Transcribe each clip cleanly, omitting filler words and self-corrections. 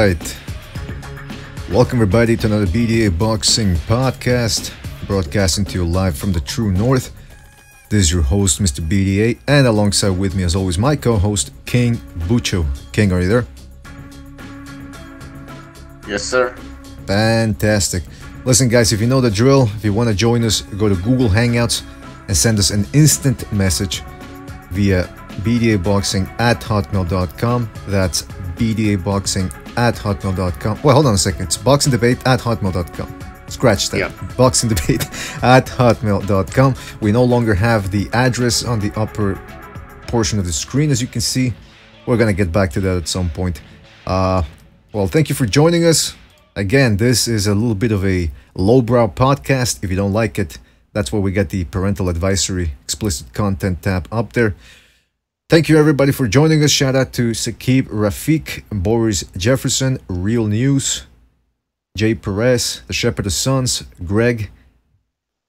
right. Welcome everybody to another BDA Boxing podcast, broadcasting to you live from the true north. This is your host, Mr. BDA, and alongside with me as always, my co-host, King Bucho. King, are you there? Yes, sir. Fantastic. Listen guys, if you know the drill, if you want to join us, go to Google Hangouts and send us an instant message via bdaboxing@hotmail.com. That's bdaboxing@hotmail.com. Well, hold on a second. It's boxingdebate@hotmail.com. Scratch that. Yeah. Boxingdebate@hotmail.com. We no longer have the address on the upper portion of the screen, as you can see. We're going to get back to that at some point. Well, thank you for joining us. Again, this is a little bit of a lowbrow podcast. If you don't like it, that's where we get the parental advisory, explicit content tab up there. Thank you everybody for joining us. Shout out to Sakib Rafiq, Boris Jefferson, Real News, Jay Perez, The Shepherd of Sons, Greg.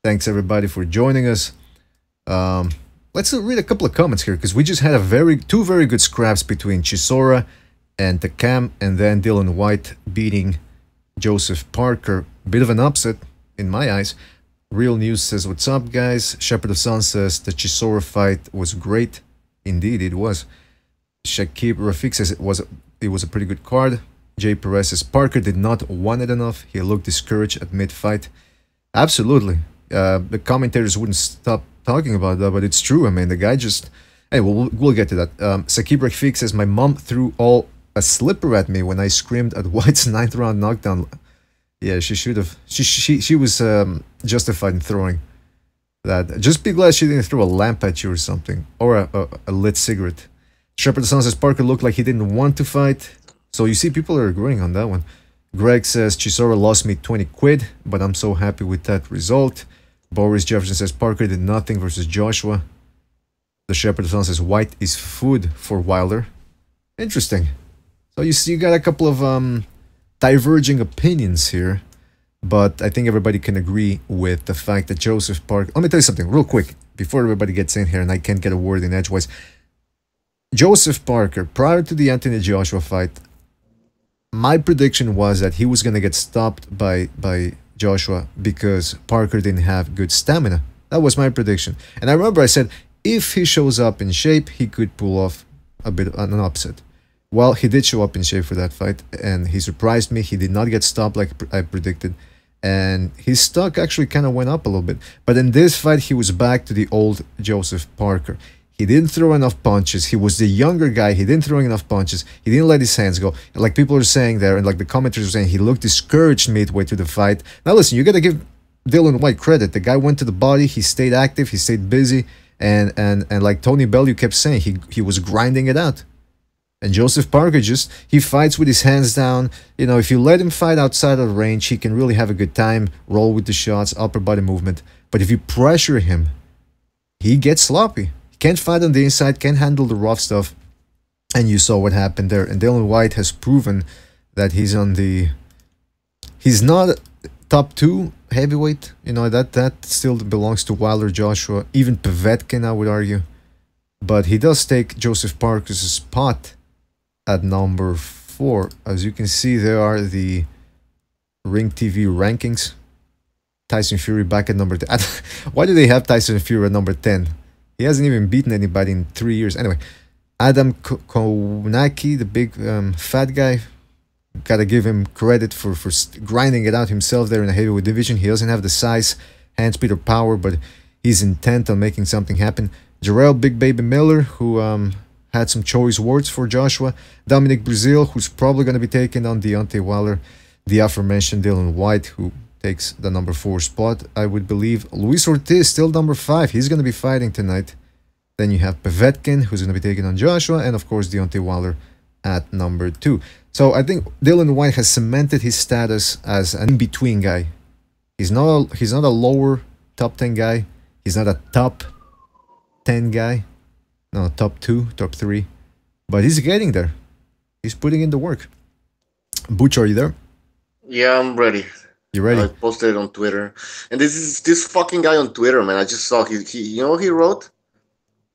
Thanks everybody for joining us. Let's read a couple of comments here because we just had two very good scraps between Chisora and Takam, and then Gillon Whyte beating Joseph Parker. Bit of an upset in my eyes. Real News says, what's up guys? Shepherd of Sun says the Chisora fight was great. Indeed it was. Shakib Rafiq says it was a pretty good card. Jay Perez says Parker did not want it enough. He looked discouraged at mid-fight. Absolutely. The commentators wouldn't stop talking about that, but it's true. I mean, the guy just... Hey, we'll get to that. Sakib Rafiq says, my mom threw a slipper at me when I screamed at White's 9th round knockdown. Yeah, she should have. She was justified in throwing that. Just be glad she didn't throw a lamp at you or something, or a lit cigarette. Shepherd of Sun says Parker looked like he didn't want to fight. So you see, people are agreeing on that one. Greg says Chisora lost me 20 quid, but I'm so happy with that result. Boris Jefferson says Parker did nothing versus Joshua. The Shepherd of Sun says Whyte is food for Wilder. Interesting. So you see, you got a couple of diverging opinions here, but I think everybody can agree with the fact that Joseph Parker... Let me tell you something real quick before everybody gets in here and I can't get a word in edgewise. Joseph Parker, prior to the Anthony Joshua fight, my prediction was that he was going to get stopped by Joshua because Parker didn't have good stamina. That was my prediction. And I remember I said, if he shows up in shape, he could pull off a bit of an upset. Well, he did show up in shape for that fight, and he surprised me. He did not get stopped like I predicted, and his stock actually kind of went up a little bit. But in this fight, he was back to the old Joseph Parker. He didn't throw enough punches. He was the younger guy. He didn't throw enough punches. He didn't let his hands go. Like people are saying there, and like the commenters are saying, he looked discouraged midway through the fight. Now listen, you got to give Gillon Whyte credit. The guy went to the body. He stayed active. He stayed busy. And like Tony Bell, you kept saying, he was grinding it out. And Joseph Parker he fights with his hands down. You know, if you let him fight outside of range, he can really have a good time, roll with the shots, upper body movement. But if you pressure him, he gets sloppy. He can't fight on the inside, can't handle the rough stuff. And you saw what happened there. And Gillon Whyte has proven that he's not top 2 heavyweight. You know, that still belongs to Wilder, Joshua, even Povetkin, I would argue. But he does take Joseph Parker's spot at number 4. As you can see, there are the Ring TV rankings. Tyson Fury back at number 10. Why do they have Tyson Fury at number 10? He hasn't even beaten anybody in 3 years. Anyway, Adam Konaki, the big fat guy, gotta give him credit for grinding it out himself there in the heavyweight division. He doesn't have the size, hand speed, or power, but he's intent on making something happen. Jarrell Big Baby Miller, who had some choice words for Joshua. Dominic Brazil, who's probably going to be taking on Deontay Wilder. The aforementioned Gillon Whyte, who takes the number 4 spot, I would believe. Luis Ortiz, still number 5. He's going to be fighting tonight. Then you have Povetkin, who's going to be taking on Joshua. And of course, Deontay Wilder at number 2. So I think Gillon Whyte has cemented his status as an in-between guy. He's not a lower top 10 guy. He's not a top 10 guy. No, top 2, top 3. But he's getting there. He's putting in the work. Butch, are you there? Yeah, I'm ready. You ready? I posted it on Twitter. And this fucking guy on Twitter, man, I just saw he you know what he wrote?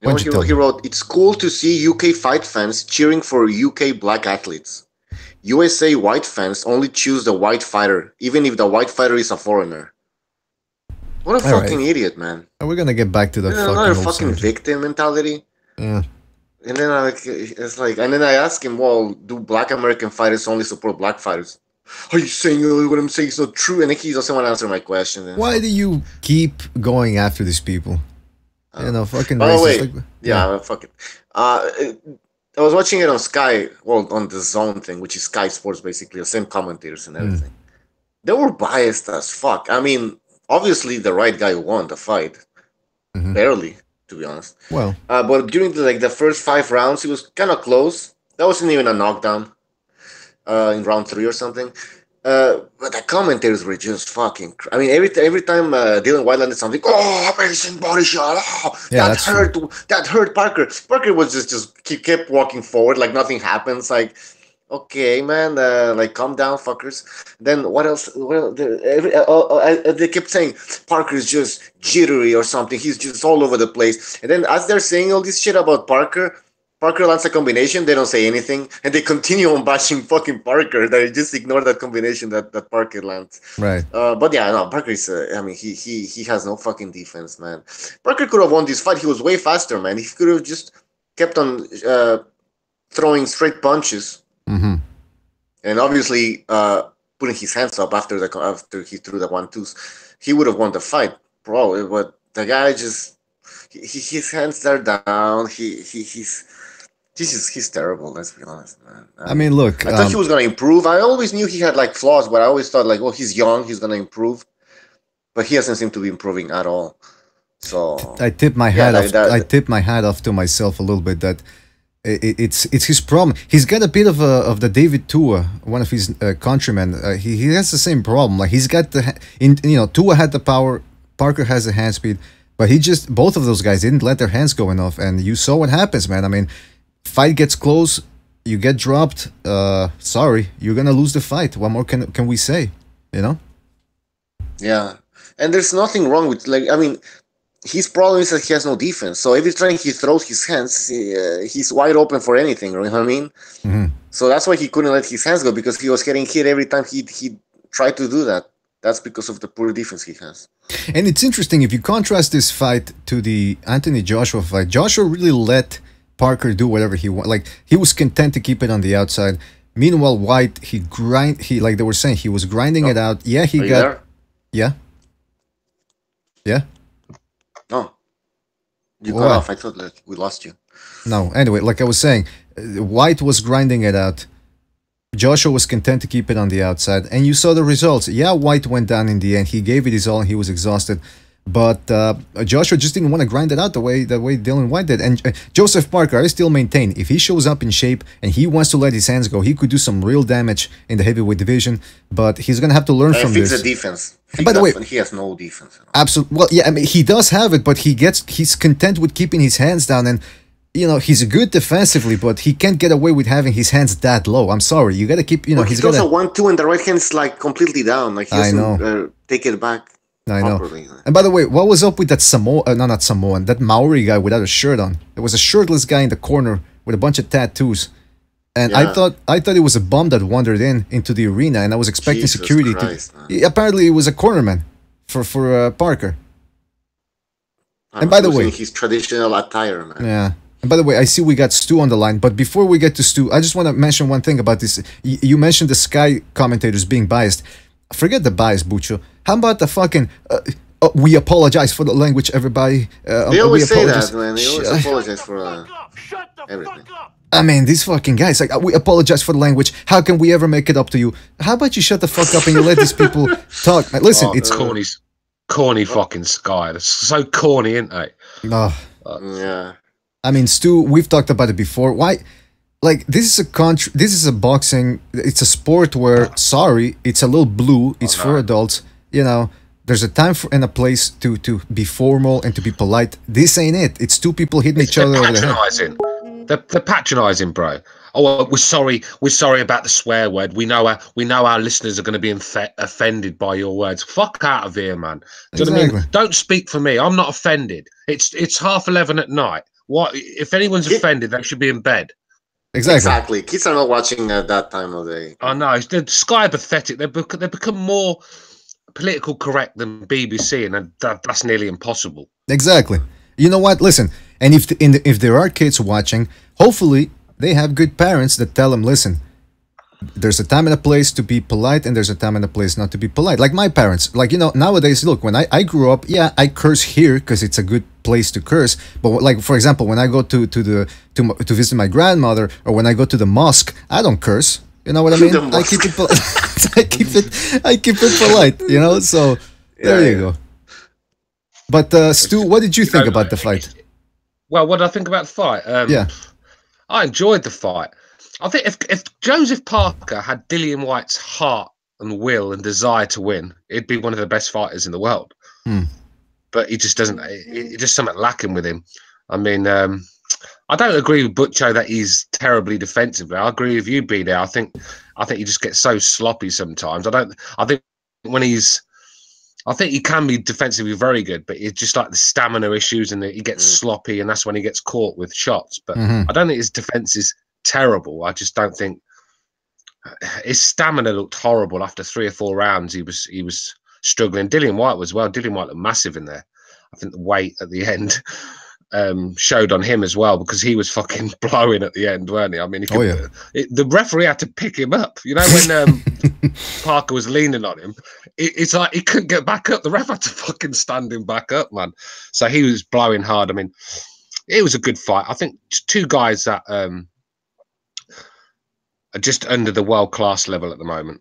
You know what he wrote? It's cool to see UK fight fans cheering for UK black athletes. USA white fans only choose the white fighter, even if the white fighter is a foreigner. What a fucking idiot, man. We're gonna get back to the fucking another fucking victim mentality. Yeah. And then it's like, and then I ask him, well, do black American fighters only support black fighters? Are you saying what I'm saying is not true? And he doesn't want to answer my question. Why do you keep going after these people? You know, fucking by the way, like, fuck it. I was watching it on Sky, well, on the Zone thing, which is Sky Sports, basically, the same commentators and everything. They were biased as fuck. I mean, obviously, the right guy won the fight. Barely, to be honest. Well, but during the first 5 rounds, it was kind of close. That wasn't even a knockdown in round 3 or something. But the commentators were just fucking. I mean, every time Dylan Whyte landed something, oh, amazing body shot! Oh, that hurt. True. That hurt Parker. Parker was just kept walking forward like nothing happens. Like, okay, man, like calm down, fuckers. Then what else? Well, they kept saying Parker's just jittery or something. He's just all over the place. And then as they're saying all this shit about Parker lands a combination, they don't say anything, and they continue on bashing fucking Parker. They just ignore that combination that Parker lands. Right. But yeah, no, Parker is. I mean, he has no fucking defense, man. Parker could have won this fight. He was way faster, man. He could have just kept on throwing straight punches, and obviously putting his hands up after he threw the 1-2s. He would have won the fight, probably. But the guy just his hands are down. He's terrible, let's be honest, man. I mean, look, I thought he was going to improve. I always knew he had like flaws, but I always thought like, well, he's young, he's going to improve. But he doesn't seem to be improving at all. So I tip my hat off. I tip my hat off to myself a little bit that it's his problem. He's got a bit of the David Tua, one of his countrymen. He has the same problem. Like he's got Tua had the power, Parker has the hand speed, but both of those guys didn't let their hands go enough, and you saw what happens, man. I mean, fight gets close, you get dropped. Sorry, you're gonna lose the fight. What more can we say? You know? Yeah, and there's nothing wrong with I mean, his problem is that he has no defense. So every time he throws his hands, he's wide open for anything. You know what I mean? So that's why he couldn't let his hands go, because he was getting hit every time he tried to do that. That's because of the poor defense he has. And it's interesting if you contrast this fight to the Anthony Joshua fight. Joshua really let Parker do whatever he wanted. Like he was content to keep it on the outside. Meanwhile, Whyte, he like they were saying, he was grinding it out. Yeah, he got. There? Yeah. Yeah. No. You got off. I thought that we lost you. No. Anyway, like I was saying, Whyte was grinding it out. Joshua was content to keep it on the outside, and you saw the results. Yeah, Whyte went down in the end. He gave it his all, and he was exhausted. But Joshua just didn't want to grind it out the way Dylan Whyte did. And Joseph Parker, I still maintain, if he shows up in shape and he wants to let his hands go, he could do some real damage in the heavyweight division. But he's gonna have to learn from this. Fix the defense. By the way, he has no defense. Absolutely. Well, yeah, I mean, he does have it, but he's content with keeping his hands down. And you know, he's good defensively, but he can't get away with having his hands that low. I'm sorry, you got to keep. You know, he's got a 1-2, and the right hand is like completely down. Like he doesn't take it back. I know. And by the way, what was up with that not Samoan, that Maori guy without a shirt on? There was a shirtless guy in the corner with a bunch of tattoos. And I thought it was a bum that wandered into the arena, and I was expecting security to. Apparently, it was a cornerman for Parker. And by the way, his traditional attire, man. Yeah. And by the way, I see we got Stu on the line, but before we get to Stu, I just want to mention one thing about this. You mentioned the Sky commentators being biased. Forget the bias, Bucho. How about the fucking... we apologize for the language, everybody. They always say that, man. They always apologize for everything. I mean, these fucking guys, like, we apologize for the language. How can we ever make it up to you? How about you shut the fuck up and you let these people talk? Listen, it's... Corny fucking Sky. That's so corny, isn't they? Yeah. I mean, Stu, we've talked about it before. Why? Like, this is a boxing. It's a sport where, sorry, it's a little blue. It's for adults. You know, there's a time and a place to be formal and to be polite. This ain't it. It's two people hitting each other over the head. They're patronising, bro. Oh, we're sorry. We're sorry about the swear word. We know our listeners are going to be offended by your words. Fuck out of here, man. Do you know what I mean? Don't speak for me. I'm not offended. It's 11:30 at night. What if anyone's offended? They should be in bed. Exactly. Kids are not watching at that time of day. I know. The Sky pathetic. They've become more political correct than BBC, and that's nearly impossible. Exactly. You know what? Listen, and if there are kids watching, hopefully they have good parents that tell them, listen, there's a time and a place to be polite, and there's a time and a place not to be polite. Like my parents, like, you know, nowadays, look, when I grew up, yeah, I curse here because it's a good place to curse. But like, for example, when I go to visit my grandmother, or when I go to the mosque, I don't curse. You know what I mean? I keep it, I keep it polite. You know, so there you go. But Stu, what did you think about the fight? Well, what did I think about the fight? Yeah, I enjoyed the fight. I think if Joseph Parker had Dillian Whyte's heart and will and desire to win, he'd be one of the best fighters in the world. But he just doesn't. It's just something lacking with him. I mean, I don't agree with Butcho that he's terribly defensively. I agree with you, BDA. I think he just gets so sloppy sometimes. I think when he's. I think he can be defensively very good, but it's just like the stamina issues, and he gets sloppy, and that's when he gets caught with shots. But I don't think his defense is terrible. I just don't think his stamina looked horrible after 3 or 4 rounds. He was struggling. Dillian Whyte was well. Dillian Whyte looked massive in there. I think the weight at the end showed on him as well, because he was fucking blowing at the end, weren't he? I mean, the referee had to pick him up. You know, when Parker was leaning on him, it's like he couldn't get back up. The ref had to fucking stand him back up, man. So he was blowing hard. I mean, it was a good fight. I think 2 guys that are just under the world-class level at the moment.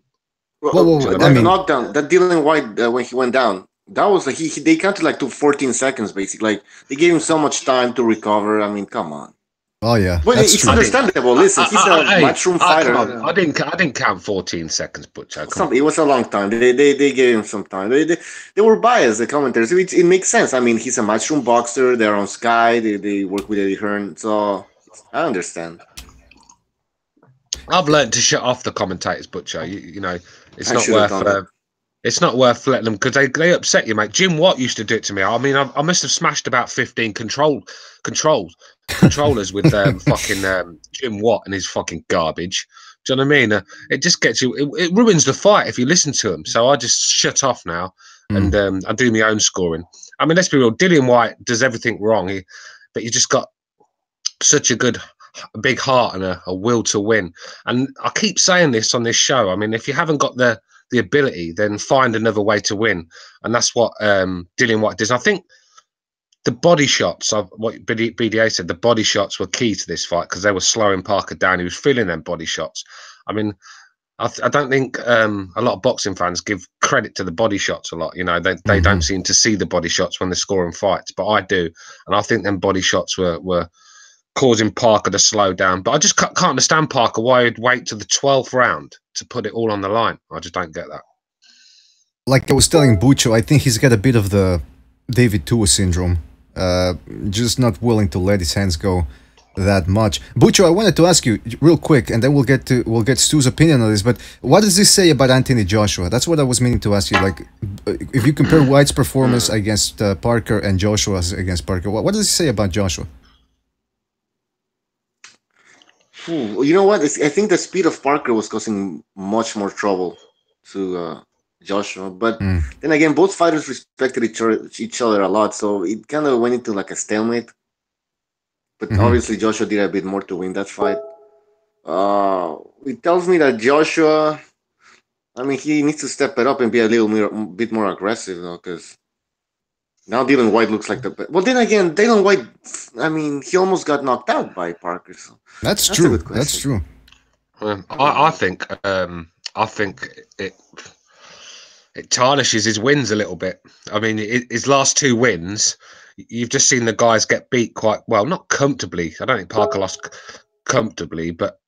That knockdown, that Dillian Whyte, when he went down, that was like they counted like to 14 seconds, basically. Like, they gave him so much time to recover. I mean, come on. Oh yeah, but it's understandable. Listen, he's a matchroom fighter. I didn't count 14 seconds, Butcher. It was a long time. They gave him some time. They were biased, the commentators. It makes sense. I mean, he's a matchroom boxer. They're on Sky. They work with Eddie Hearn, so I understand. I've learned to shut off the commentators, Butcher. You know, it's not worth. It's not worth letting them, because they upset you, mate. Jim Watt used to do it to me. I mean, I must have smashed about 15 controllers with fucking Jim Watt and his fucking garbage. Do you know what I mean? It just gets you. It ruins the fight if you listen to him. So I just shut off now, and I do my own scoring. I mean, let's be real. Dillian Whyte does everything wrong, but you just got such a big heart and a will to win. And I keep saying this on this show. I mean, if you haven't got the ability, then find another way to win, and that's what Dillian Whyte does. I think the body shots, what BDA said, the body shots were key to this fight, because they were slowing Parker down. He was feeling them body shots. I mean, I don't think a lot of boxing fans give credit to the body shots a lot. You know, they don't seem to see the body shots when they're scoring fights, but I do, and I think them body shots were causing Parker to slow down. But I just can't understand Parker, why he'd wait to the 12th round to put it all on the line. I just don't get that. Like I was telling Bucho, I think he's got a bit of the David Tua syndrome. Just not willing to let his hands go that much. Bucho, I wanted to ask you real quick, and then we'll get Stu's opinion on this. But what does this say about Anthony Joshua? That's what I was meaning to ask you. Like, if you compare Whyte's performance against Parker and Joshua's against Parker, what does it say about Joshua? You know what? I think the speed of Parker was causing much more trouble to Joshua. But then again, both fighters respected each other a lot, so it kind of went into like a stalemate. But obviously, Joshua did a bit more to win that fight. It tells me that Joshua, I mean, he needs to step it up and be a bit more aggressive, though, because now Dillian Whyte looks like the best. Well, then again, Dillian Whyte, I mean, he almost got knocked out by Parker. So that's true. That's true. I think it tarnishes his wins a little bit. I mean, his last 2 wins, you've just seen the guys get beat quite well, not comfortably. I don't think Parker lost comfortably, but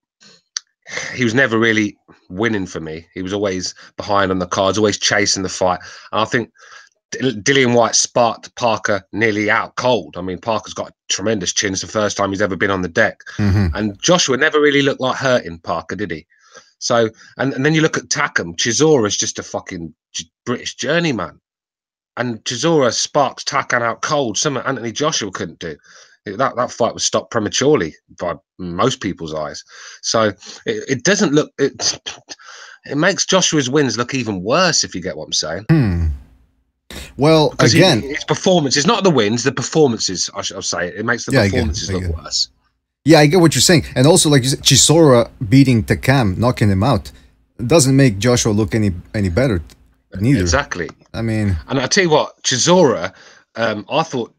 he was never really winning for me. He was always behind on the cards, always chasing the fight. And I think Dillian Whyte sparked Parker nearly out cold. I mean, Parker's got a tremendous chin. It's the first time he's ever been on the deck. And Joshua never really looked like hurting Parker, did he? So, and then you look at Takam. Chisora is just a fucking British journeyman. And Chisora sparks Takam out cold, something Anthony Joshua couldn't do. That fight was stopped prematurely by most people's eyes. So it doesn't look it makes Joshua's wins look even worse, if you get what I'm saying. Well, because again, his performance is not the wins, the performances. I'll say it makes the performances look worse. Yeah, I get what you're saying, and also like you said, Chisora beating Takam, knocking him out, doesn't make Joshua look any better. Neither. Exactly. I mean, and I tell you what, Chisora, I thought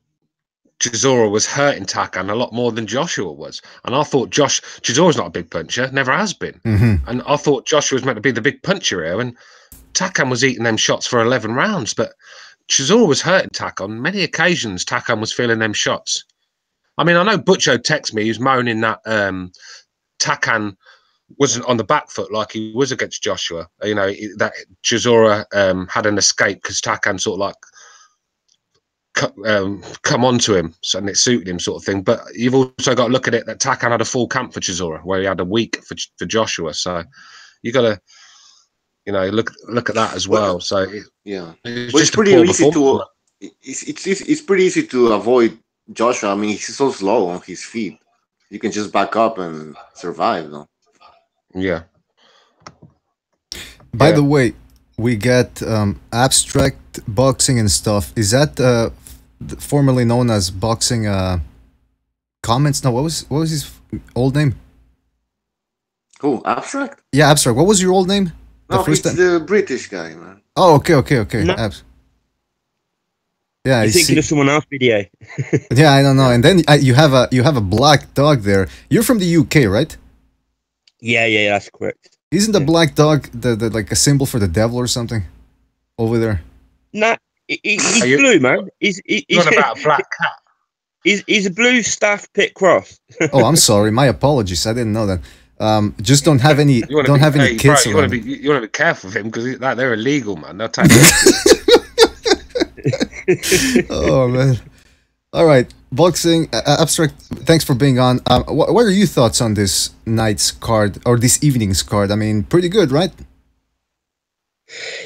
Chisora was hurting Takam a lot more than Joshua was, and I thought Chisora's not a big puncher, never has been, and I thought Joshua was meant to be the big puncher here, and Takam was eating them shots for 11 rounds, but Chisora was hurting Takam on many occasions. Takam was feeling them shots. I mean, I know Butcho texted me. He was moaning that Takam wasn't on the back foot like he was against Joshua. You know, that Chisora had an escape because Takam sort of like come onto him, so, and it suited him, sort of thing. But you've also got to look at it that Takam had a full camp for Chisora, where he had a week for Joshua. So you got to, you know, look at that as well. So it's pretty easy to. It's pretty easy to avoid Joshua. I mean, he's so slow on his feet. You can just back up and survive, though. Yeah. By the way, we get abstract boxing and stuff. Is that formerly known as boxing comments? No, what was his old name? Who? Abstract? Yeah, abstract. What was your old name? He's the British guy, man. Oh, okay. No. Yeah, you're thinking of someone else, BDA. Yeah, I don't know. And then you have a black dog there. You're from the UK, right? Yeah, that's correct. Isn't the black dog the like a symbol for the devil or something over there? Nah, he's blue, man. He's about a black cat. He's a blue staff pit cross. Oh, I'm sorry. My apologies. I didn't know that. Just don't have any kids around. You want to be careful with him because they're illegal, man. They'll take. Oh man! All right, boxing abstract. Thanks for being on. What are your thoughts on this night's card or this evening's card? I mean, pretty good, right?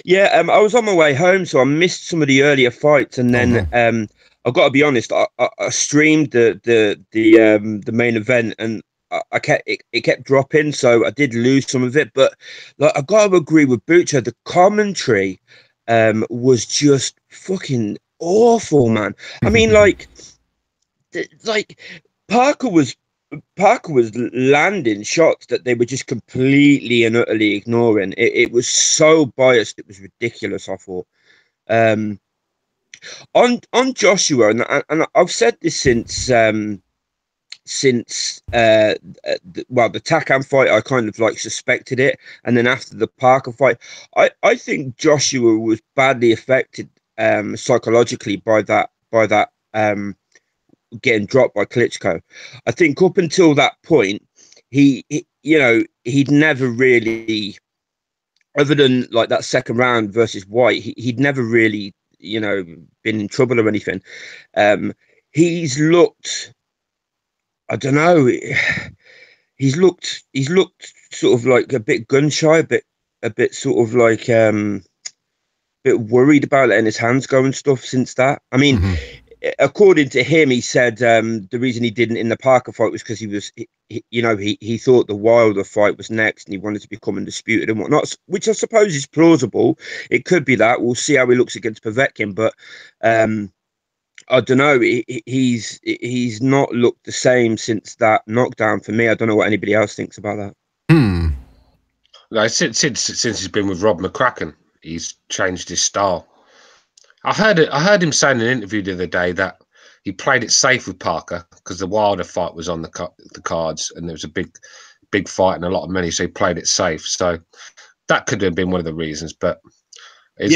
Yeah, I was on my way home, so I missed some of the earlier fights, and then I've got to be honest. I streamed the main event, and it kept dropping, so I did lose some of it. But like, I got to agree with Butcher. The commentary was just fucking awful, man. I mean, like Parker was landing shots that they were just completely and utterly ignoring. It was so biased, it was ridiculous. I thought on Joshua, and I've said this since the Takam fight, I kind of like suspected it, and then after the Parker fight, I think Joshua was badly affected psychologically by that getting dropped by Klitschko. I think up until that point, he'd never really, other than like that second round versus Whyte, he'd never really, been in trouble or anything. He's looked, I don't know, he's looked sort of like a bit gun shy, a bit sort of like bit worried about letting his hands go and stuff since that. I mean, according to him, he said the reason he didn't in the Parker fight was because he thought the Wilder fight was next and he wanted to become undisputed and whatnot, which I suppose is plausible. It could be that. We'll see how he looks against Povetkin, but I don't know. He's not looked the same since that knockdown for me. I don't know what anybody else thinks about that. No, since he's been with Rob McCracken, he's changed his style. I heard him say in an interview the other day that he played it safe with Parker because the Wilder fight was on the cards and there was a big fight and a lot of money, so he played it safe. So that could have been one of the reasons. But that's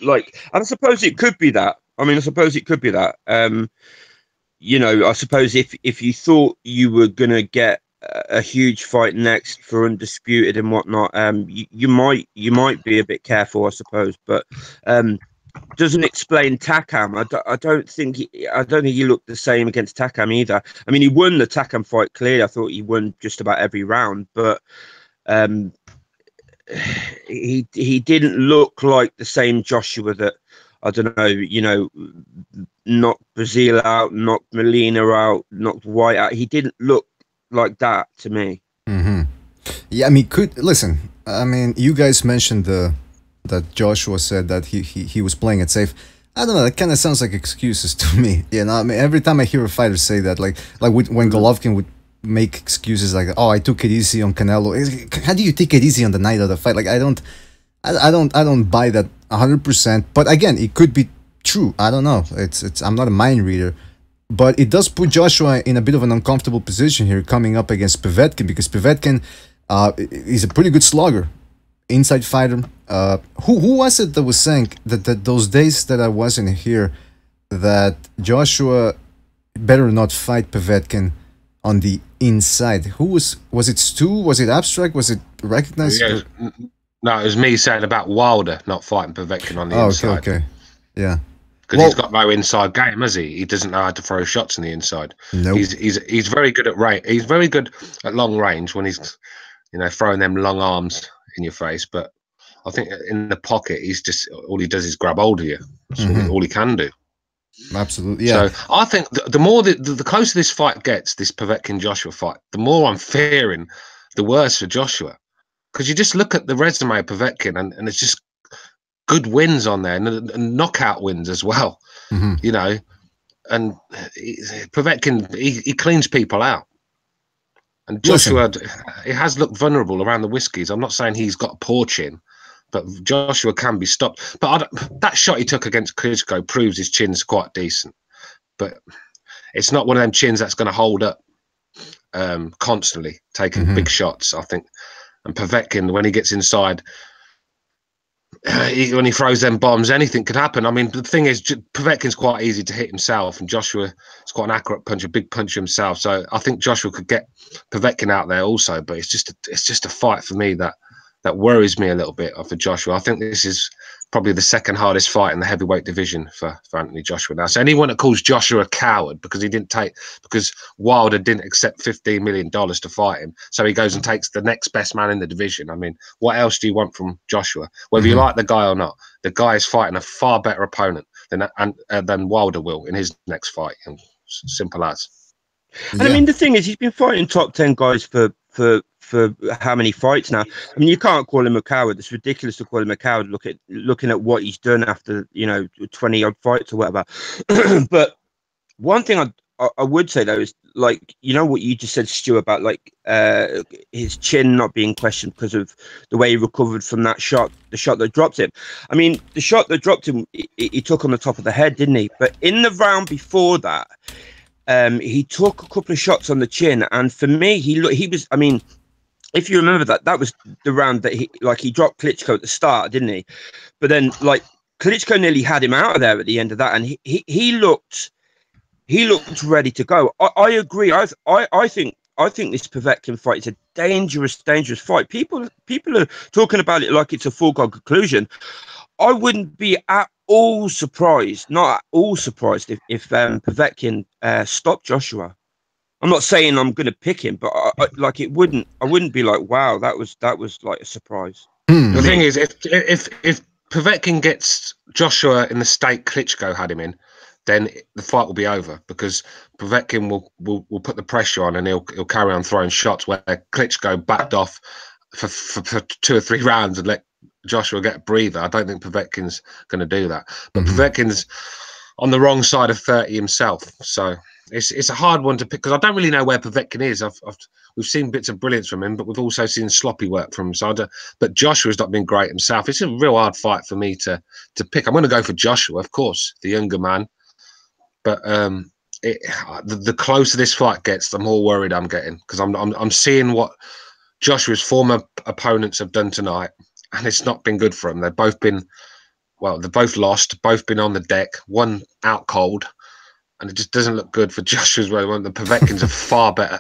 like, and I suppose it could be that. I suppose if you thought you were gonna get a huge fight next for undisputed and whatnot, you might be a bit careful, I suppose. But doesn't explain Takam. I don't think he looked the same against Takam either. I mean, he won the Takam fight clearly. I thought he won just about every round, but he didn't look like the same Joshua that I don't know, you know, knocked Brazil out, knocked Molina out, knocked Whyte out. He didn't look like that to me. Yeah, I mean, listen. I mean, you guys mentioned that Joshua said that he was playing it safe. I don't know. That kind of sounds like excuses to me. You know, I mean, every time I hear a fighter say that, like when Golovkin would make excuses like, "Oh, I took it easy on Canelo." How do you take it easy on the night of the fight? Like, I don't buy that 100%. But again, it could be true. I don't know. I'm not a mind reader. But it does put Joshua in a bit of an uncomfortable position here coming up against Povetkin, because Povetkin is a pretty good slugger, inside fighter. Who was it that was saying that those days that I wasn't here, that Joshua better not fight Povetkin on the inside? Who was it Stu? Was it Abstract? Was it Recognized? Yeah, no, it was me saying about Wilder not fighting Povetkin on the inside. Okay. Yeah. Because he's got no inside game, has he? He doesn't know how to throw shots in the inside. Nope. He's very good at range. He's very good at long range when he's, you know, throwing them long arms in your face. But I think in the pocket, he's just, all he does is grab hold of you. That's all he can do. Absolutely, yeah. So I think the more the closer this fight gets, this Povetkin Joshua fight, the more I'm fearing, the worse for Joshua. Because you just look at the resume of Povetkin, and it's just good wins on there, and knockout wins as well. You know, and Povetkin, he cleans people out. And Joshua, he has looked vulnerable around the whiskies. I'm not saying he's got a poor chin, but Joshua can be stopped. But that shot he took against Klitschko proves his chin's quite decent. But it's not one of them chins that's going to hold up constantly, taking big shots, I think. And Povetkin, when he gets inside, when he throws them bombs, anything could happen. I mean, the thing is, Povetkin's quite easy to hit himself, and Joshua is quite an accurate puncher, big puncher himself. So I think Joshua could get Povetkin out there also. But it's just a fight for me that worries me a little bit for Joshua. I think this is probably the second hardest fight in the heavyweight division for Anthony Joshua now. So anyone that calls Joshua a coward because Wilder didn't accept $15 million to fight him, so he goes and takes the next best man in the division. I mean, what else do you want from Joshua? Whether you like the guy or not, the guy is fighting a far better opponent than Wilder will in his next fight. Simple as. And I mean, the thing is, he's been fighting top 10 guys for how many fights now? I mean, you can't call him a coward. It's ridiculous to call him a coward. Looking at what he's done after, you know, 20 odd fights or whatever. But one thing I would say though is, like, you know what you just said, Stu, about like his chin not being questioned because of the way he recovered from that shot, the shot that dropped him. I mean, the shot that dropped him, he took on the top of the head, didn't he? But in the round before that, he took a couple of shots on the chin, and for me, he was. I mean, if you remember that was the round that he dropped Klitschko at the start, didn't he? But then, like, Klitschko nearly had him out of there at the end of that, and he looked ready to go. I agree. I think this Povetkin fight is a dangerous fight. People are talking about it like it's a foregone conclusion. I wouldn't be at all surprised, not at all surprised, if Povetkin stopped Joshua. I'm not saying I'm going to pick him, but I wouldn't be like, wow, that was like a surprise. The thing is, if Povetkin gets Joshua in the state Klitschko had him in, then the fight will be over, because Povetkin will put the pressure on, and he'll carry on throwing shots, where Klitschko backed off for 2 or 3 rounds and let Joshua get a breather. I don't think Povetkin's going to do that. But Povetkin's on the wrong side of 30 himself, so it's a hard one to pick, because I don't really know where Povetkin is. We've seen bits of brilliance from him, but we've also seen sloppy work from him. So but Joshua's not been great himself. It's a real hard fight for me to pick. I'm going to go for Joshua, of course, the younger man. But the closer this fight gets, the more worried I'm getting, because I'm seeing what Joshua's former opponents have done tonight, and it's not been good for them. They've both lost, both been on the deck, one out cold, and it just doesn't look good for Joshua as well. The Povetkin's a far better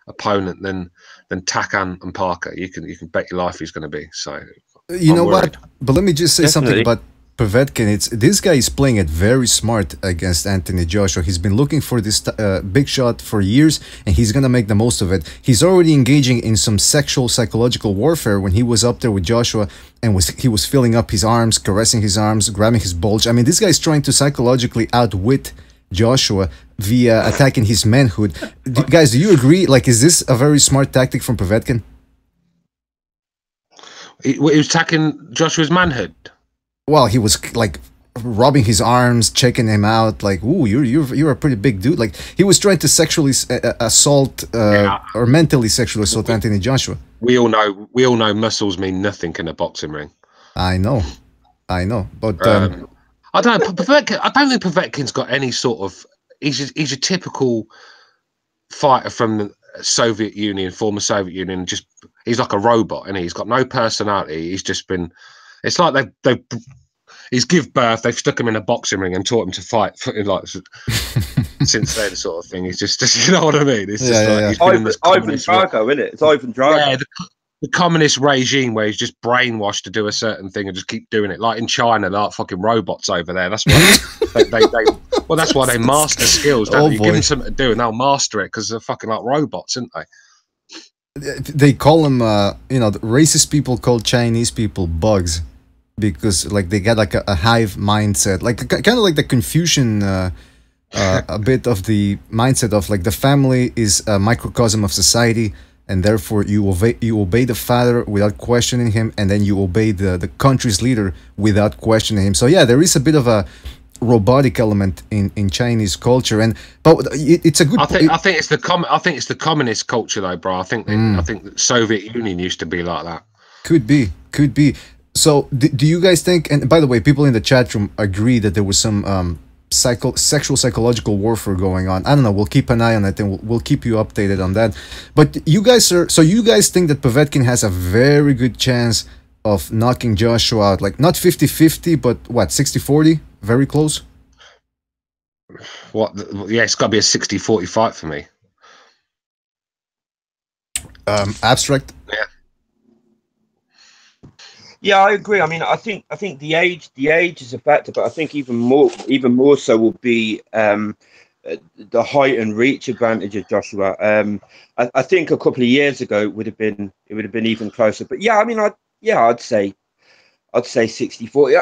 opponent than Takam and Parker. You can bet your life he's going to be. So you know what? But let me just say something about Povetkin, this guy is playing it very smart against Anthony Joshua. He's been looking for this big shot for years, and he's gonna make the most of it. He's already engaging in some sexual psychological warfare when he was up there with Joshua, and he was filling up his arms, caressing his arms, grabbing his bulge. I mean, this guy's trying to psychologically outwit Joshua via attacking his manhood. Guys, do you agree? Like, is this a very smart tactic from Povetkin? He was attacking Joshua's manhood. Well, he was like rubbing his arms, checking him out, like, "Ooh, you're a pretty big dude." Like, he was trying to sexually assault or mentally sexually assault Anthony Joshua. We all know muscles mean nothing in a boxing ring. I know, but I don't know. I don't think Povetkin's got any sort of. He's a typical fighter from the Soviet Union, former Soviet Union. Just he's like a robot, and he's got no personality. He's just been. It's like he's give birth. They've stuck him in a boxing ring and taught him to fight. Like since then, sort of thing. He's just you know what I mean. It's just Ivan Drago, isn't it? It's Ivan Drago. Yeah, the communist regime where he's just brainwashed to do a certain thing and just keep doing it. Like in China, like fucking robots over there. That's why well, that's why they master skills. Don't you give them something to do and they'll master it because they're fucking like robots, aren't they? They call them, the racist people call Chinese people bugs because, like, they get like a hive mindset, like kind of like the Confucian, a bit of the mindset of like the family is a microcosm of society, and therefore you obey the father without questioning him, and then you obey the country's leader without questioning him. So yeah, there is a bit of a robotic element in Chinese culture, but it's a good. I think it's the communist culture though, bro. I think the Soviet Union used to be like that. Could be. So do you guys think? And by the way, people in the chat room agree that there was some sexual psychological warfare going on. I don't know. We'll keep an eye on it, and we'll keep you updated on that. But you guys think that Povetkin has a very good chance of knocking Joshua out, like not 50-50, but what, 60-40? Very close? What? Yeah, it's got to be a 60-40 fight for me. Abstract? Yeah, I agree. I mean, I think the age is a factor, but I think even more so will be the height and reach advantage of Joshua. I think a couple of years ago it would have been even closer. But yeah, I mean, I'd say 60-40.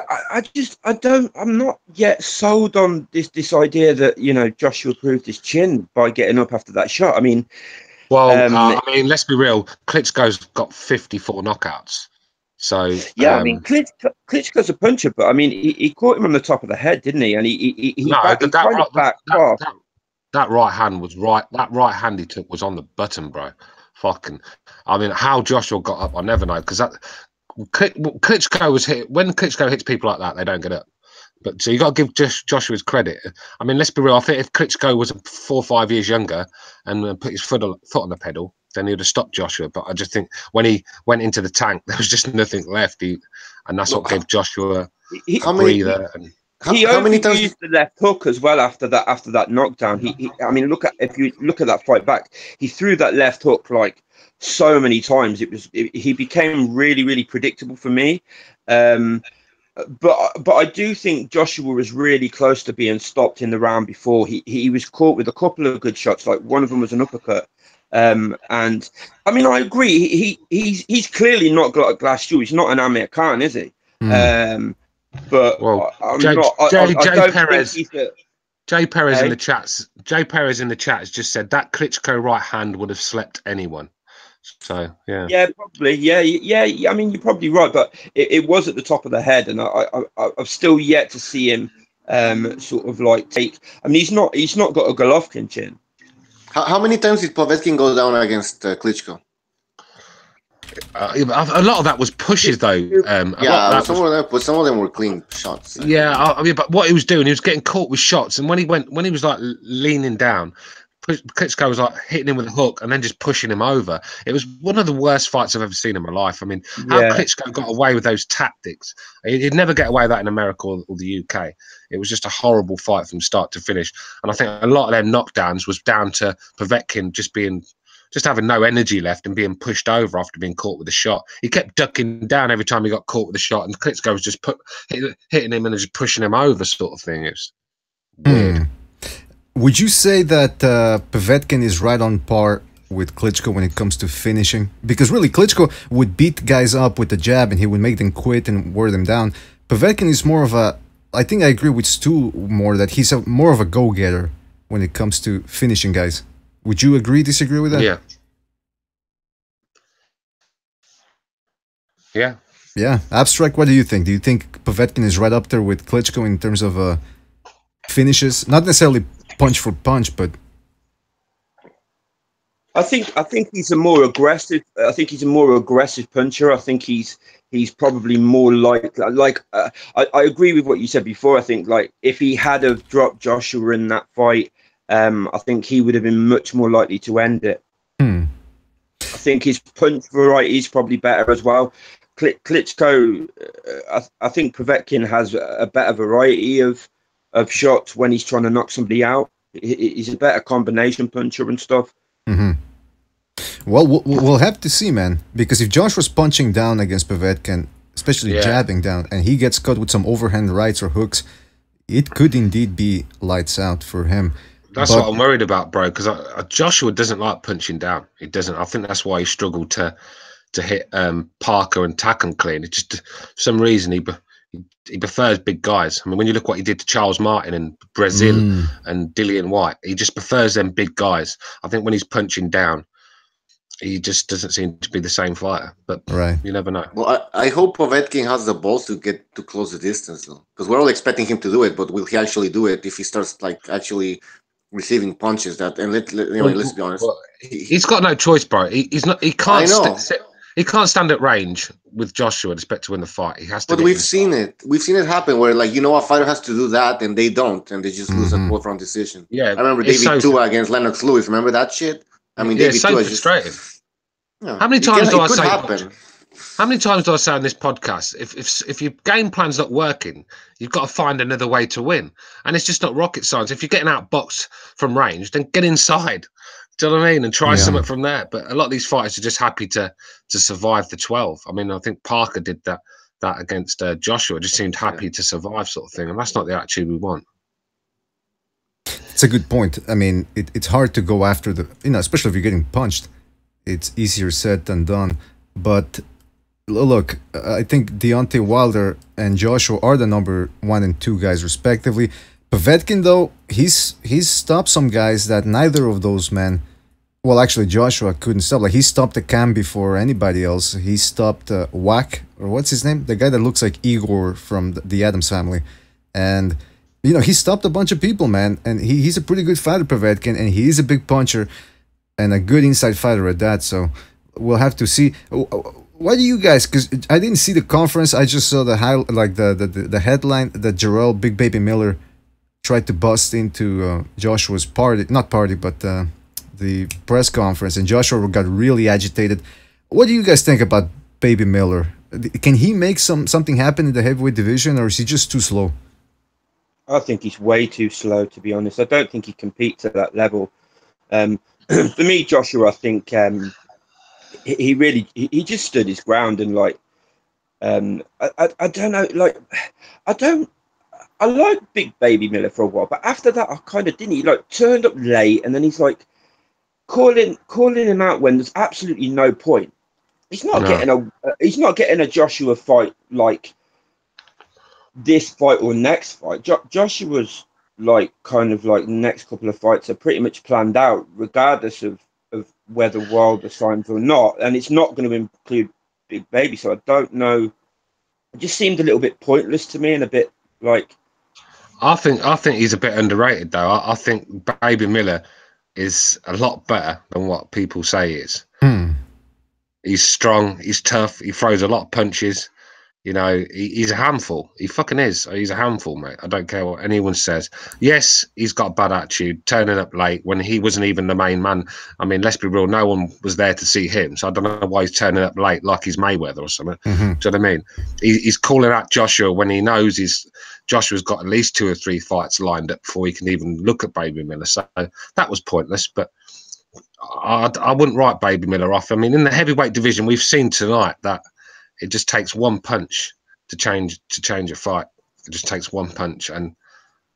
I'm not yet sold on this idea that, Joshua proved his chin by getting up after that shot. I mean, I mean, let's be real. Klitschko's got 54 knockouts. So yeah, I mean, Klitschko's a puncher, but I mean, he caught him on the top of the head, didn't he? And that right hand was right. That right hand he took was on the button, bro. Fucking, I mean, how Joshua got up, I never know, because that. Klitschko was hit. When Klitschko hits people like that, they don't get up. But so you got to give Joshua's credit. I mean, let's be real. I think if Klitschko was 4 or 5 years younger and put his foot on the pedal, then he would have stopped Joshua. But I just think when he went into the tank, there was just nothing left. And that's what gave Joshua a breather. He used the left hook as well after that knockdown. I mean, if you look at that fight back, he threw that left hook like so many times. He became really, really predictable for me. But I do think Joshua was really close to being stopped in the round before. He was caught with a couple of good shots. Like one of them was an uppercut. And I mean, I agree. He's clearly not got a glass shoe. He's not an Amir Khan, is he? But Jay Perez in the chats. Jay Perez in the chat has just said that Klitschko right hand would have slept anyone. So yeah, probably, yeah. I mean, you're probably right, but it was at the top of the head, and I've still yet to see him sort of like take. I mean, he's not got a Golovkin chin. How many times did Povetkin go down against Klitschko? A lot of that was pushes, though. Some of them were clean shots. Yeah, I mean, but what he was doing, he was getting caught with shots, and when he was like leaning down, Klitschko was like hitting him with a hook and then just pushing him over. It was one of the worst fights I've ever seen in my life. I mean, how Klitschko got away with those tactics? He'd never get away with that in America or the UK. It was just a horrible fight from start to finish. And I think a lot of their knockdowns was down to Povetkin just being just having no energy left and being pushed over after being caught with a shot. He kept ducking down every time he got caught with a shot, and Klitschko was just hitting him and just pushing him over, sort of thing. It's weird. Would you say that Povetkin is right on par with Klitschko when it comes to finishing? Because really, Klitschko would beat guys up with the jab and he would make them quit and wear them down. Povetkin is more of a, I think I agree with Stu more that he's more of a go-getter when it comes to finishing guys. Would you agree, disagree with that? Yeah. Yeah. Yeah. Abstract, what do you think? Do you think Povetkin is right up there with Klitschko in terms of finishes? Not necessarily punch for punch, but I think he's a more aggressive. I think he's a more aggressive puncher. I think he's probably more like I agree with what you said before. I think like if he had have dropped Joshua in that fight, I think he would have been much more likely to end it. I think his punch variety is probably better as well. Klitschko, I think Povetkin has a better variety of shots when he's trying to knock somebody out. He's a better combination puncher and stuff. Well, we'll have to see, man. Because if Josh was punching down against Povetkin, especially jabbing down, and he gets caught with some overhand rights or hooks, it could indeed be lights out for him. That's what I'm worried about, bro. Because Joshua doesn't like punching down. He doesn't. I think that's why he struggled to hit Parker and Takam clean. It just for some reason he prefers big guys. I mean, when you look what he did to Charles Martin in Brazil and Gillon Whyte, he just prefers them big guys. I think when he's punching down, he just doesn't seem to be the same fighter. But you never know. Well, I hope Povetkin has the balls to get to close the distance, though, because we're all expecting him to do it. But will he actually do it if he starts like actually receiving punches? That and let's be honest, he's got no choice, bro. He's not. He can't. He can't stand at range with Joshua and expect to win the fight. He has to. But we've seen it. We've seen it happen where, like, a fighter has to do that and they don't, and they just lose a 4th-round decision. Yeah, I remember David Tua against Lennox Lewis. Remember that shit? I mean, David Tua is frustrating. How many times do I say? How many times do I say on this podcast? If your game plan's not working, you've got to find another way to win, and it's just not rocket science. If you're getting outboxed from range, then get inside. Do you know what I mean? And try something from there. But a lot of these fighters are just happy to survive the 12. I mean, I think Parker did that against Joshua. Just seemed happy to survive, sort of thing. And that's not the attitude we want. It's a good point. I mean, it's hard to go after especially if you're getting punched. It's easier said than done. But look, I think Deontay Wilder and Joshua are the number 1 and 2 guys respectively. Povetkin, though, he's stopped some guys that neither of those men, well, actually Joshua couldn't stop. Like, he stopped Takam before anybody else. He stopped Wack, or what's his name? The guy that looks like Igor from the Addams Family. And, he stopped a bunch of people, man. And he's a pretty good fighter, Povetkin, and he is a big puncher and a good inside fighter at that. So we'll have to see. What do you guys? Because I didn't see the conference. I just saw the headline that Jarrell Big Baby Miller tried to bust into Joshua's the press conference, and Joshua got really agitated. What do you guys think about Baby Miller? Can he make something happen in the heavyweight division, or is he just too slow? I think he's way too slow, to be honest. I don't think he competes at that level. For me, Joshua, I think he just stood his ground, and I don't know, I liked Big Baby Miller for a while, but after that, I kind of didn't. He turned up late, and then he's calling him out when there's absolutely no point. He's not getting a Joshua fight like this fight or next fight. Joshua's next couple of fights are pretty much planned out, regardless of whether Wilder signs or not, and it's not going to include Big Baby. So I don't know. It just seemed a little bit pointless to me, and a bit like. I think he's a bit underrated, though. I think Baby Miller is a lot better than what people say he is. He's strong. He's tough. He throws a lot of punches. He's a handful. He fucking is. He's a handful, mate. I don't care what anyone says. Yes, he's got a bad attitude, turning up late when he wasn't even the main man. I mean, let's be real, no one was there to see him. So I don't know why he's turning up late like he's Mayweather or something. Do you know what I mean? He's calling out Joshua when he knows Joshua's got at least 2 or 3 fights lined up before he can even look at Baby Miller. So that was pointless. But I wouldn't write Baby Miller off. I mean, in the heavyweight division, we've seen tonight that it just takes one punch to change a fight. It just takes one punch, and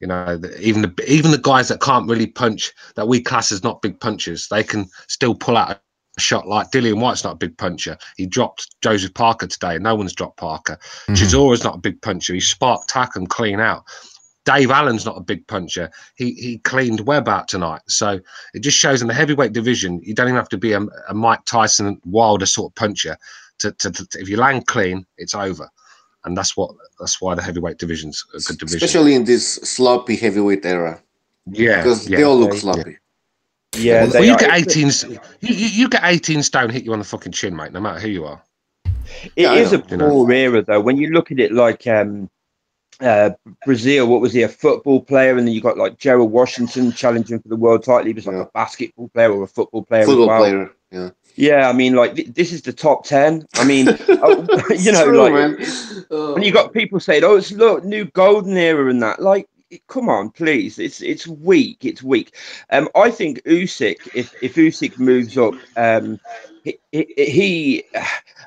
you know, even the guys that can't really punch, that we class as not big punchers, they can still pull out a shot. Like Dillian Whyte's not a big puncher. He dropped Joseph Parker today. No one's dropped Parker. Chisora's not a big puncher. He sparked Takam clean out. Dave Allen's not a big puncher. He cleaned Webb out tonight. So it just shows in the heavyweight division, you don't even have to be a Mike Tyson Wilder sort of puncher. If you land clean, it's over. And that's why the heavyweight division's a good division, especially in this sloppy heavyweight era. Yeah, because they all look sloppy. Yeah, well, you get 18. You get 18 stone hit you on the fucking chin, mate. No matter who you are. It is a poor era, though. When you look at it, like Brazil, what was he? A football player, and then you got like Gerald Washington challenging for the world title. He was like a basketball player or a football player. Player, yeah. Yeah, I mean, like this is the top 10. I mean, you know, true, like when you got people saying, "Oh, it's new golden era," and that, like, come on, please, it's weak. It's weak. I think Usyk, if Usyk moves up, he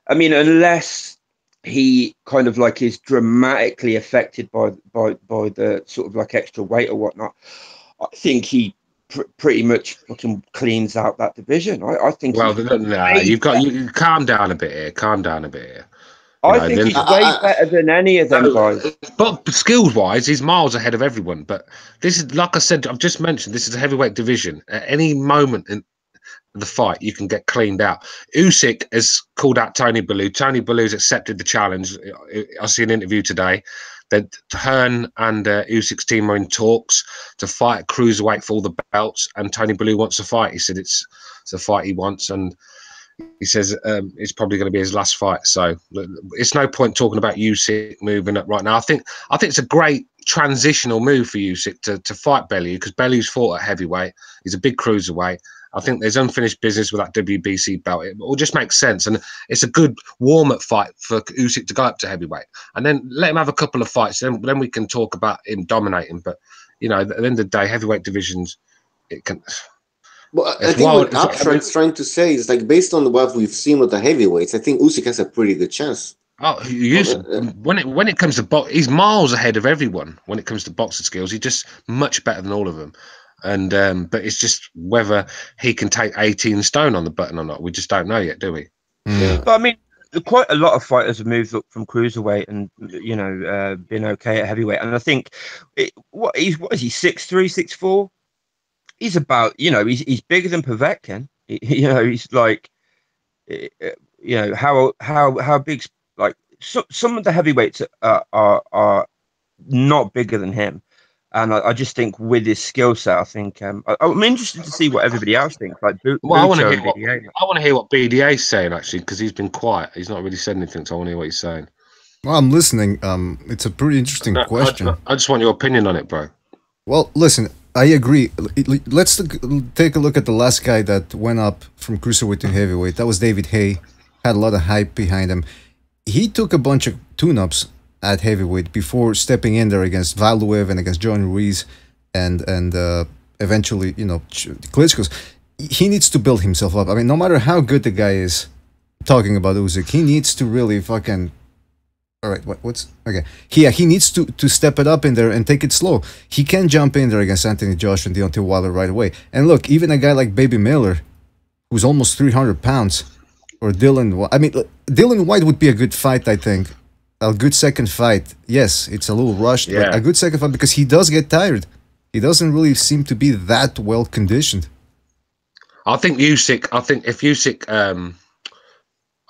I mean, unless he kind of like is dramatically affected by the sort of like extra weight or whatnot, I think he pretty much fucking cleans out that division. I think. Well, you calm down a bit here. Calm down a bit here. I think he's way better than any of them guys. But skills wise, he's miles ahead of everyone. But this is, like I said, I've just mentioned, this is a heavyweight division. At any moment in the fight, you can get cleaned out. Usyk has called out Tony Bellew. Tony Bellew's accepted the challenge. I see an interview today that Hearn and Usyk's team are in talks to fight at cruiserweight for all the belts, and Tony Bellew wants to fight. He said it's a fight he wants, and he says it's probably going to be his last fight. So it's no point talking about Usyk moving up right now. I think it's a great transitional move for Usyk to fight Bellew, because Bellew's fought at heavyweight. He's a big cruiserweight. I think there's unfinished business with that WBC belt. It all just makes sense, and it's a good warm-up fight for Usyk to go up to heavyweight, and then let him have a couple of fights. Then we can talk about him dominating. But you know, at the end of the day, heavyweight divisions, it can. Well, I think what Abstract's trying to say is, like, based on what we've seen with the heavyweights, I think Usyk has a pretty good chance. Oh, when it comes to box, he's miles ahead of everyone. When it comes to boxing skills, he's just much better than all of them. And but it's just whether he can take 18 stone on the button or not. We just don't know yet, do we? Yeah. But I mean, quite a lot of fighters have moved up from cruiserweight and been okay at heavyweight. And I think what is he 6'3", 6'4"? He's about, he's bigger than Povetkin. He's like, how big's, like, some of the heavyweights are not bigger than him. And I just think with his skill set, I think I'm interested to see what everybody else thinks. Like, I want to hear what BDA is saying, actually, because he's been quiet. He's not really said anything, so I want to hear what he's saying. Well, I'm listening. It's a pretty interesting question. I just want your opinion on it, bro. Well, listen, I agree. Let's take a look at the last guy that went up from cruiserweight to heavyweight. That was David Haye. Had a lot of hype behind him. He took a bunch of tune-ups at heavyweight before stepping in there against Valuev and against John Ruiz and eventually, Klitschko's. He needs to build himself up. I mean, no matter how good the guy is, talking about Usyk, he needs to really fucking... All right, what's... Okay. He needs to step it up in there and take it slow. He can't jump in there against Anthony Joshua and Deontay Wilder right away. And look, even a guy like Baby Miller, who's almost 300 pounds, or Dylan... I mean, Dylan Whyte would be a good fight, I think. A good second fight. Yes, it's a little rushed, but a good second fight, because he does get tired. He doesn't really seem to be that well conditioned. I think Usyk, if Usyk,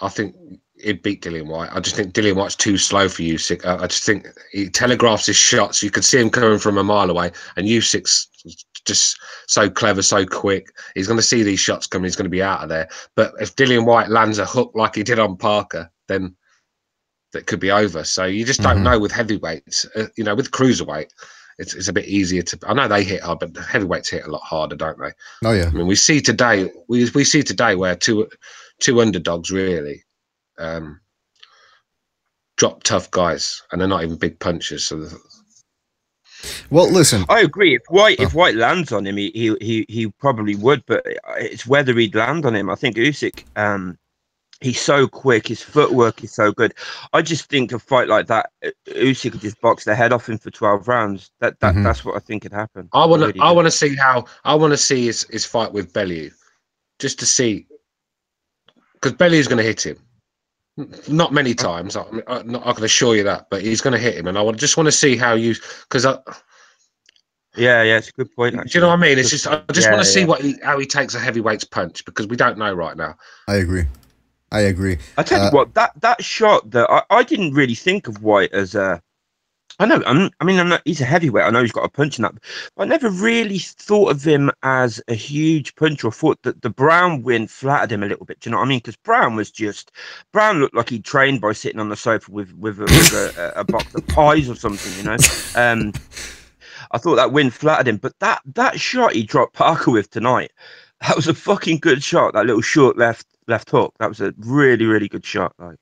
I think he'd beat Dillian Whyte. I just think Dillian Whyte's too slow for Usyk. I just think he telegraphs his shots. You could see him coming from a mile away, and Usyk's just so clever, so quick. He's going to see these shots coming. He's going to be out of there. But if Dillian Whyte lands a hook like he did on Parker, then that could be over. So you just don't know with heavyweights. With cruiserweight, it's a bit easier to. I know they hit hard, but the heavyweights hit a lot harder, don't they? Oh yeah. I mean, we see today. We see today where two underdogs really drop tough guys, and they're not even big punchers. So Well, listen. I agree. If Whyte lands on him, he probably would, but it's whether he'd land on him. I think Usyk, he's so quick. His footwork is so good. I just think a fight like that, Usyk could just box the head off him for 12 rounds. That's what I think could happen. I want to see his fight with Bellew, just to see, because Bellew's going to hit him. Not many times, I can assure you that, but he's going to hit him, and I just want to see how you, because yeah, it's a good point. Actually. Do you know what I mean? It's just I just want to see how he takes a heavyweight's punch, because we don't know right now. I agree. I tell you what, that shot that I didn't really think of Whyte as a. I know. He's a heavyweight. I know he's got a punch in that. But I never really thought of him as a huge puncher. I thought that the Brown win flattered him a little bit. Do you know what I mean? Because Brown looked like he trained by sitting on the sofa with a box of pies or something. You know. I thought that win flattered him. But that shot he dropped Parker with tonight, that was a fucking good shot. That little short left hook. That was a really, really good shot. Like.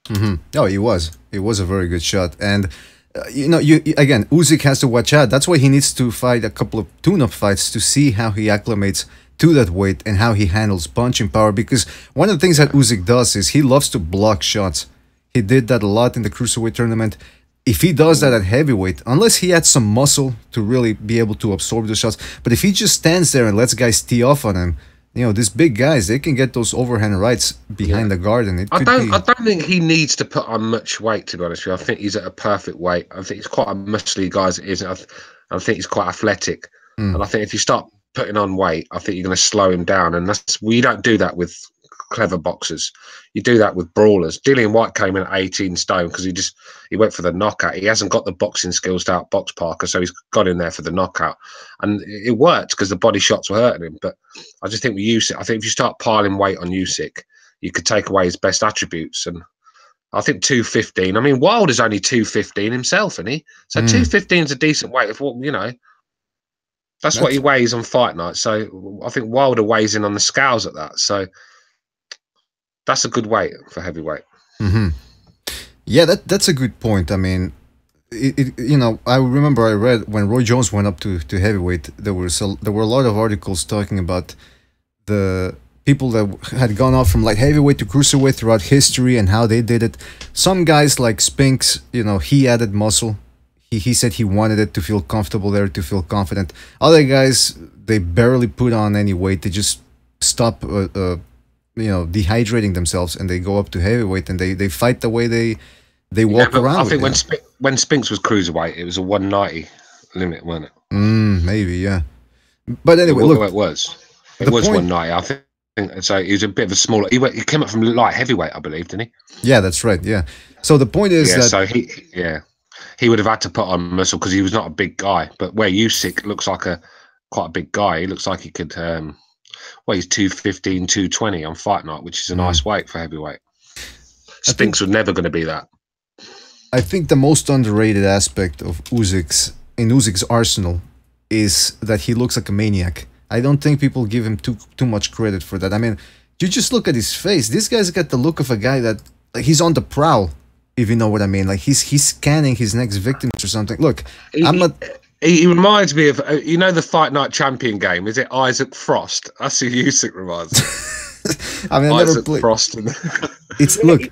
Oh, he was a very good shot. And again, Usyk has to watch out. That's why he needs to fight a couple of tune-up fights to see how he acclimates to that weight and how he handles punching power. Because one of the things that Usyk does is he loves to block shots. He did that a lot in the cruiserweight tournament. If he does that at heavyweight, unless he adds some muscle to really be able to absorb the shots, but if he just stands there and lets guys tee off on him, these big guys, they can get those overhand rights behind the guard, and I don't think he needs to put on much weight, to be honest with you. I think he's at a perfect weight. I think he's quite a muscly guy as it is. I think he's quite athletic, and I think if you start putting on weight, I think you're going to slow him down, and you don't do that with clever boxers. You do that with brawlers. Dillian Whyte came in at 18 stone because he went for the knockout. He hasn't got the boxing skills to outbox Parker, so he's got in there for the knockout, and it worked because the body shots were hurting him. But I just think with Usyk, I think if you start piling weight on Usyk, you could take away his best attributes. And I think 215. I mean, Wilder's only 215 himself, isn't he? So 215 is a decent weight. That's what he weighs on fight night. So I think Wilder weighs in on the scales at that. So that's a good weight for heavyweight. Yeah, that's a good point. I mean, I remember I read when Roy Jones went up to heavyweight, there were a lot of articles talking about the people that had gone up from light heavyweight to cruiserweight throughout history and how they did it. Some guys like Spinks, he added muscle. He said he wanted it to feel comfortable there, to feel confident. Other guys, they barely put on any weight. They just stop dehydrating themselves, and they go up to heavyweight, and they fight the way they walk around. I think when Spinks was cruiserweight, it was a 190 limit, wasn't it? Maybe, yeah. But anyway, look, it was 190. I think so. He was a bit of a smaller. He came up from light heavyweight, I believe, didn't he? Yeah, that's right. Yeah. So the point is that he would have had to put on muscle because he was not a big guy. But where Usyk looks like quite a big guy, he looks like he could. He's 215, 220 on fight night, which is a nice weight for heavyweight. Spinks was never going to be that. I think the most underrated aspect of Usyk's arsenal is that he looks like a maniac. I don't think people give him too much credit for that. I mean, you just look at his face. This guy's got the look of a guy that he's on the prowl, if you know what I mean. Like he's scanning his next victims or something. Look, He reminds me of, the Fight Night Champion game. Is it Isaac Frost? That's who Usyk reminds me. I mean, Isaac Frost. He's a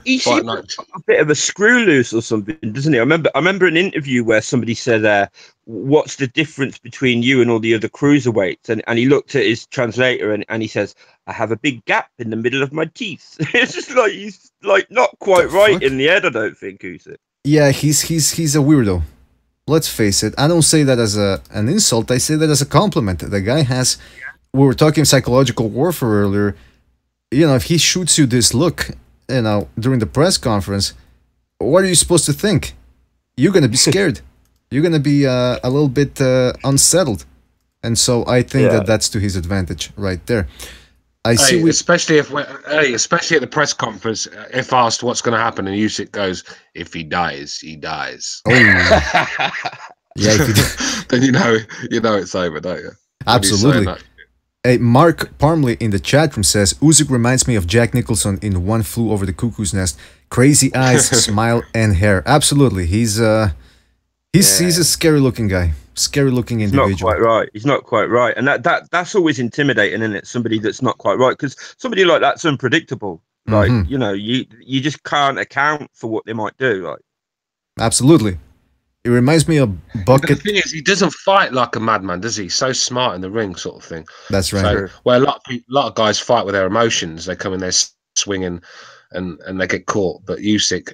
bit of a screw loose or something, doesn't he? I remember an interview where somebody said, "What's the difference between you and all the other cruiserweights?" And he looked at his translator and he says, "I have a big gap in the middle of my teeth." It's just like he's not quite right in the head. I don't think Usyk. Yeah, he's a weirdo. Let's face it. I don't say that as an insult. I say that as a compliment. The guy has. We were talking psychological warfare earlier. If he shoots you this look, during the press conference, what are you supposed to think? You're gonna be scared. You're gonna be a little bit unsettled, and so I think that's to his advantage right there. Especially at the press conference, if asked what's going to happen, and Usyk goes, "If he dies, he dies." Oh. Yeah, then you know it's over, don't you? Absolutely. Hey, Mark Parmley in the chat room says Usyk reminds me of Jack Nicholson in One Flew Over the Cuckoo's Nest. Crazy eyes, smile, and hair. Absolutely, he's a scary looking guy. scary looking individual. Not quite right. He's not quite right, and that's always intimidating, isn't it? Somebody that's not quite right, because somebody like that's unpredictable. Like you know, you just can't account for what they might do. Like absolutely, it reminds me of Bucket. The thing is, he doesn't fight like a madman, does he? He's so smart in the ring, sort of thing. That's right. So, where a lot of guys fight with their emotions, they come in there swinging, and they get caught. But Usyk,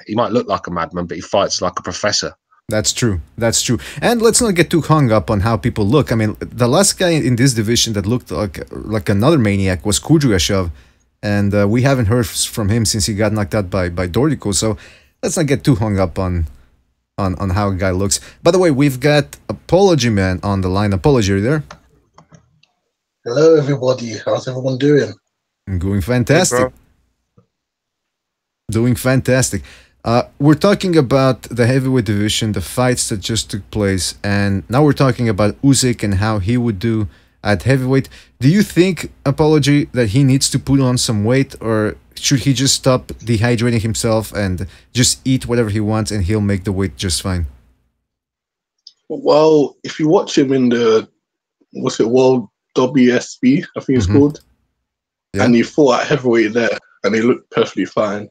he might look like a madman, but he fights like a professor. That's true. That's true. And let's not get too hung up on how people look. I mean, the last guy in this division that looked like another maniac was Kudryashov, and we haven't heard from him since he got knocked out by Dordico. So let's not get too hung up on how a guy looks. By the way, we've got Apology Man on the line. Apology, are you there? Hello, everybody. How's everyone doing? I'm doing fantastic. Hey, doing fantastic. We're talking about the heavyweight division, the fights that just took place, and now we're talking about Usyk and how he would do at heavyweight. Do you think, Apology, that he needs to put on some weight, or should he just stop dehydrating himself and just eat whatever he wants and he'll make the weight just fine? Well, if you watch him in the, what's it, World WSB, I think it's called, and he fought at heavyweight there, and he looked perfectly fine.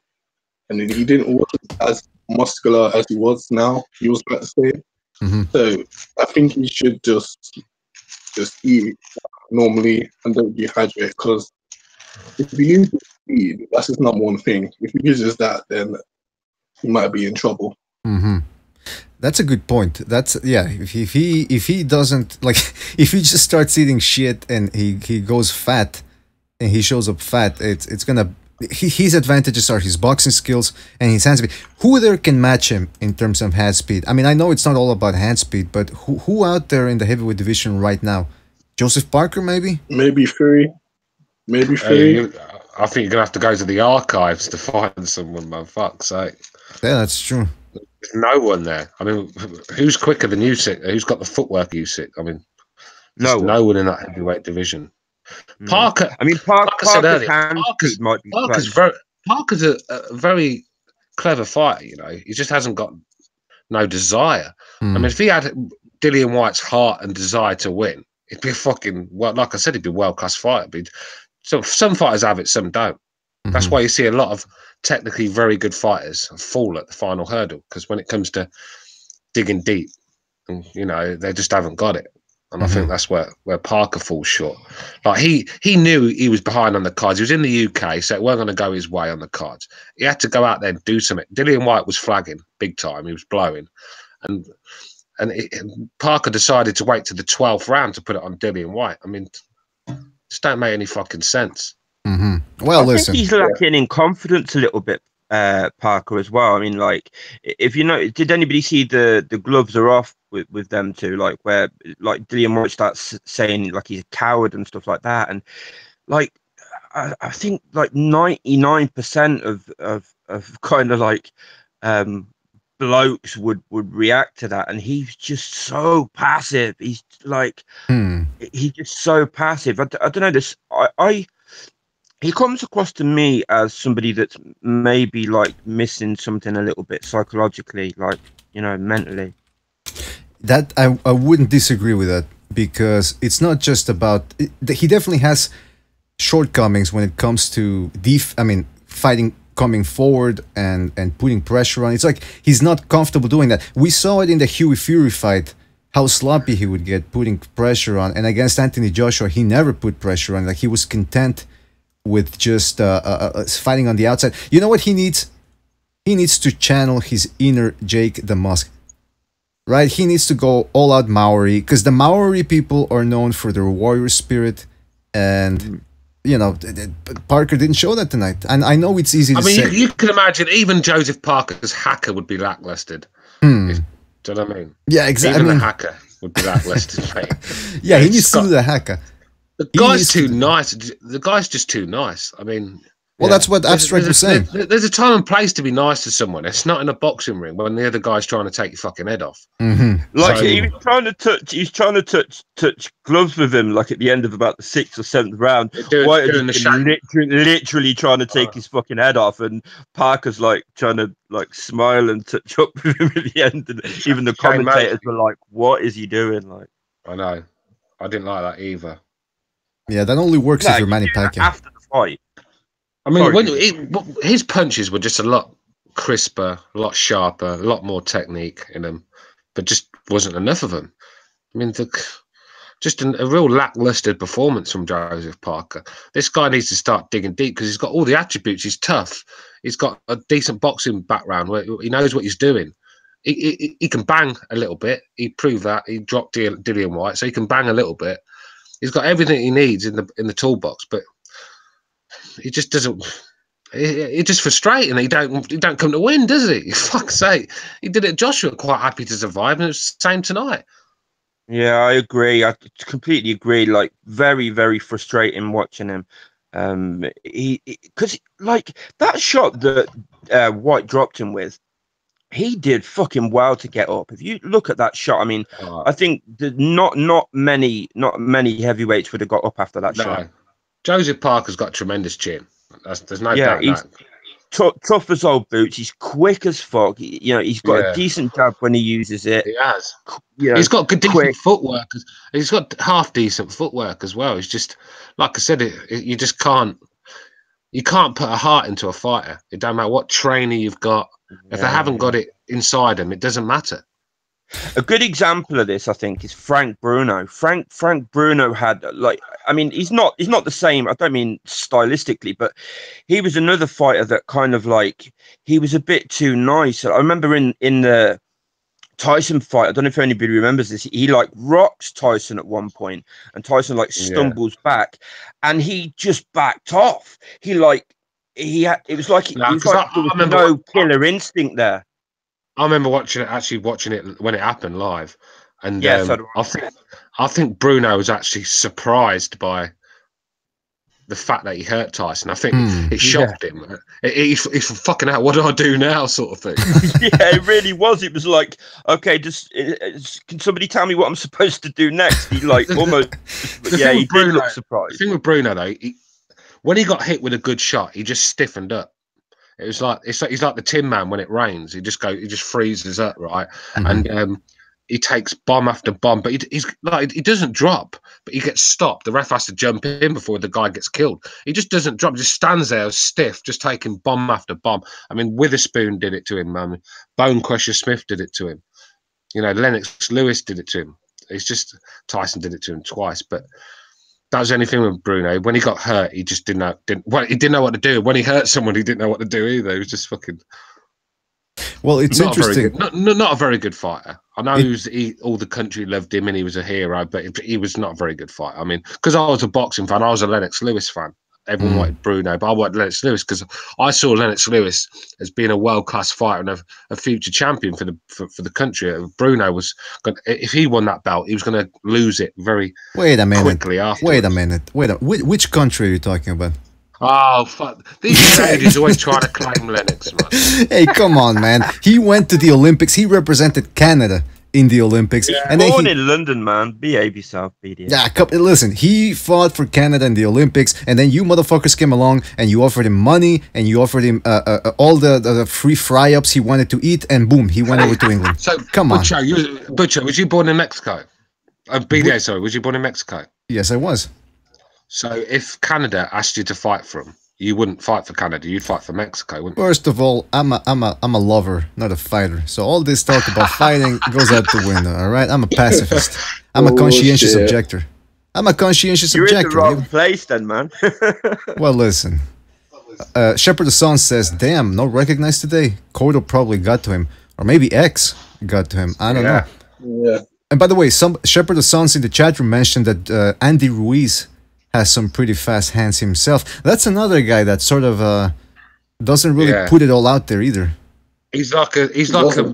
And he didn't look as muscular as he was now. He was about to say. So I think he should just eat normally and don't dehydrate, because if he loses speed, that's his number one thing. If he loses that, then he might be in trouble. That's a good point. That's if he doesn't, like, if he just starts eating shit and he goes fat and he shows up fat, it's gonna. His advantages are his boxing skills and his hand speed. Who there can match him in terms of hand speed? I mean, I know it's not all about hand speed, but who out there in the heavyweight division right now? Joseph Parker, maybe? Maybe Fury. Maybe Fury. I think you're gonna have to go to the archives to find someone, man. Fuck's sake. Yeah, that's true. There's no one there. I mean, who's quicker than Usyk? Who's got the footwork Usyk? I mean, no one in that heavyweight division. Parker. I mean, Parker's a very clever fighter. You know, he just hasn't got no desire. I mean, if he had Dillian Whyte's heart and desire to win, he'd be a fucking, well, like I said, he'd be a world class fighter. But so some fighters have it, some don't. That's why you see a lot of technically very good fighters fall at the final hurdle, because when it comes to digging deep, you know, they just haven't got it. And I think that's where Parker falls short. Like he knew he was behind on the cards. He was in the UK, so it wasn't going to go his way on the cards. He had to go out there and do something. Dillian Whyte was flagging big time. He was blowing, and Parker decided to wait to the 12th round to put it on Dillian Whyte. I mean, just don't make any fucking sense. Well, I think he's lacking in confidence a little bit, Parker, as well. I mean, like, if you know, did anybody see the gloves are off with them two, like, where like Dillian Whyte starts saying like he's a coward and stuff like that, and like I think like 99% of kind of like blokes would react to that, and he's just so passive. He's like he's just so passive. I don't know this. He comes across to me as somebody that's maybe like missing something a little bit psychologically, like, you know, mentally. That I wouldn't disagree with that, because it's not just about he definitely has shortcomings when it comes to fighting, coming forward and putting pressure on. It's like he's not comfortable doing that. We saw it in the Huey Fury fight, how sloppy he would get putting pressure on, and against Anthony Joshua he never put pressure on. Like, he was content with just fighting on the outside. You know what he needs? He needs to channel his inner Jake the Musk. Right? He needs to go all out Maori, because the Maori people are known for their warrior spirit, and you know, Parker didn't show that tonight. And I know it's easy to say. I mean, you can imagine even Joseph Parker's hacker would be lacklusted. Do you know what I mean? Yeah, exactly. Even the hacker would be lacklusted, mate. Yeah, he needs to do the hacker. The guy's too nice. The guy's just too nice. I mean, Well, that's what Abstract was saying. There's a time and place to be nice to someone. It's not in a boxing ring when the other guy's trying to take your fucking head off. Like he was trying to touch. He's trying to touch gloves with him. Like at the end of about the 6th or 7th round, Whyte literally trying to take his fucking head off, and Parker's like trying to like smile and touch up with him at the end. And even the commentators were like, "What is he doing?" Like, I know, I didn't like that either. Yeah, that only works if you're Manny Pacquiao. After the fight. I mean, his punches were just a lot crisper, a lot sharper, a lot more technique in them, but just wasn't enough of them. I mean, just a real lackluster performance from Joseph Parker. This guy needs to start digging deep because he's got all the attributes. He's tough. He's got a decent boxing background where he knows what he's doing. He can bang a little bit. He proved that. He dropped Dillian Whyte, so he can bang a little bit. He's got everything he needs in the toolbox, but he just doesn't. It's just frustrating. He don't come to win, does he? Fuck's sake! He did it. Joshua quite happy to survive, and it's the same tonight. Yeah, I agree. I completely agree. Like very, very frustrating watching him. Because like that shot that Whyte dropped him with, he did fucking well to get up. If you look at that shot, I mean, I think not many heavyweights would have got up after that shot. Joseph Parker's got tremendous chin. There's no doubt. He's tough as old boots. He's quick as fuck. He's got a decent jab when he uses it. He has. He's got decent footwork. He's got half decent footwork as well. It's just like I said. You just can't. You can't put a heart into a fighter. It don't matter what trainer you've got. If they haven't got it inside them, it doesn't matter. A good example of this, I think, is Frank Bruno. Frank Bruno had he's not the same. I don't mean stylistically, but he was another fighter that kind of like he was a bit too nice. I remember in the Tyson fight, I don't know if anybody remembers this. He like rocks Tyson at one point, and Tyson like stumbles back, and he just backed off. It was like there was no killer instinct there. I remember watching it when it happened live, and I think Bruno was actually surprised by the fact that he hurt Tyson. I think it shocked him. He's fucking out. What do I do now, sort of thing. Yeah, it really was. It was like, okay, can somebody tell me what I'm supposed to do next? He like almost, he did look surprised. The thing with Bruno though, when he got hit with a good shot, he just stiffened up. He's like the Tin Man when it rains. He just freezes up, right? And he takes bomb after bomb, but he doesn't drop, but he gets stopped. The ref has to jump in before the guy gets killed. He just doesn't drop, just stands there stiff, just taking bomb after bomb. I mean, Witherspoon did it to him, man. Bone Crusher Smith did it to him. Lennox Lewis did it to him. It's just Tyson did it to him twice, but that was the only thing with Bruno. When he got hurt, he just didn't know what to do. When he hurt someone, he didn't know what to do either. He was just fucking. Well, it's interesting. Not a very good fighter. I know all the country loved him and he was a hero, but he was not a very good fighter. I mean, because I was a boxing fan, I was a Lennox Lewis fan. Everyone wanted Bruno, but I wanted Lennox Lewis because I saw Lennox Lewis as being a world-class fighter and a future champion for the country. Bruno was, if he won that belt, he was going to lose it very quickly after. Wait a minute. Which country are you talking about? Oh, fuck. These Saudis always trying to claim Lennox, man. Hey, come on, man. He went to the Olympics. He represented Canada in the Olympics. Yeah. And born in London, man. Behave yourself, BDA. Yeah, listen, he fought for Canada in the Olympics, and then you motherfuckers came along and you offered him money and you offered him all the free fry-ups he wanted to eat, and boom, he went over to England. So, come on. Butcher, was you born in Mexico? BDA, sorry, was you born in Mexico? Yes, I was. So if Canada asked you to fight for him, you wouldn't fight for Canada. You'd fight for Mexico, wouldn't you? First of all, I'm a lover, not a fighter. So all this talk about fighting goes out the window. All right, I'm a pacifist. I'm a conscientious objector. I'm a conscientious objector. You're in the wrong place, then, man. Well, listen. Shepherd the Sun says, "Damn, no recognized today." Cordell probably got to him, or maybe X got to him. I don't know. Yeah. And by the way, some Shepherd the Suns in the chat room mentioned that Andy Ruiz has some pretty fast hands himself. That's another guy that sort of doesn't really put it all out there either. He's like a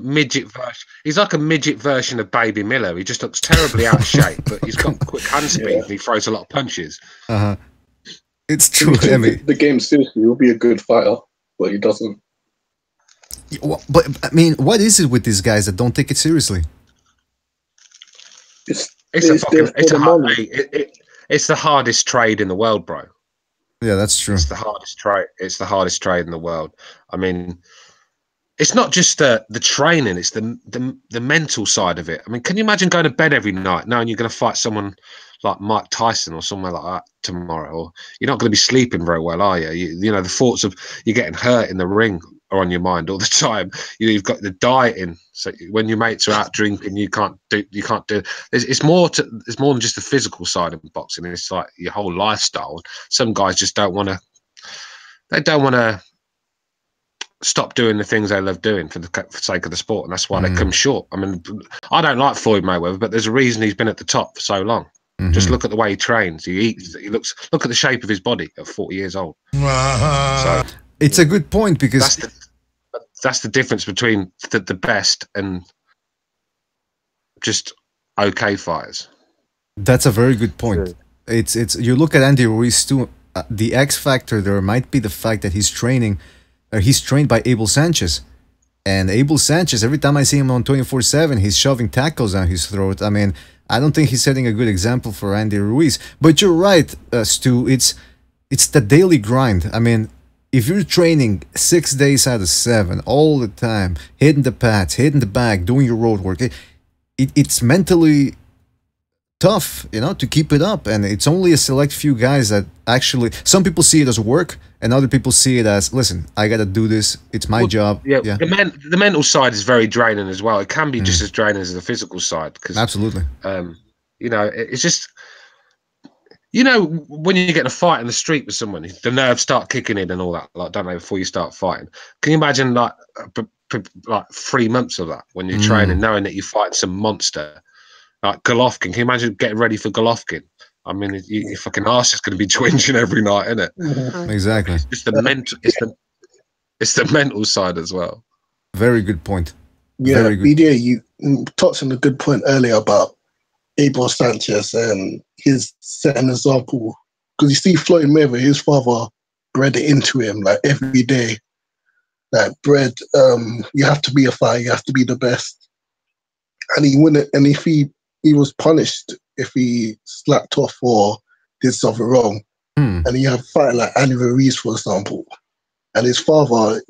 midget version. He's like a midget version of Baby Miller. He just looks terribly out of shape, but he's got quick hand speed and he throws a lot of punches. It's true. I mean, the game seriously, he'll be a good fighter, but he doesn't. But I mean, what is it with these guys that don't take it seriously? It's the hardest trade in the world, bro. Yeah, that's true. It's the hardest trade. It's the hardest trade in the world. I mean, it's not just the training; it's the mental side of it. I mean, can you imagine going to bed every night knowing you're going to fight someone like Mike Tyson or somewhere like that tomorrow? Or you're not going to be sleeping very well, are you? You know, the thoughts of you getting hurt in the ring are on your mind all the time. You've got the dieting. So when your mates are out drinking, you can't do. It's more than just the physical side of boxing. It's like your whole lifestyle. Some guys just don't want to. They don't want to stop doing the things they love doing for the sake of the sport, and that's why they come short. I mean, I don't like Floyd Mayweather, but there's a reason he's been at the top for so long. Just look at the way he trains, he eats, look at the shape of his body at 40 years old. So it's a good point, because that's the difference between the best and just okay fighters. That's a very good point. Sure. It's you look at Andy Ruiz too. The X factor there might be the fact that he's trained by Abel Sanchez, and Abel Sanchez, every time I see him on 24/7, he's shoving tackles down his throat. I mean, I don't think he's setting a good example for Andy Ruiz. But you're right, Stu. It's the daily grind. I mean, if you're training 6 days out of 7 all the time, hitting the pads, hitting the bag, doing your road work, it's mentally tough, you know, to keep it up. And it's only a select few guys that actually, some people see it as work, and other people see it as, listen, I gotta do this, it's my job. Yeah. The mental side is very draining as well. It can be just as draining as the physical side, because absolutely, you know, it's just, you know, when you get in a fight in the street with someone, the nerves start kicking in and all that, like, don't they, before you start fighting. Can you imagine like 3 months of that when you're training, knowing that you're fighting some monster like Golovkin? Can you imagine getting ready for Golovkin? I mean, your fucking arse is going to be twinging every night, isn't it? Exactly. It's the mental. It's the mental side as well. Very good point. Yeah, BDA, you touched on a good point earlier about Abel Sanchez and his setting example. Because you see Floyd Mayweather, his father bred it into him like every day. Like bred, you have to be a fighter, you have to be the best. And he wouldn't. And if he was punished if he slacked off or did something wrong. And you have a fighter like Andy Ruiz, for example, and his father,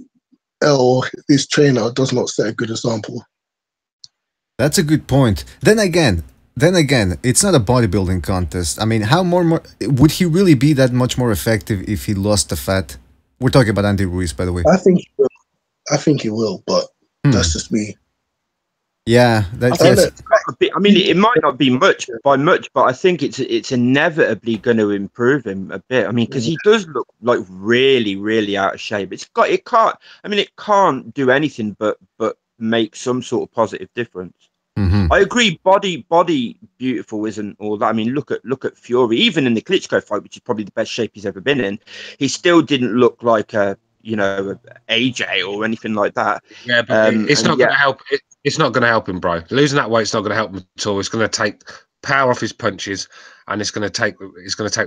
his trainer, does not set a good example. That's a good point. Then again, it's not a bodybuilding contest. I mean, how more would he really be that much more effective if he lost the fat? We're talking about Andy Ruiz, by the way. I think he will, but that's just me. Yeah, that's. I mean, it might not be much, but I think it's inevitably going to improve him a bit. I mean, because he does look like really, really out of shape. It can't do anything but make some sort of positive difference. I agree. Body beautiful isn't all that. I mean, look at Fury. Even in the Klitschko fight, which is probably the best shape he's ever been in, he still didn't look like a AJ or anything like that. Yeah, but it's not going to help. It's not going to help him, bro. Losing that weight's not going to help him at all. It's going to take power off his punches, and it's going to take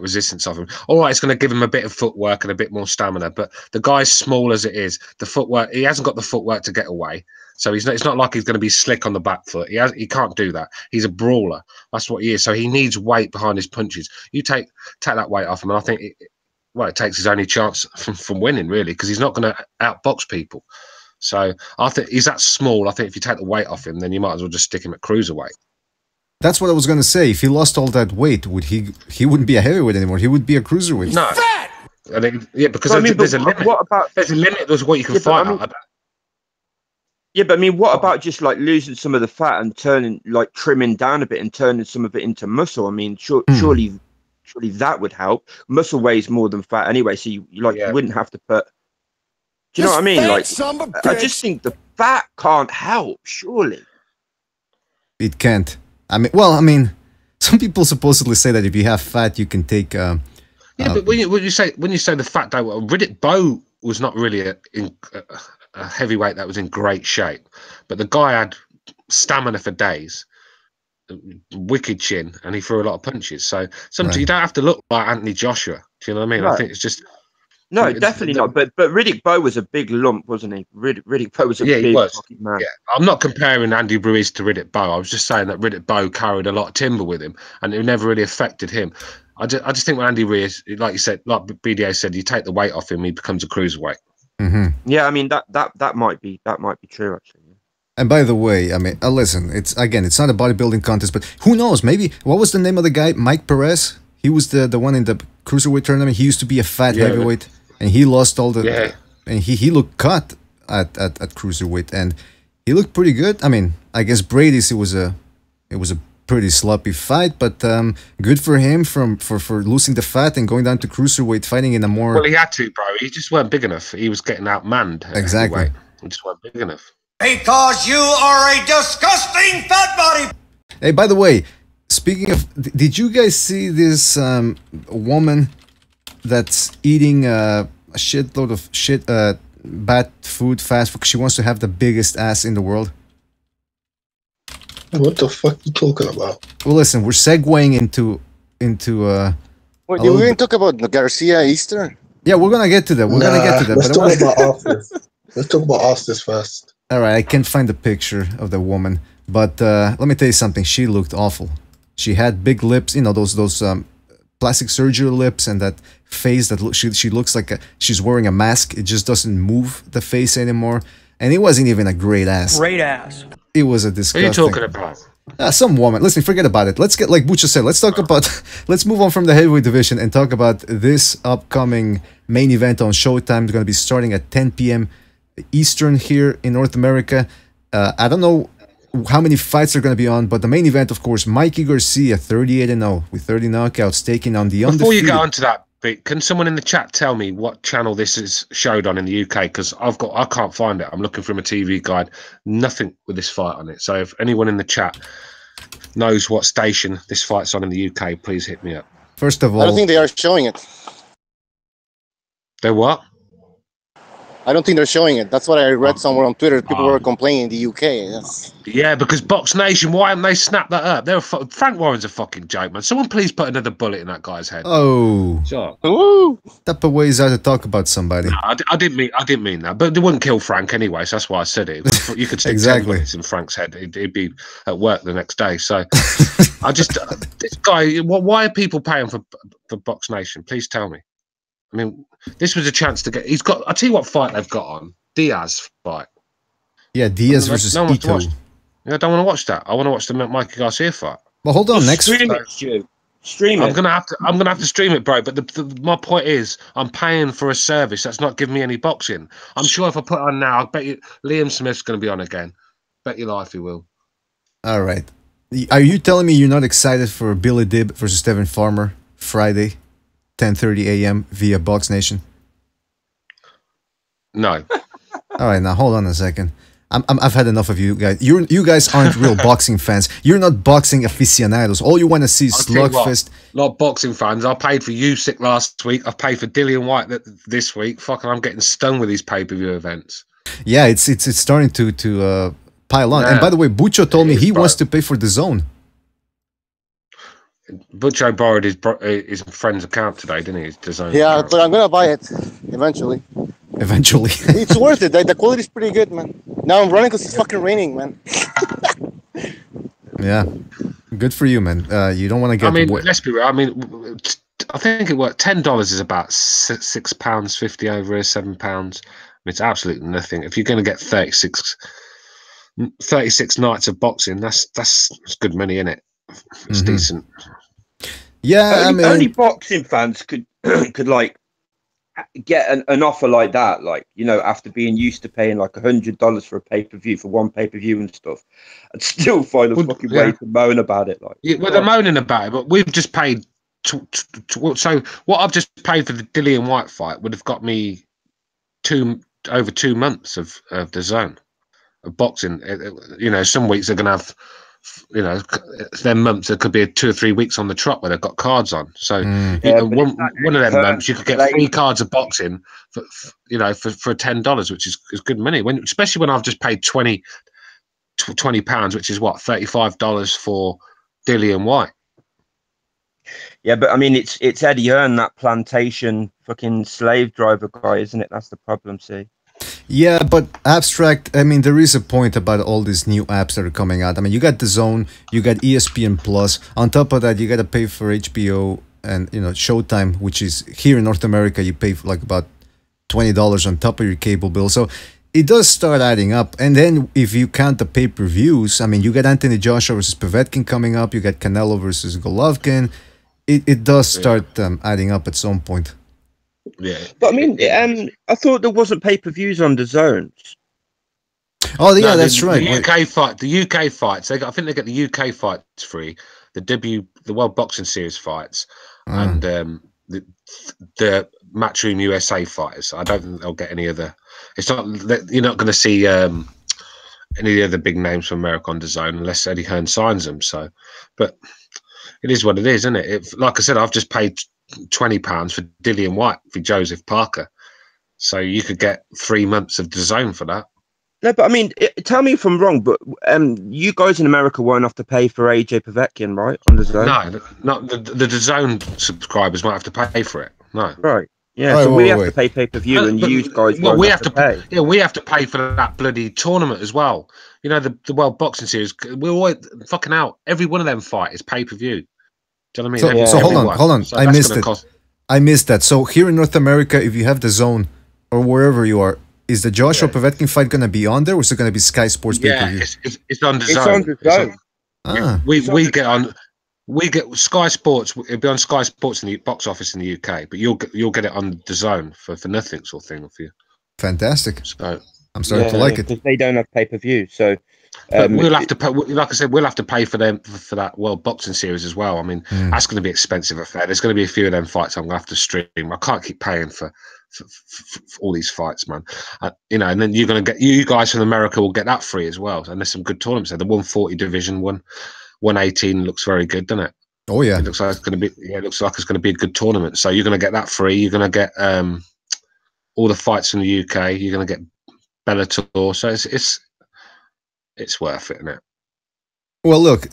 resistance off him. All right, it's going to give him a bit of footwork and a bit more stamina. But the guy's small as it is, the footwork, he hasn't got the footwork to get away. So it's not like he's going to be slick on the back foot. He can't do that. He's a brawler. That's what he is. So he needs weight behind his punches. You take that weight off him, and I think it takes his only chance from winning, really, because he's not going to outbox people. So I think he's that small. I think if you take the weight off him, then you might as well just stick him at cruiserweight. That's what I was going to say. If he lost all that weight, he wouldn't be a heavyweight anymore. He would be a cruiserweight. No. I think, because there's a limit. There's a limit to what you can fight at. Yeah, but I mean, what about just like losing some of the fat and trimming down a bit and turning some of it into muscle? I mean, surely that would help. Muscle weighs more than fat anyway, so you wouldn't have to put. Do you know what I mean? Like, I just think the fat can't help. Surely, it can't. I mean, some people supposedly say that if you have fat, you can take. Yeah, but when you say the fat, though, Riddick Bowe was not really a heavyweight that was in great shape, but the guy had stamina for days, wicked chin, and he threw a lot of punches. So sometimes you don't have to look like Anthony Joshua. Do you know what I mean? No. I think it's just no, definitely not. But Riddick Bowe was a big lump, wasn't he? Riddick Bowe was a big fucking man. Yeah, I'm not comparing Andy Ruiz to Riddick Bowe. I was just saying that Riddick Bowe carried a lot of timber with him, and it never really affected him. I just think when Andy Ruiz, like you said, like BDA said, you take the weight off him, he becomes a cruiserweight. Yeah, I mean that might be true actually. And by the way, I mean, listen, it's not a bodybuilding contest, but who knows? Maybe what was the name of the guy? Mike Perez. He was the one in the cruiserweight tournament. He used to be a fat heavyweight, and he lost all the. Yeah. And he looked cut at cruiserweight, and he looked pretty good. I mean, I guess Brady's it was a pretty sloppy fight, but good for him for losing the fat and going down to cruiserweight, fighting in a more. Well, he had to, bro. He just weren't big enough. He was getting outmanned. Exactly. He just weren't big enough. Because you are a disgusting fat body. Hey, by the way, speaking of, did you guys see this woman that's eating a shitload of bad food fast food? She wants to have the biggest ass in the world. What the fuck you talking about? Well, listen, we're segueing into. Wait, did we even talk about the Garcia Easter? Yeah, we're gonna get to that. Let's talk about Austin. Let's talk about Austin first. All right, I can't find the picture of the woman, but let me tell you something. She looked awful. She had big lips, you know, those plastic surgery lips, and that face that she looks like she's wearing a mask. It just doesn't move the face anymore, and it wasn't even a great ass. Great ass. It was a disgusting. What are you talking about? Some woman. Listen, forget about it. Let's get, like Bucha said, let's move on from the heavyweight division and talk about this upcoming main event on Showtime. It's going to be starting at 10 p.m. Eastern here in North America. I don't know how many fights are going to be on, but the main event, of course, Mikey Garcia, 38-0 with 30 knockouts, taking on the undefeated. Before you get onto that bit, can someone in the chat tell me what channel this is showed on in the UK? Because I can't find it. I'm looking from a TV guide. Nothing with this fight on it. So if anyone in the chat knows what station this fight's on in the UK, please hit me up. First of all, I don't think they are showing it. They're what? I don't think they're showing it. That's what I read somewhere on Twitter. People were complaining in the UK. Yeah, because Box Nation, why haven't they snapped that up? Frank Warren's a fucking joke, man. Someone please put another bullet in that guy's head. Oh, sure. Ooh. Step away is out to talk about somebody. No, I didn't mean that, but they wouldn't kill Frank anyway, so that's why I said it. You could stick Exactly. 10 bullets in Frank's head; he'd be at work the next day. So, this guy. Why are people paying for Box Nation? Please tell me. I mean, this was a chance to get. I'll tell you what fight they've got on. Diaz fight. Yeah, Diaz versus Ito. I don't want to watch that. I want to watch the Mikey Garcia fight. Well, hold on. Next stream it, Stu. Stream it. I'm gonna have to stream it, bro. But my point is, I'm paying for a service that's not giving me any boxing. I'm sure if I put it on now, I bet you Liam Smith's gonna be on again. Bet your life he will. All right. Are you telling me you're not excited for Billy Dibb versus Stephen Farmer Friday, 10:30 a.m. via Box Nation? No. All right, now hold on a second. I've had enough of you guys. You guys aren't real boxing fans. You're not boxing aficionados. All you want to see is slugfest. Not boxing fans. I paid for Usyk last week. I've paid for Gillon Whyte this week. Fucking, I'm getting stung with these pay-per-view events. Yeah, it's starting to pile on. Yeah. And by the way, Bucho told me he wants to pay for the zone. Bucho borrowed his friend's account today, didn't he? His zone yeah, account. but I'm gonna buy it eventually. Eventually. It's worth it. The quality is pretty good, man. Now I'm running because it's fucking raining, man. Yeah. Good for you, man. You don't want to get... I mean, let's be real. I mean, I think it worked. $10 is about £6.50 over here, £7. I mean, it's absolutely nothing. If you're going to get 36 nights of boxing, that's good money, isn't it? It's decent. Yeah, only boxing fans could like get an offer like that, like, you know, after being used to paying like $100 for a pay-per-view for one pay-per-view and stuff, and still find a fucking way to moan about it. Like, yeah, well, they're moaning about it, but we've just paid. So what I've just paid for the Gillon Whyte fight would have got me over 2 months of the zone of boxing. You know, some weeks they're going to have, you know, then months there could be 2 or 3 weeks on the trot where they've got cards on. So one of them months you could get 3 cards of boxing for $10, which is good money. Especially when I've just paid £20, which is what, $35 for Gillon Whyte. Yeah, but I mean, it's Eddie Hearn, that plantation fucking slave driver guy, isn't it? That's the problem. See. Yeah, but Abstract, I mean, there is a point about all these new apps that are coming out. I mean, you got DAZN, you got ESPN Plus. On top of that, you got to pay for HBO and, you know, Showtime, which is here in North America, you pay for like about $20 on top of your cable bill. So it does start adding up. And then if you count the pay-per-views, I mean, you got Anthony Joshua versus Povetkin coming up, you got Canelo versus Golovkin. It does start adding up at some point. Yeah, but I mean, I thought there wasn't pay-per-views on the zones. Oh, yeah, no, that's right. The UK fights. I think they get the UK fights free. The World Boxing Series fights, and the Matchroom USA fighters. I don't think they'll get any other. It's not. You're not going to see any of the other big names from America on the zone unless Eddie Hearn signs them. So, but it is what it is, isn't it? Like I said, I've just paid £20 for Dillian Whyte for Joseph Parker, so you could get 3 months of DAZN for that. No, but I mean, tell me if I'm wrong, but you guys in America won't have to pay for AJ Povetkin, right? On the zone? No, not the DAZN subscribers won't have to pay for it. No, right? Yeah, so we have to pay pay-per-view, and you guys won't have to pay. Yeah, we have to pay for that bloody tournament as well. You know, the World Boxing Series. We're always fucking out. Every one of them fight is pay-per-view. Do you know what I mean? So hold on. So I missed it. I missed that. So here in North America, if you have DAZN or wherever you are, is the Joshua Povetkin fight going to be on there, or is it going to be Sky Sports pay-per-view? Yeah, it's on DAZN. We get Sky Sports. It'll be on Sky Sports in the box office in the UK, but you'll get it on DAZN for nothing, sort of thing for you. Fantastic. So I'm starting to like it because they don't have pay-per-view. So we'll have to pay. Like I said, we'll have to pay for them for that World Boxing Series as well. I mean, that's going to be expensive affair. There's going to be a few of them fights I'm going to have to stream. I can't keep paying for all these fights, man. You know, and then you're going to get you guys from America will get that free as well. And there's some good tournaments there. The 140 division 118 looks very good, doesn't it? Oh yeah, it looks like it's going to be. Yeah, it looks like it's going to be a good tournament. So you're going to get that free. You're going to get all the fights from the UK. You're going to get Bellator. So it's worth it, isn't it? Well, look,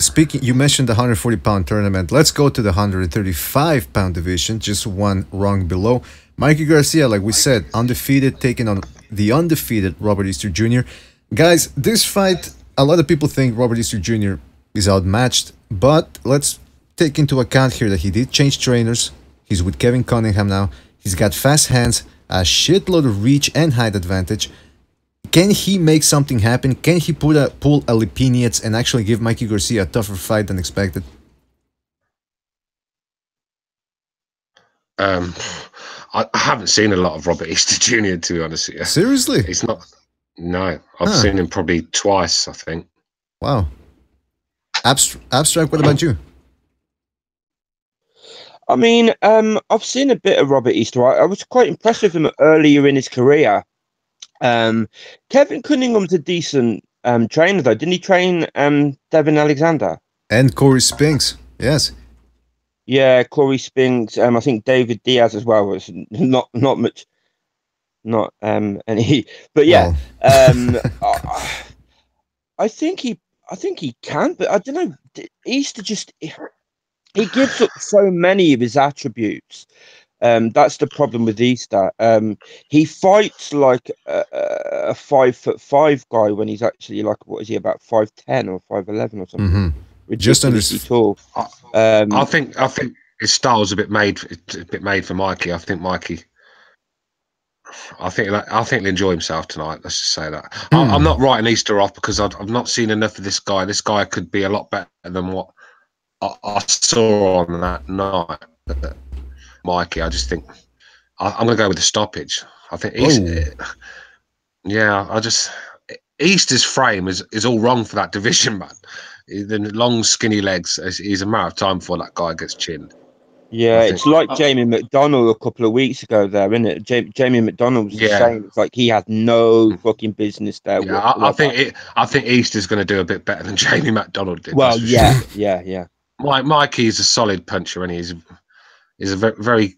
you mentioned the 140-pound tournament. Let's go to the 135-pound division, just one rung below. Mikey Garcia, like we said, undefeated, taking on the undefeated Robert Easter Jr. Guys, this fight, a lot of people think Robert Easter Jr. is outmatched, but let's take into account here that he did change trainers. He's with Kevin Cunningham now. He's got fast hands, a shitload of reach and height advantage. Can he make something happen? Can he pull a Lipinets and actually give Mikey Garcia a tougher fight than expected? I haven't seen a lot of Robert Easter Jr. to be honest with you. Seriously? He's not. No, I've seen him probably twice, I think. Wow. Abstract, what about you? I mean, I've seen a bit of Robert Easter. I was quite impressed with him earlier in his career. Kevin Cunningham's a decent trainer, though. Didn't he train Devin Alexander? And Corey Spinks, yes. Yeah, Corey Spinks. I think David Diaz as well. Was not much, not any. But yeah, I think he can. But I don't know. Easter just he gives up so many of his attributes. That's the problem with Easter. He fights like a 5'5" guy when he's actually like, what is he, about 5'10" or 5'11" or something? Just under tall. I think his style's a bit made for Mikey. I think he'll enjoy himself tonight. Let's just say that. I'm not writing Easter off because I've not seen enough of this guy. This guy could be a lot better than what I saw on that night. Mikey, I just think I'm going to go with the stoppage. I think Easter's frame is all wrong for that division, man. The long, skinny legs. He's a matter of time before that guy gets chinned. Yeah, it's like Jamie McDonnell a couple of weeks ago there, isn't it? Jamie McDonnell was the same. It's like he had no fucking business there. Yeah, I think Easter's going to do a bit better than Jamie McDonnell did. Well, yeah. Mikey's a solid puncher, and he's a very,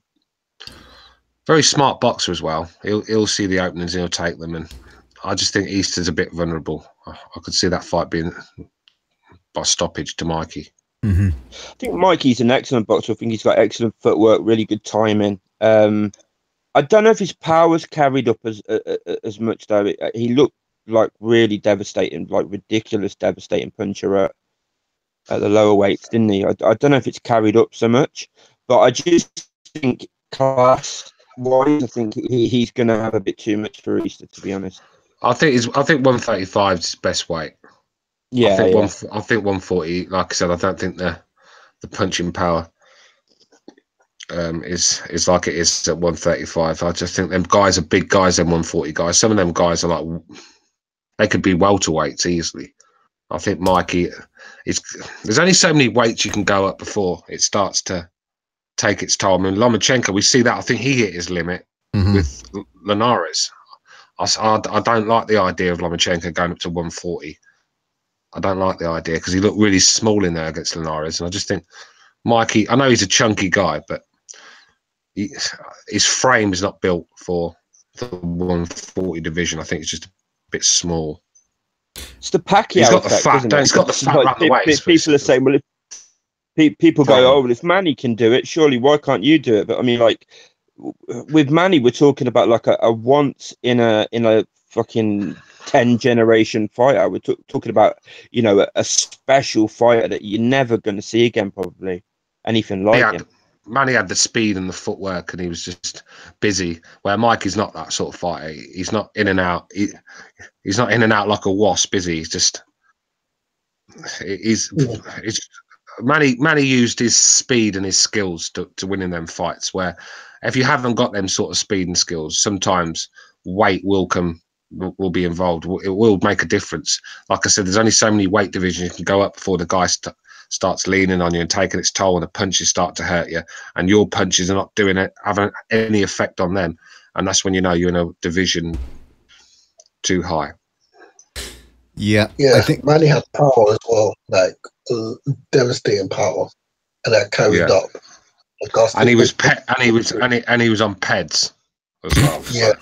very smart boxer as well. He'll see the openings and he'll take them. And I just think Easter's a bit vulnerable. I could see that fight being by stoppage to Mikey. Mm-hmm. I think Mikey's an excellent boxer. I think he's got excellent footwork, really good timing. I don't know if his power's carried up as much though. He looked like really devastating, like ridiculous, devastating puncher at the lower weights, didn't he? I don't know if it's carried up so much, but I just think class-wise, I think he's going to have a bit too much for Easter, to be honest. I think 135 is his best weight. Yeah, I think 140. Like I said, I don't think the punching power is like it is at 135. I just think them guys are big guys. Them 140 guys. Some of them guys are like they could be welterweights easily. I think Mikey there's only so many weights you can go up before it starts to take its toll. I mean, Lomachenko, we see that. I think he hit his limit with Linares. I don't like the idea of Lomachenko going up to 140. I don't like the idea because he looked really small in there against Linares. And I just think Mikey, I know he's a chunky guy, but his frame is not built for the 140 division. I think it's just a bit small. It's the Pacquiao He's got effect, the fat. isn't it? He's got the fat around the waist. People are saying, well, if people go, oh, well, if Manny can do it, surely why can't you do it? But I mean, like with Manny, we're talking about like a once in a fucking 10 generation fighter. We're talking about, you know, a special fighter that you're never going to see again, probably anything like him. Manny had the speed and the footwork, and he was just busy. Where Mikey's not that sort of fighter. He's not in and out. He's not in and out like a wasp, is he? He's just. Manny used his speed and his skills to win in them fights. Where if you haven't got them sort of speed and skills, sometimes weight will be involved. It will make a difference. Like I said, there's only so many weight divisions you can go up before the guy starts leaning on you and taking its toll, and the punches start to hurt you, and your punches are not having any effect on them, and that's when you know you're in a division too high. Yeah, I think Manny had power as well, like devastating power, and that carried up. And he was on peds as well. Yeah.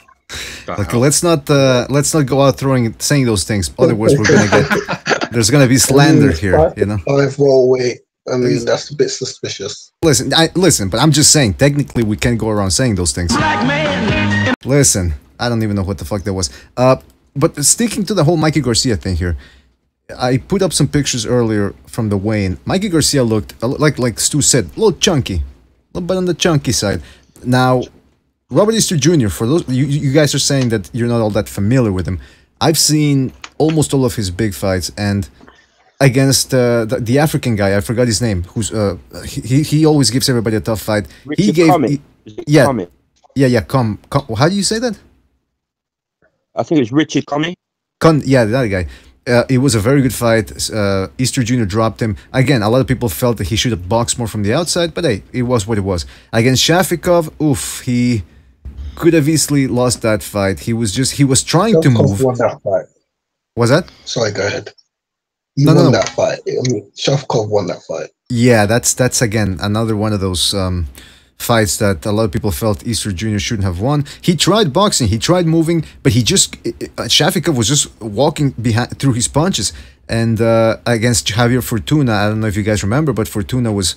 Okay, let's not go out saying those things. Otherwise, we're gonna there's gonna be slander here. You know, 5 roll weight. I mean, that's a bit suspicious. Listen, but I'm just saying. Technically, we can't go around saying those things. Black man. Listen, I don't even know what the fuck that was. But sticking to the whole Mikey Garcia thing here, I put up some pictures earlier from the weigh-in. Mikey Garcia looked like Stu said, a little chunky, a little bit on the chunky side. Now, Robert Easter Jr., for those you guys are saying that you're not all that familiar with him. I've seen almost all of his big fights, and against the African guy, I forgot his name, who's he always gives everybody a tough fight. He gave how do you say that? I think it's Richard Comey. Yeah, that guy. It was a very good fight. Easter Jr. dropped him. Again, a lot of people felt that he should have boxed more from the outside, but hey, it was what it was. Against Shafikov, he could have easily lost that fight. He was trying to move. Won that fight. Was that? Sorry, go ahead. He won that fight. I mean, Shafikov won that fight. Yeah, that's again another one of those fights that a lot of people felt Easter Jr. shouldn't have won. He tried boxing, he tried moving, but Shafikov was just walking through his punches. And against Javier Fortuna, I don't know if you guys remember, but Fortuna was,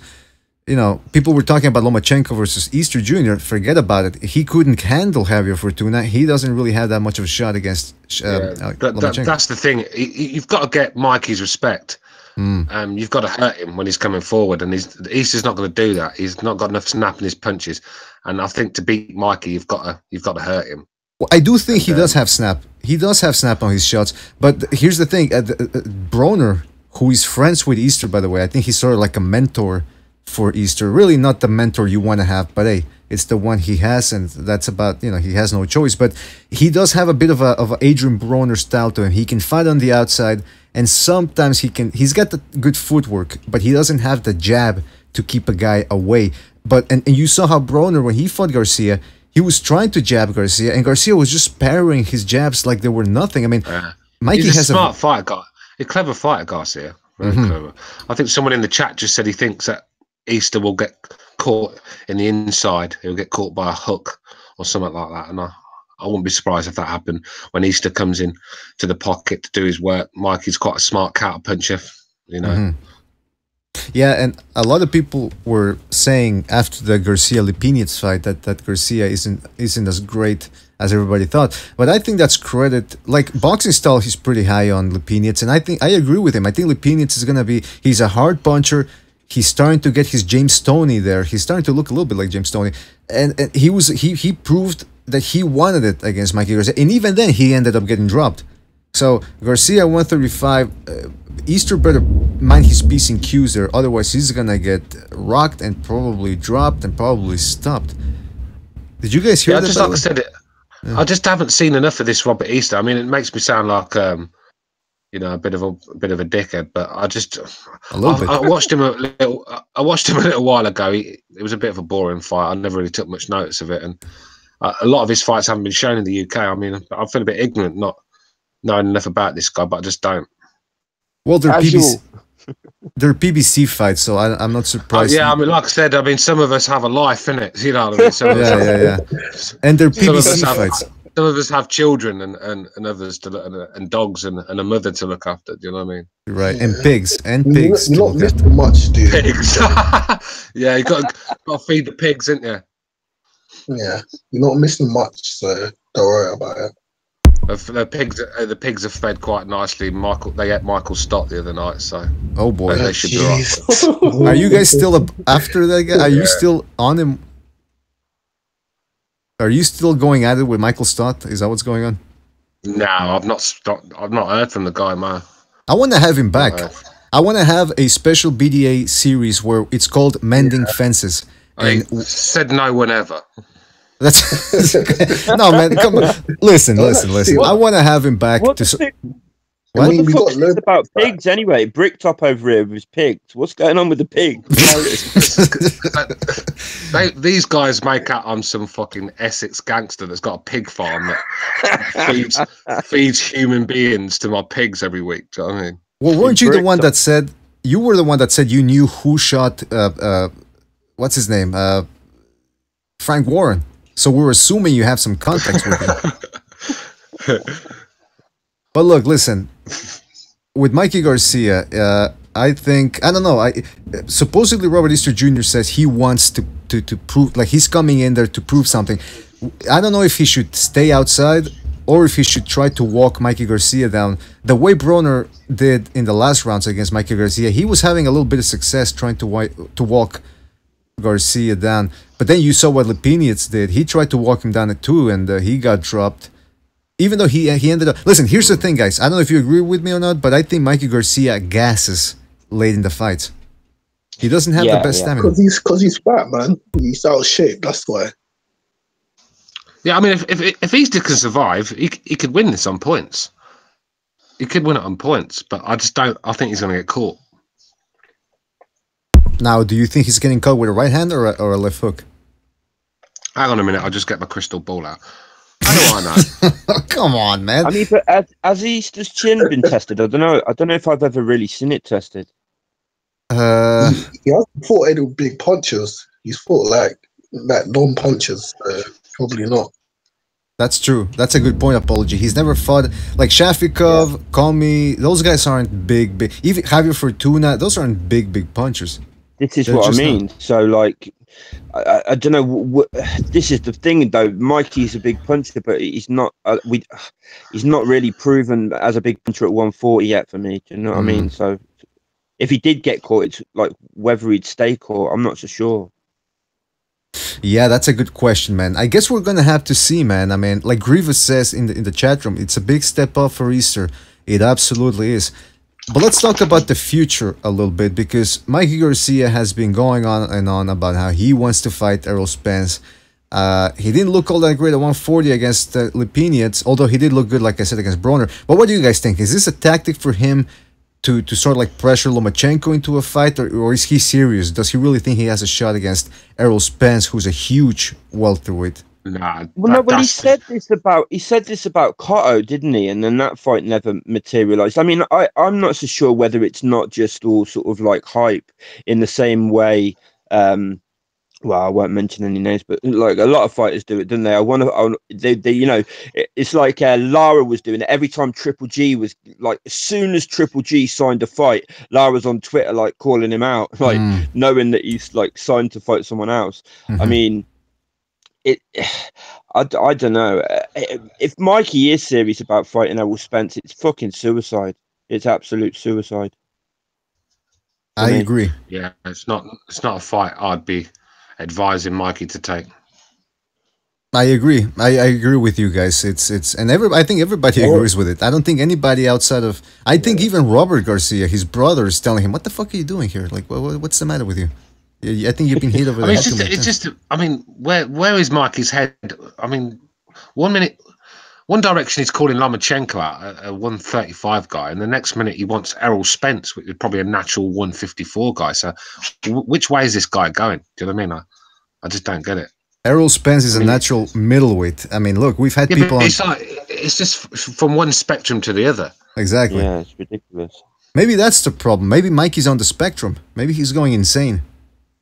you know, people were talking about Lomachenko versus Easter Jr. Forget about it. He couldn't handle Javier Fortuna. He doesn't really have that much of a shot against Lomachenko. That's the thing. You've got to get Mikey's respect. You've got to hurt him when he's coming forward, and Easter's not going to do that. He's not got enough snap in his punches, and I think to beat Mikey, you've got to hurt him. Well, I do think he does have snap. He does have snap on his shots, but here's the thing: Broner, who is friends with Easter, by the way, I think he's sort of like a mentor for Easter. Really, not the mentor you want to have, but hey, it's the one he has, and that's about, you know, he has no choice. But he does have a bit of a Adrian Broner style to him. He can fight on the outside. And sometimes he's got the good footwork, but he doesn't have the jab to keep a guy away. But and you saw how Broner, when he fought Garcia, he was trying to jab Garcia, and Garcia was just parrying his jabs like they were nothing. I mean, Mikey he's has a smart fighter guy, a clever fighter, Garcia. Very clever. I think someone in the chat just said he thinks that Easter will get caught in the inside. He'll get caught by a hook or something like that, and I wouldn't be surprised if that happened when Easter comes in to the pocket to do his work. Mikey's quite a smart counter puncher, you know. Yeah, and a lot of people were saying after the Garcia-Lipinets fight that Garcia isn't as great as everybody thought. But I think that's credit. Like, boxing style, he's pretty high on Lipinets, and I agree with him. I think Lipinets is gonna be. He's a hard puncher. He's starting to get his James Toney there. He's starting to look a little bit like James Toney, and he proved that he wanted it against Mikey Garcia, and even then he ended up getting dropped. So Garcia 135. Easter better mind his P's and Q's there, otherwise he's gonna get rocked and probably dropped and probably stopped. Did you guys hear that? Just like I said, I just haven't seen enough of this Robert Easter. I mean, it makes me sound like you know, a bit of a dickhead, but I watched him a little while ago. It was a bit of a boring fight. I never really took much notice of it, and a lot of his fights haven't been shown in the UK. I mean, I feel a bit ignorant not knowing enough about this guy, but I just don't. Well, they're PBC fights, so I'm not surprised. Yeah, I mean, like I said, I mean, some of us have a life, innit? You know what I mean? Yeah. And they're PBC fights. Some of us have children and others and dogs and a mother to look after. Do you know what I mean? Right, and pigs pigs. You're not missing much, dude. Pigs. Yeah, you got to feed the pigs, ain't you? Yeah, you're not missing much, so don't worry about it. The pigs are fed quite nicely. They ate Michael Stott the other night, so oh boy, they should be right. Are you guys still after that guy? Are you still on him? Are you still going at it with Michael Stott? Is that what's going on? No, I've not heard from the guy, man. I want to have him back. I want to have a special BDA series where it's called Mending Fences. And said no one ever. That's no, man. Come on, listen. I want to have him back. What the fuck is about pigs anyway? Bricktop over here with his pigs. What's going on with the pigs? These guys make out I'm some fucking Essex gangster that's got a pig farm that feeds human beings to my pigs every week. Do you know what I mean? Well, weren't you the one that said you were the one that said you knew who shot what's his name, Frank Warren? So we're assuming you have some contacts with him. But look, listen, with Mikey Garcia, I don't know. Supposedly Robert Easter Jr. says he wants to prove, like he's coming in there to prove something. I don't know if he should stay outside or if he should try to walk Mikey Garcia down. The way Broner did in the last rounds against Mikey Garcia, he was having a little bit of success trying to walk Garcia down. But then you saw what Lipinets did. He tried to walk him down too, and he got dropped. Even though he ended up... Listen, here's the thing, guys. I don't know if you agree with me or not, but I think Mikey Garcia gasses late in the fight. He doesn't have the best stamina. Because he's fat, man. He's out of shape, that's why. Yeah, I mean, if Easter can survive, he could win this on points. He could win it on points, but I just don't... I think he's going to get caught. Now, do you think he's getting caught with a right hand or a left hook? Hang on a minute, I'll just get my crystal ball out. How do I know? Come on, man. I mean, but has Easter's chin been tested? I don't know if I've ever really seen it tested. He hasn't fought any big punchers. He's fought like non-punchers. Probably not. That's true. That's a good point, Apology. He's never fought like Shafikov, Komi. Those guys aren't big. Even Javier Fortuna. Those aren't big punchers. This is what I mean. Not. So like, I don't know. This is the thing, though. Mikey's a big puncher, but he's not. He's not really proven as a big puncher at 140 yet for me. Do you know what I mean? So, if he did get caught, it's like whether he'd stay caught. I'm not so sure. Yeah, that's a good question, man. I guess we're gonna have to see, man. I mean, like Grievous says in the chat room, it's a big step up for Easter. It absolutely is. But let's talk about the future a little bit, because Mikey Garcia has been going on and on about how he wants to fight Errol Spence. He didn't look all that great at 140 against Lipinets, although he did look good, like I said, against Broner. But what do you guys think? Is this a tactic for him to sort of like pressure Lomachenko into a fight, or is he serious? Does he really think he has a shot against Errol Spence, who's a huge welterweight? Nah. Well, no, well, he said this about Cotto, didn't he? And then that fight never materialized. I mean, I'm not so sure whether it's not just all sort of like hype in the same way well, I won't mention any names, but like a lot of fighters do it, don't they? They you know, it's like Lara was doing it every time Triple G was like, as soon as Triple G signed a fight, Lara's on Twitter like calling him out, like knowing that he's like signed to fight someone else. I mean, I don't know. If Mikey is serious about fighting Errol Spence, it's fucking suicide. It's absolute suicide. I agree. Yeah, it's not a fight I'd be advising Mikey to take. I agree. I agree with you guys. And I think everybody agrees with it. I don't think anybody outside of, I think even Robert Garcia, his brother, is telling him, "What the fuck are you doing here? Like, what's the matter with you? I think you've been hit over the head." It's just. I mean, where is Mikey's head? I mean, one direction he's calling Lomachenko out, a 135 guy, and the next minute he wants Errol Spence, which is probably a natural 154 guy. So, which way is this guy going? Do you know what I mean? I just don't get it. Errol Spence is a natural middleweight. I mean, look, we've had people on... It's just from one spectrum to the other. Exactly. Yeah, it's ridiculous. Maybe that's the problem. Maybe Mikey's on the spectrum. Maybe he's going insane.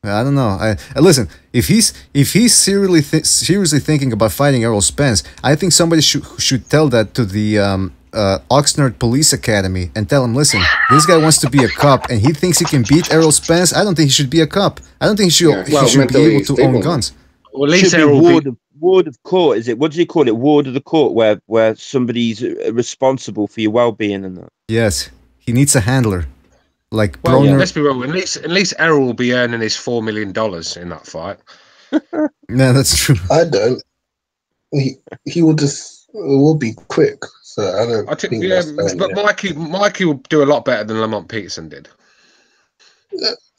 I don't know. Listen, if he's seriously thinking about fighting Errol Spence, I think somebody should tell that to the Oxnard Police Academy and tell him, listen, this guy wants to be a cop and he thinks he can beat Errol Spence. I don't think he should be a cop. I don't think he should be able to own guns. Well, at least ward of court, is it? What do you call it? Ward of the court, where somebody's responsible for your well-being and that. Yes, he needs a handler. Like, well, yeah, let's be real. At least Errol will be earning his $4 million in that fight. No, that's true. I don't. He will just. It will be quick. So I think. Yeah, but Mikey will do a lot better than Lamont Peterson did.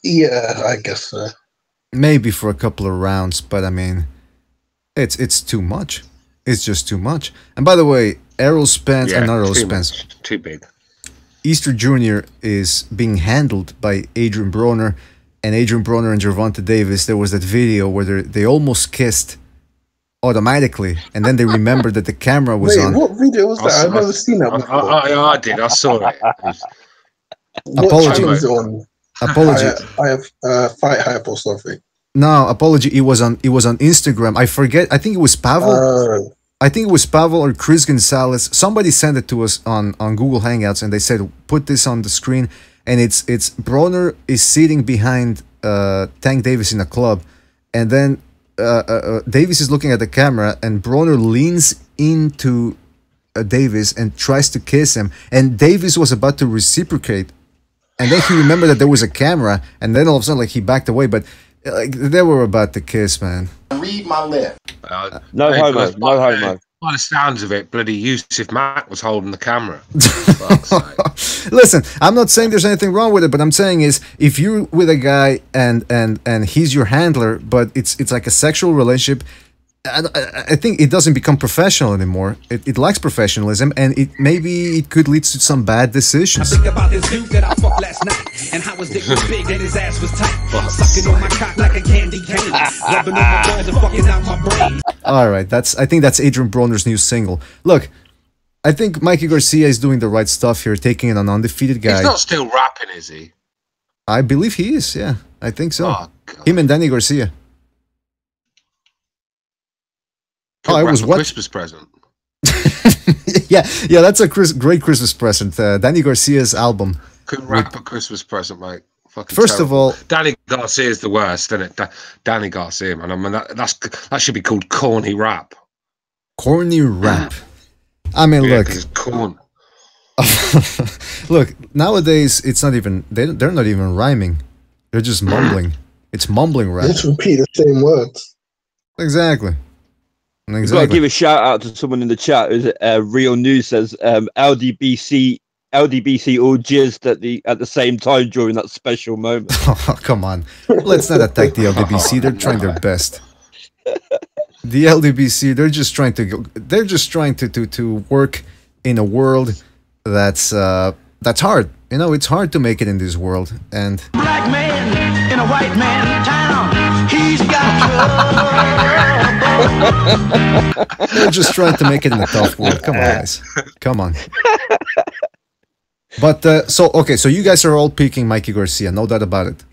Yeah, I guess so. Maybe for a couple of rounds, but I mean, it's too much. It's just too much. And by the way, Errol Spence and not Errol Spence. Too big. Easter Jr. is being handled by Adrian Broner, and Adrian Broner and Gervonta Davis. There was that video where they almost kissed automatically, and then they remembered that the camera was on. What video was that? I've never seen that before. I did. I saw it. Apologies. Apology. I have Fight Hype or something. No, apology. It was on Instagram. I forget. I think it was Pavel. I think it was Pavel or Chris Gonzalez. Somebody sent it to us on Google Hangouts, and they said, put this on the screen. And it's Broner is sitting behind Tank Davis in a club, and then Davis is looking at the camera, and Broner leans into Davis and tries to kiss him, and Davis was about to reciprocate, and then he remembered that there was a camera, and then all of a sudden, like, he backed away, but like, they were about to kiss, man. Read my lip. No homo. By the sounds of it, bloody Yusuf Mack was holding the camera. Listen, I'm not saying there's anything wrong with it, but I'm saying is, if you're with a guy and he's your handler, but it's like a sexual relationship, I think it doesn't become professional anymore. It lacks professionalism, and maybe it could lead to some bad decisions. I think about this dude that I fucked last night, and how his dick was big and his ass was tight, sucking on my cock like a candy cane, rubbing on my balls and fucking out my brain. All right, I think that's Adrian Broner's new single. Look, I think Mikey Garcia is doing the right stuff here, taking in an undefeated guy. He's not still rapping, is he? I believe he is. Yeah, I think so. Oh, him and Danny Garcia. Oh, it was what? Christmas present. yeah, that's a great Christmas present. Danny Garcia's album. Couldn't rap a Christmas present, mate. Fucking First terrible. of all, Danny Garcia is the worst, isn't it? Danny Garcia, man. I mean, that should be called corny rap. Corny rap. I mean, yeah, look. It's corn. Look, nowadays it's not even. They're not even rhyming. They're just mumbling. It's mumbling rap. Just repeat the same words. Exactly. I've got to give a shout out to someone in the chat. Who's Real News says LDBC all jizzed at the same time during that special moment. Oh, come on, let's not attack the LDBC. They're trying their best. The LDBC, they're just trying to work in a world that's hard. You know, it's hard to make it in this world. And Black man in a white man town, he's got they're just trying to make it in a tough world. Come on, guys. Come on. But so you guys are all picking Mikey Garcia, no doubt about it.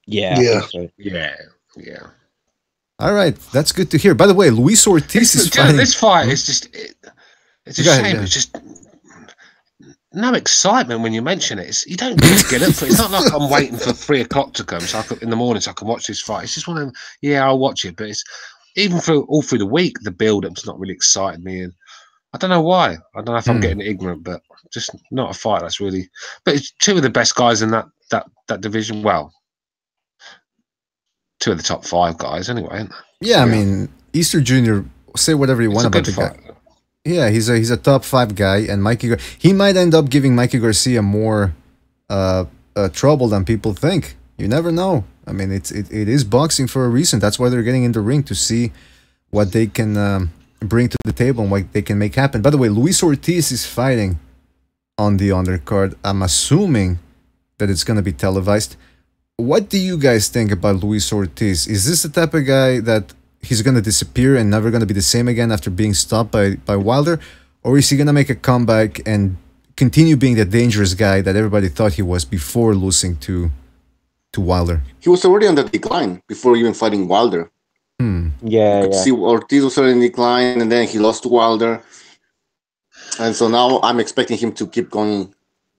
Yeah, Yeah. I think so. Yeah. All right, that's good to hear. By the way, Luis Ortiz is fighting. This fight is just, it's a shame. Yeah. It's just no excitement when you mention it. You don't really get up for it. It's not like I'm waiting for 3 o'clock to come in the morning so I can watch this fight. It's just one of them, I'll watch it. But it's even all through the week, the build-up's not really exciting me. And I don't know why. I don't know if I'm getting ignorant, but just not a fight that's really. But it's 2 of the best guys in that division. Well, 2 of the top 5 guys, anyway. Isn't they? Yeah, I mean, Easter Jr. Say whatever you want about the guy. Yeah, he's a top 5 guy, and Mikey. He might end up giving Mikey Garcia more trouble than people think. You never know. I mean, it is boxing for a reason. That's why they're getting in the ring, to see what they can bring to the table and what they can make happen. By the way, Luis Ortiz is fighting on the undercard. I'm assuming that it's going to be televised. What do you guys think about Luis Ortiz? Is this the type of guy that he's going to disappear and never going to be the same again after being stopped by Wilder? Or is he going to make a comeback and continue being the dangerous guy that everybody thought he was before losing to Wilder? He was already on the decline before even fighting Wilder. Yeah, You could see Ortiz was already in decline, and then he lost to Wilder. And so now I'm expecting him to keep going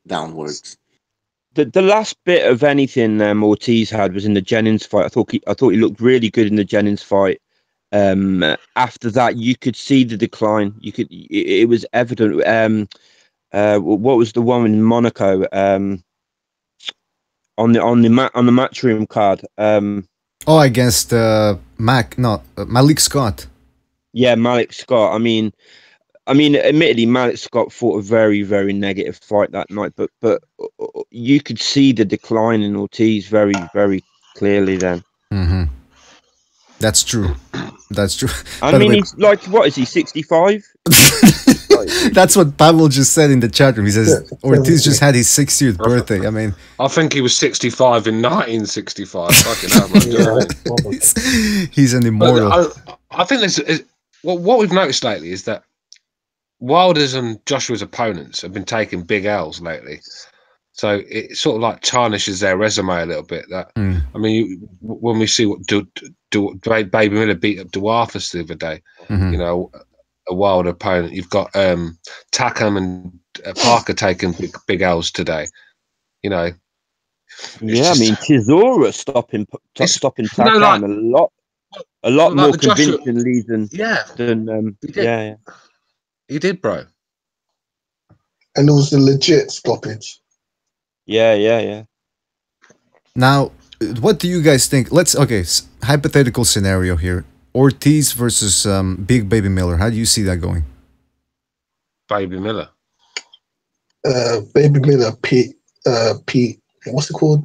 downwards. The last bit of anything Ortiz had was in the Jennings fight. I thought he looked really good in the Jennings fight. After that, you could see the decline. It was evident. What was the one in Monaco? On the Matchroom card. Against Malik Scott. Yeah, Malik Scott. I mean, admittedly, Malik Scott fought a very, very negative fight that night, but you could see the decline in Ortiz very, very clearly then. That's true. That's true. I mean, he's like, what is he, 65? That's what Pavel just said in the chat room. He says Ortiz just had his 60th birthday. I mean, I think he was 65 in 1965. Fucking hell, man. He's an immortal. I think what we've noticed lately is that Wilder's and Joshua's opponents have been taking big L's lately. So it sort of like tarnishes their resume a little bit. That I mean, when we see what Baby Miller beat up Duarfus the other day, you know, a Wilder opponent. You've got Takam and Parker taking big L's today. You know. Yeah, I mean, Chisora stopping Takam a lot more convincingly than He did, bro. And it was a legit stoppage. Yeah. Now, what do you guys think? Hypothetical scenario here. Ortiz versus Big Baby Miller. How do you see that going? Baby Miller. Baby Miller, Pete, what's it called?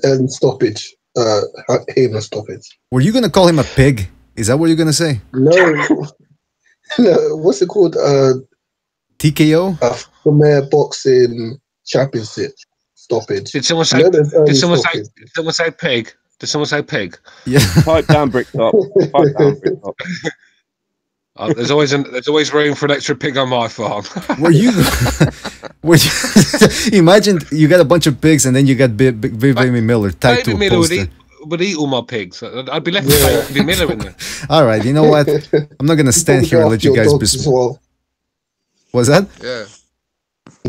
And stoppage. Heyman stoppage. Were you going to call him a pig? Is that what you're going to say? No. No, what's it called? TKO? Premier Boxing Championship stoppage. Did someone say pig? Did someone say pig? Yeah. Pipe down, Bricktop. There's always room for an extra pig on my farm. Imagine you got a bunch of pigs and then you got Big Baby Miller tied to a poster. Would eat all my pigs. I'd be left with Baby Miller in there. All right, you know what? I'm not gonna stand here and let you guys be. Well. What's that? Yeah.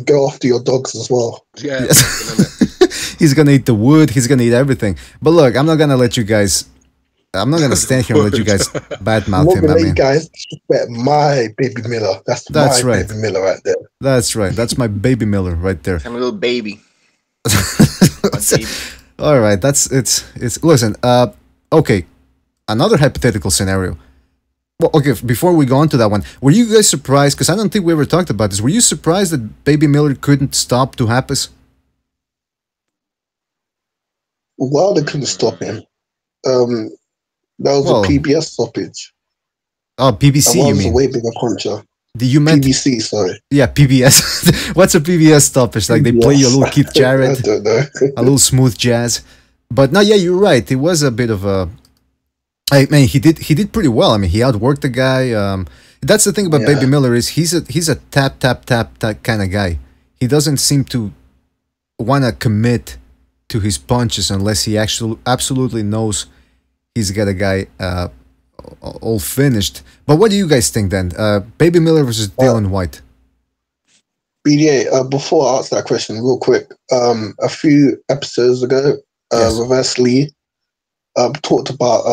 Go after your dogs as well. Yeah. Yes. He's gonna eat the wood. He's gonna eat everything. But look, I'm not gonna let you guys. I'm not gonna stand here and let you guys badmouth him. I mean, guys, respect my Baby Miller. That's my right. Baby Miller right there. That's right. That's my Baby Miller right there. I'm a little baby. All right, it's listen, okay, another hypothetical scenario. Well, okay, before we go on to that one, were you guys surprised, because I don't think we ever talked about this, were you surprised that Baby Miller couldn't stop Duhapis? Wilder couldn't stop him. That was a PBS stoppage. Oh, PBC, you mean? A way bigger puncher. You meant PBC, sorry. Yeah, PBS. What's a PBS stoppage? Like they play you a little Keith Jarrett, I don't know. a little smooth jazz. But no, yeah, you're right. It was a bit of a. I mean, he did pretty well. I mean, he outworked the guy. That's the thing about Baby Miller is he's a tap kind of guy. He doesn't seem to want to commit to his punches unless he actually absolutely knows he's got a guy all finished. But what do you guys think then? Baby Miller versus Dillon Whyte. BDA, before I answer that question, real quick, a few episodes ago, Reverse Lee talked about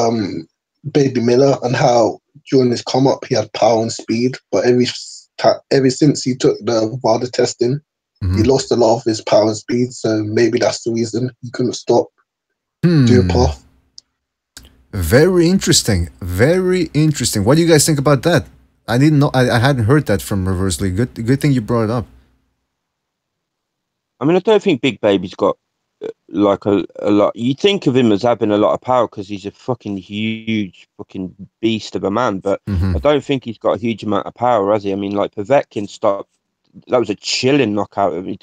Baby Miller and how during his come up he had power and speed, but ever since he took the VADA testing, he lost a lot of his power and speed. So maybe that's the reason he couldn't stop Dupath. Very interesting. Very interesting. What do you guys think about that? I didn't know. I hadn't heard that from Reverse Lee. Good thing you brought it up. I mean, I don't think Big Baby's got like a lot. You think of him as having a lot of power because he's a fucking huge fucking beast of a man, but I don't think he's got a huge amount of power, has he? I mean, like Povetkin stopped. That was a chilling knockout. I mean,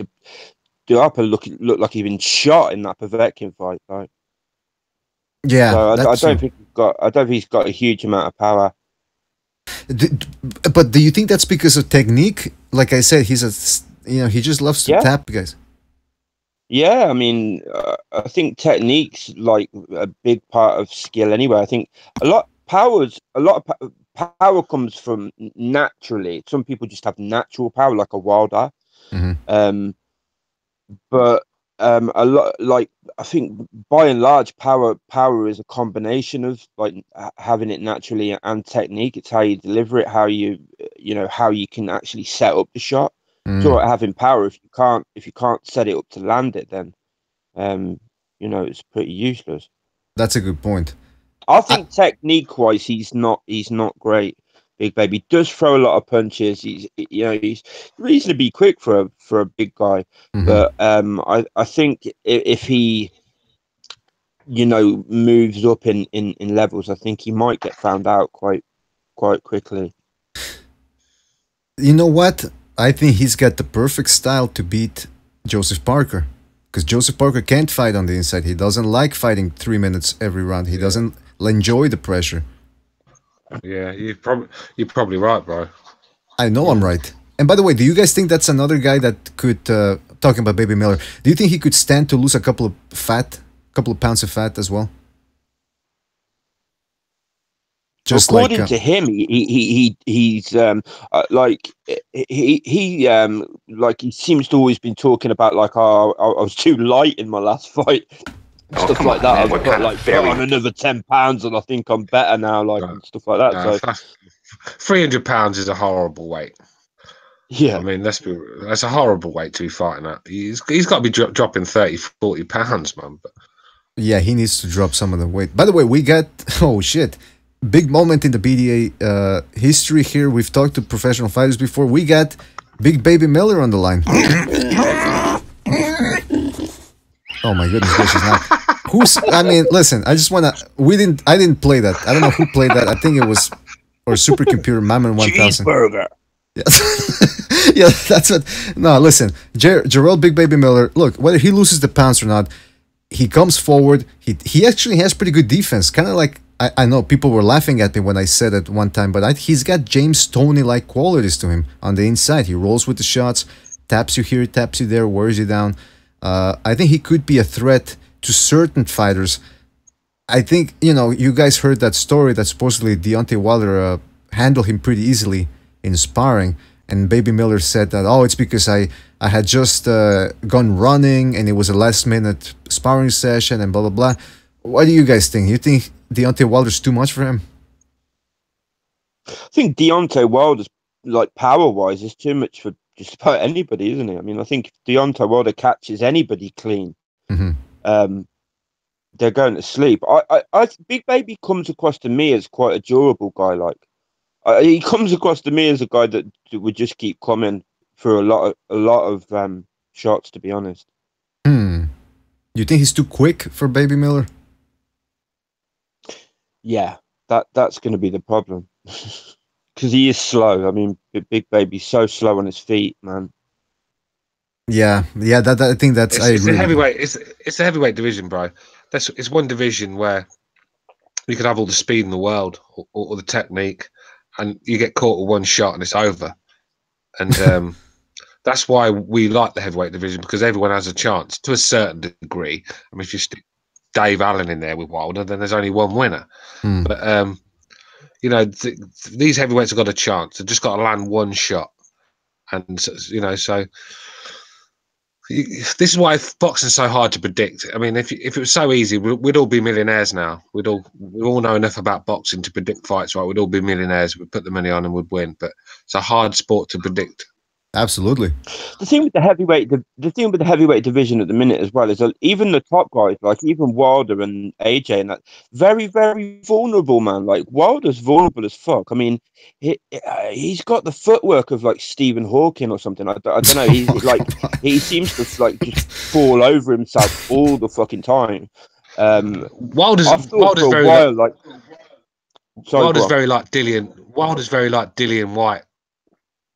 Duapa looked like he'd been shot in that Povetkin fight. Like. Yeah, so I don't think he's got a huge amount of power. But do you think that's because of technique? Like I said, he just loves to tap guys. Yeah, I mean, I think technique's like a big part of skill anyway. I think a lot of power comes from naturally. Some people just have natural power, like a Wilder. But a lot, like I think by and large, power is a combination of like having it naturally and technique. It's how you deliver it, how you can actually set up the shot. So having power, if you can't set it up to land it, then it's pretty useless. That's a good point. I think technique-wise, he's not great. Big Baby does throw a lot of punches. He's reasonably quick for a big guy. But I think if he moves up in levels, I think he might get found out quite quickly. You know what? I think he's got the perfect style to beat Joseph Parker, because Joseph Parker can't fight on the inside. He doesn't like fighting 3 minutes every round. He doesn't enjoy the pressure. Yeah, you're probably right, bro. I know I'm right. And by the way, do you guys think that's another guy that could, talking about Baby Miller, do you think he could stand to lose a couple of pounds of fat as well? Just according to him, he's like he seems to always been talking about like, oh, I was too light in my last fight, stuff like that. I've got like on another 10 pounds, and I think I'm better now, like and stuff like that. So 300 pounds is a horrible weight. Yeah, I mean that's a horrible weight to be fighting at. He's got to be dropping 30-40 pounds, man. But yeah, he needs to drop some of the weight. By the way, we got big moment in the BDA history here. We've talked to professional fighters before. We got Big Baby Miller on the line. Oh my goodness gracious! Now, I mean, listen. I just wanna. I didn't play that. I don't know who played that. I think it was or Supercomputer Mammon 1000. Cheeseburger. Yeah, yeah, that's what. No, listen, Jarrell Big Baby Miller. Look, whether he loses the pounds or not, he comes forward. He actually has pretty good defense. Kind of like. I know people were laughing at me when I said it one time, but he's got James Toney-like qualities to him on the inside. He rolls with the shots, taps you here, taps you there, wears you down. I think he could be a threat to certain fighters. I think, you guys heard that story that supposedly Deontay Wilder handled him pretty easily in sparring, and Baby Miller said that, oh, it's because I had just gone running and it was a last-minute sparring session and blah, blah, blah. What do you guys think? You think Deontay Wilder's too much for him? I think Deontay Wilder's, like, power-wise, is too much for just about anybody, isn't it? I mean, I think if Deontay Wilder catches anybody clean, they're going to sleep. I Big Baby comes across to me as quite a durable guy. Like, he comes across to me as a guy that would just keep coming for a lot of shots, to be honest. You think he's too quick for Baby Miller? Yeah, that's going to be the problem. Because he is slow. I mean, Big Baby's so slow on his feet, man. Yeah. I think that's. It's a heavyweight. It's a heavyweight division, bro. It's one division where you could have all the speed in the world or the technique, and you get caught with one shot and it's over. And that's why we like the heavyweight division, because everyone has a chance to a certain degree. I mean, if you stick Dave Allen in there with Wilder, then there's only one winner. But you know, these heavyweights have got a chance. They've just got to land one shot, and you know, so this is why boxing's so hard to predict. I mean, if it was so easy, we'd all be millionaires now. We all know enough about boxing to predict fights, right? We'd all be millionaires. We'd put the money on and would win. But it's a hard sport to predict. Absolutely. The thing with the heavyweight division at the minute as well is that even the top guys, like even Wilder and AJ, and that, very, very vulnerable, man. Like Wilder's vulnerable as fuck. I mean, he's got the footwork of like Stephen Hawking or something. I don't know. He's he seems to like just fall over himself all the fucking time. Wilder's very like Dillian. Wilder's very like Dillian Whyte.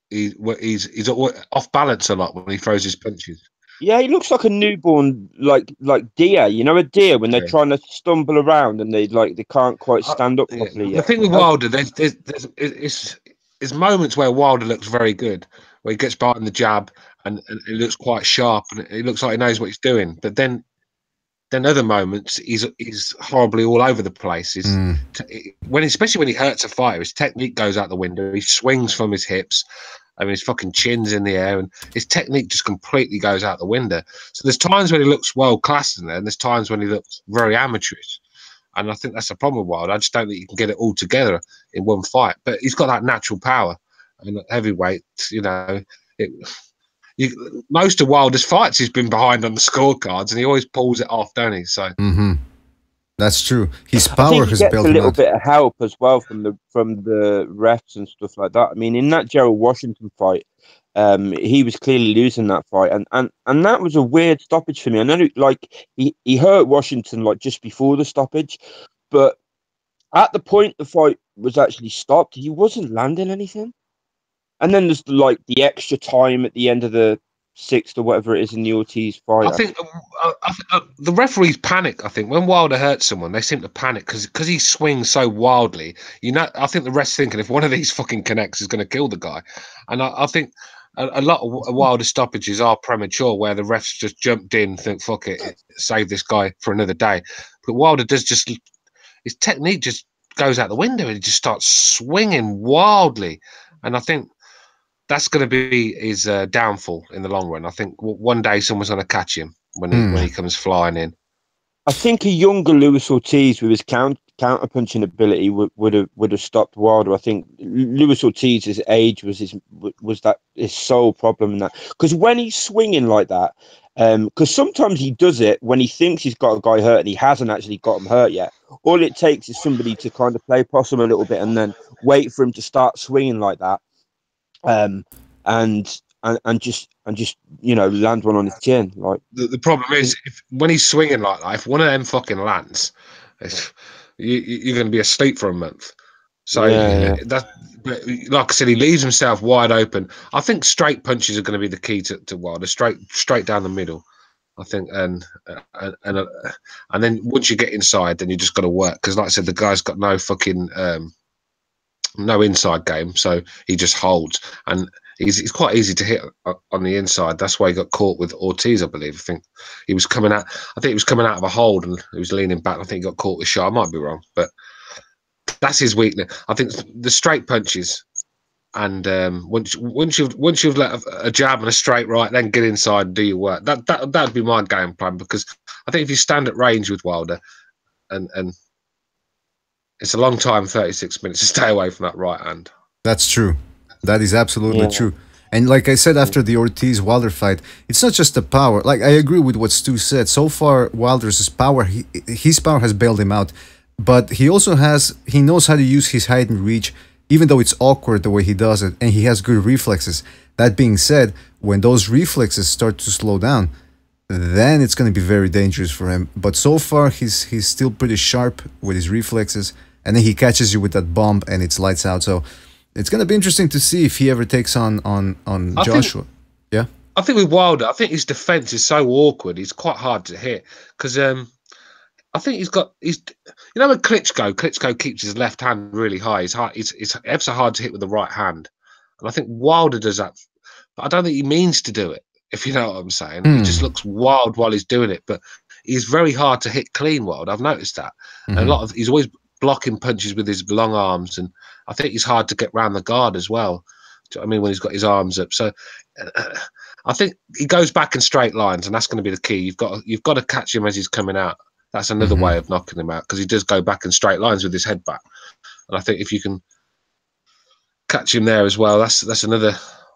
He's off balance a lot when he throws his punches. Yeah, he looks like a newborn, like deer. You know, a deer when they're trying to stumble around and they can't quite stand up properly. The thing with Wilder, there's moments where Wilder looks very good, where he gets behind the jab and he looks quite sharp and it looks like he knows what he's doing. But then other moments he's horribly all over the place. Especially when he hurts a fighter, his technique goes out the window. He swings from his hips. I mean, his fucking chin's in the air, and his technique just completely goes out the window. So there's times when he looks world class in there, and there's times when he looks very amateurish. And I think that's the problem with Wilder. I just don't think you can get it all together in one fight. But he's got that natural power. I mean, heavyweight, you know, most of Wilder's fights he's been behind on the scorecards, and he always pulls it off, don't he? So. That's true. His power has built a little bit of help as well from the refs and stuff like that. I mean, in that Gerald Washington fight, he was clearly losing that fight, and that was a weird stoppage for me. I know, like he hurt Washington like just before the stoppage, but at the point the fight was actually stopped, he wasn't landing anything. And then there's like the extra time at the end of the sixth or whatever it is in the Ortiz fight. I think the referees panic. I think when Wilder hurts someone, they seem to panic because he swings so wildly. You know, I think the refs thinking if one of these fucking connects is going to kill the guy, and I think a lot of Wilder stoppages are premature, where the refs just jumped in, think fuck it, save this guy for another day. But Wilder does just his technique just goes out the window and he just starts swinging wildly, and I think that's going to be his downfall in the long run. I think one day someone's going to catch him when he comes flying in. I think a younger Luis Ortiz with his counter punching ability would have stopped Wilder. I think Luis Ortiz's age was his sole problem in that, because when he's swinging like that, because sometimes he does it when he thinks he's got a guy hurt and he hasn't actually got him hurt yet. All it takes is somebody to kind of play possum a little bit and then wait for him to start swinging like that. And just you know, land one on his chin. Like the problem is when he's swinging like that, if one of them fucking lands, you're going to be asleep for a month. So that, like I said, he leaves himself wide open. I think straight punches are going to be the key to Wilder, straight down the middle. I think, and then once you get inside, then you just got to work, because, like I said, the guy's got no fucking no inside game, so he just holds, and he's quite easy to hit on the inside. That's why he got caught with Ortiz, I believe. I think he was coming out of a hold and he was leaning back. I think he got caught with a shot. I might be wrong, but that's his weakness. I think the straight punches, and once you've let a jab and a straight right, then get inside and do your work. That'd be my game plan, because I think if you stand at range with Wilder, and it's a long time, 36 minutes, to stay away from that right hand. That's true. That is absolutely true. And like I said, after the Ortiz-Wilder fight, it's not just the power. Like, I agree with what Stu said. So far, Wilder's power, his power has bailed him out. But he also he knows how to use his height and reach, even though it's awkward the way he does it. And he has good reflexes. That being said, when those reflexes start to slow down, then it's going to be very dangerous for him. But so far, he's still pretty sharp with his reflexes. And then he catches you with that bomb and it's lights out. So it's going to be interesting to see if he ever takes on Joshua. I think with Wilder, I think his defense is so awkward. He's quite hard to hit, because I think you know, when Klitschko keeps his left hand really high. It's ever so hard to hit with the right hand. And I think Wilder does that but I don't think he means to do it, if you know what I'm saying. He just looks wild while he's doing it, but he's very hard to hit clean, Wild. I've noticed that. And a lot of he's always blocking punches with his long arms, and I think he's hard to get round the guard as well. Do you know what I mean, when he's got his arms up? So I think he goes back in straight lines, and that's going to be the key. You've got to catch him as he's coming out. That's another way of knocking him out, because he does go back in straight lines with his head back. And I think if you can catch him there as well, that's another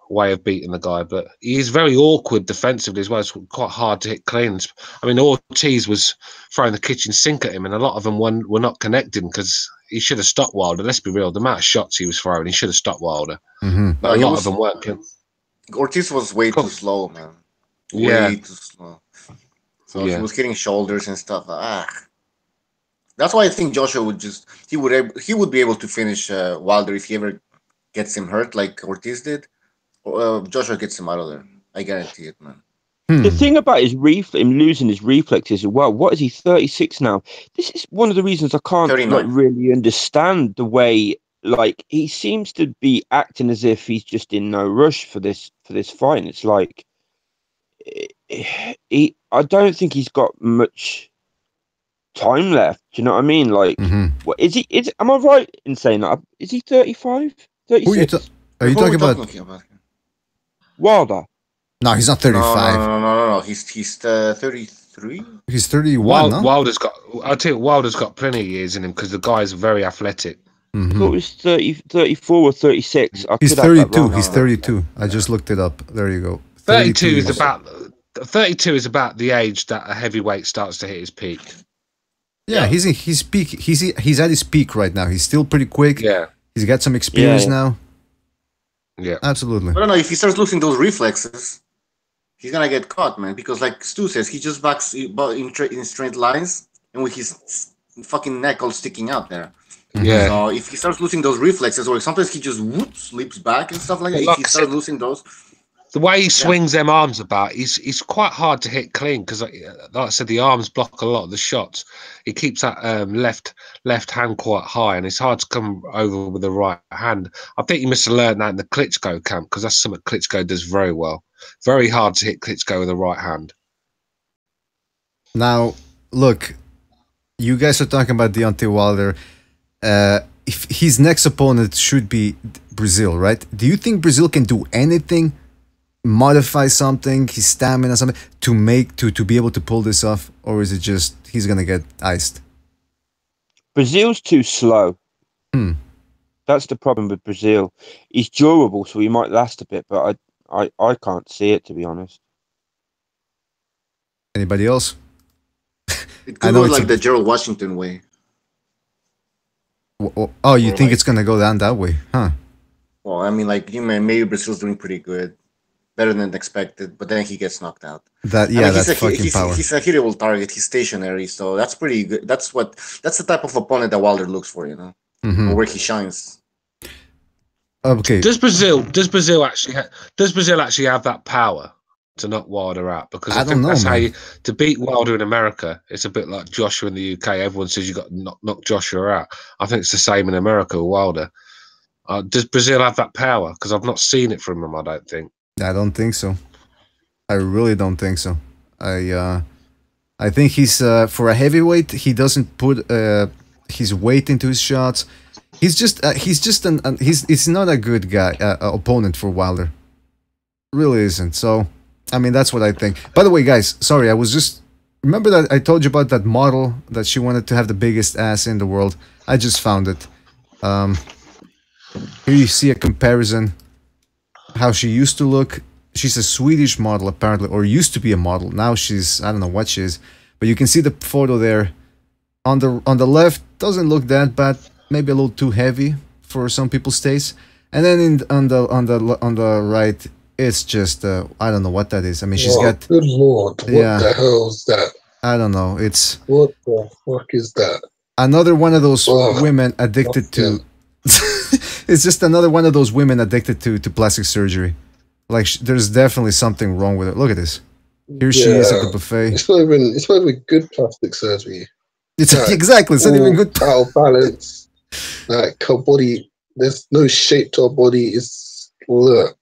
way of beating the guy. But he is very awkward defensively as well. It's quite hard to hit cleans. I mean, Ortiz was throwing the kitchen sink at him, and a lot of them were not connecting, because he should have stopped Wilder. Let's be real, the amount of shots he was throwing, he should have stopped Wilder. But a lot of them weren't. Ortiz was way too slow, man. Way too slow. So he was hitting shoulders and stuff. That's why I think Joshua would he would be able to finish Wilder if he ever gets him hurt like Ortiz did. Joshua gets him out of there. I guarantee it, man. The thing about him losing his reflexes as well. What is he, 36 now? This is one of the reasons I can't really understand the way. Like, he seems to be acting as if he's just in no rush for this fight. And it's like I don't think he's got much time left. Do you know what I mean? Like, what is he? Am I right in saying that? Is he 35? 36? Are you talking about Wilder? No, he's not 35. No. He's 33. He's 31. Wilder's got. I'll tell you, Wilder's got plenty of years in him, because the guy's very athletic. I thought it was 34 or 36. He's 32. He's 32. I just looked it up. There you go. 32 is about the age that a heavyweight starts to hit his peak. Yeah, he's peak. He's at his peak right now. He's still pretty quick. Yeah, he's got some experience now. Yeah, absolutely. I don't know, if he starts losing those reflexes, he's gonna get caught, man. Because like Stu says, he just backs in straight lines and with his fucking neck all sticking out there. Yeah. So if he starts losing those reflexes, or sometimes he just leaps back and stuff like that. If he starts losing those, the way he swings them arms about, he's quite hard to hit clean, because, like I said, the arms block a lot of the shots. He keeps that left hand quite high, and it's hard to come over with the right hand. I think he must have learned that in the Klitschko camp, because that's something Klitschko does very well. Very hard to hit Klitschko with the right hand. Now, look, you guys are talking about Deontay Wilder. If his next opponent should be Brazil, right? Do you think Brazil can do anything, modify something, his stamina, something, to be able to pull this off, or is it just he's gonna get iced? Brazil's too slow. That's the problem with Brazil. He's durable, so he might last a bit, but I can't see it, to be honest. Anybody else? It could go like the Gerald Washington way. Oh, you think it's gonna go down that way, huh? Well, I mean, like, maybe Brazil's doing pretty good, better than expected, but then he gets knocked out. That's fucking power. He's a hittable target. He's stationary, so that's pretty good. That's the type of opponent that Wilder looks for, you know, or where he shines. Okay. Does Brazil actually have that power to knock Wilder out? Because I think that's how to beat Wilder in America. It's a bit like Joshua in the UK. Everyone says you got to knock Joshua out. I think it's the same in America with Wilder. Does Brazil have that power? Because I've not seen it from him. I don't think. I don't think so. I really don't think so. I think he's for a heavyweight. He doesn't put his weight into his shots. He's not a good guy opponent for Wilder. Really isn't. So. I mean, that's what I think. By the way, guys, sorry, remember that I told you about that model that she wanted to have the biggest ass in the world? I just found it. Here you see a comparison, how she used to look. She's a Swedish model, apparently, or used to be a model. Now she's, I don't know what she is. But you can see the photo there. On the left, doesn't look that bad. Maybe a little too heavy for some people's taste. And then on the right, it's just I don't know what that is. I mean, she's got. Good lord! What the hell's that? I don't know. It's what the fuck is that? Another one of those women addicted to. It's just another one of those women addicted to plastic surgery. Like there's definitely something wrong with it. Look at this. Here she is at the buffet. It's not even good plastic surgery. It's exactly. It's not even good. Out of balance. Like her body, there's no shape to her body. It's look.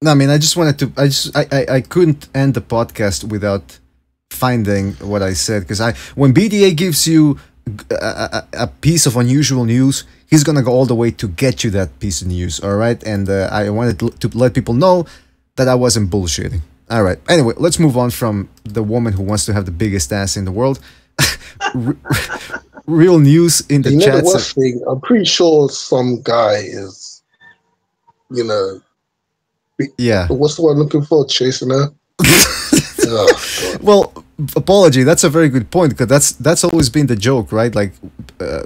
No, I mean, I just wanted to. I couldn't end the podcast without finding what I said, because when BDA gives you a piece of unusual news, he's gonna go all the way to get you that piece of news. All right, and I wanted to let people know that I wasn't bullshitting. All right. Anyway, let's move on from the woman who wants to have the biggest ass in the world. Real news in the chat. The worst thing, I'm pretty sure some guy is, yeah. What's the word I'm looking for? Chasing her. Well, apology. That's a very good point, because that's always been the joke, right? Like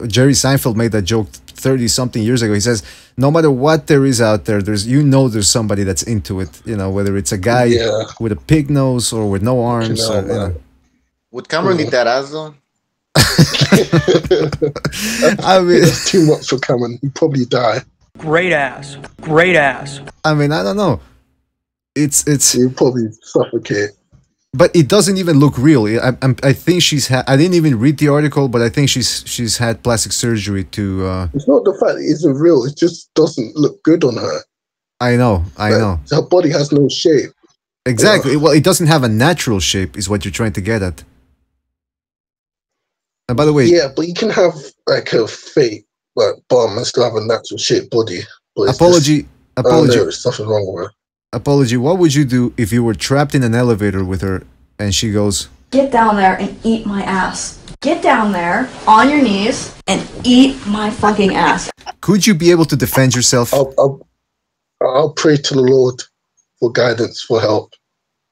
Jerry Seinfeld made that joke 30-something years ago. He says, no matter what there is out there, there's somebody that's into it. Whether it's a guy with a pig nose or with no arms. Would Cameron eat that ass though? I mean, it's too much for Cameron. He'd probably die. Great ass. Great ass. I mean, I don't know. It's he'd probably suffocate. But it doesn't even look real. I think she's had. I didn't even read the article, but I think she's had plastic surgery to. It's not the fact it isn't real. It just doesn't look good on her. I know. Her body has no shape. Exactly. Well, it doesn't have a natural shape, is what you're trying to get at. And by the way, yeah, but you can have like a fake bum and still have a natural shaped body. But apology. There's something wrong with her. Apology, what would you do if you were trapped in an elevator with her and she goes, get down there and eat my ass. Get down there on your knees and eat my fucking ass. Could you be able to defend yourself? I'll pray to the Lord for guidance, for help.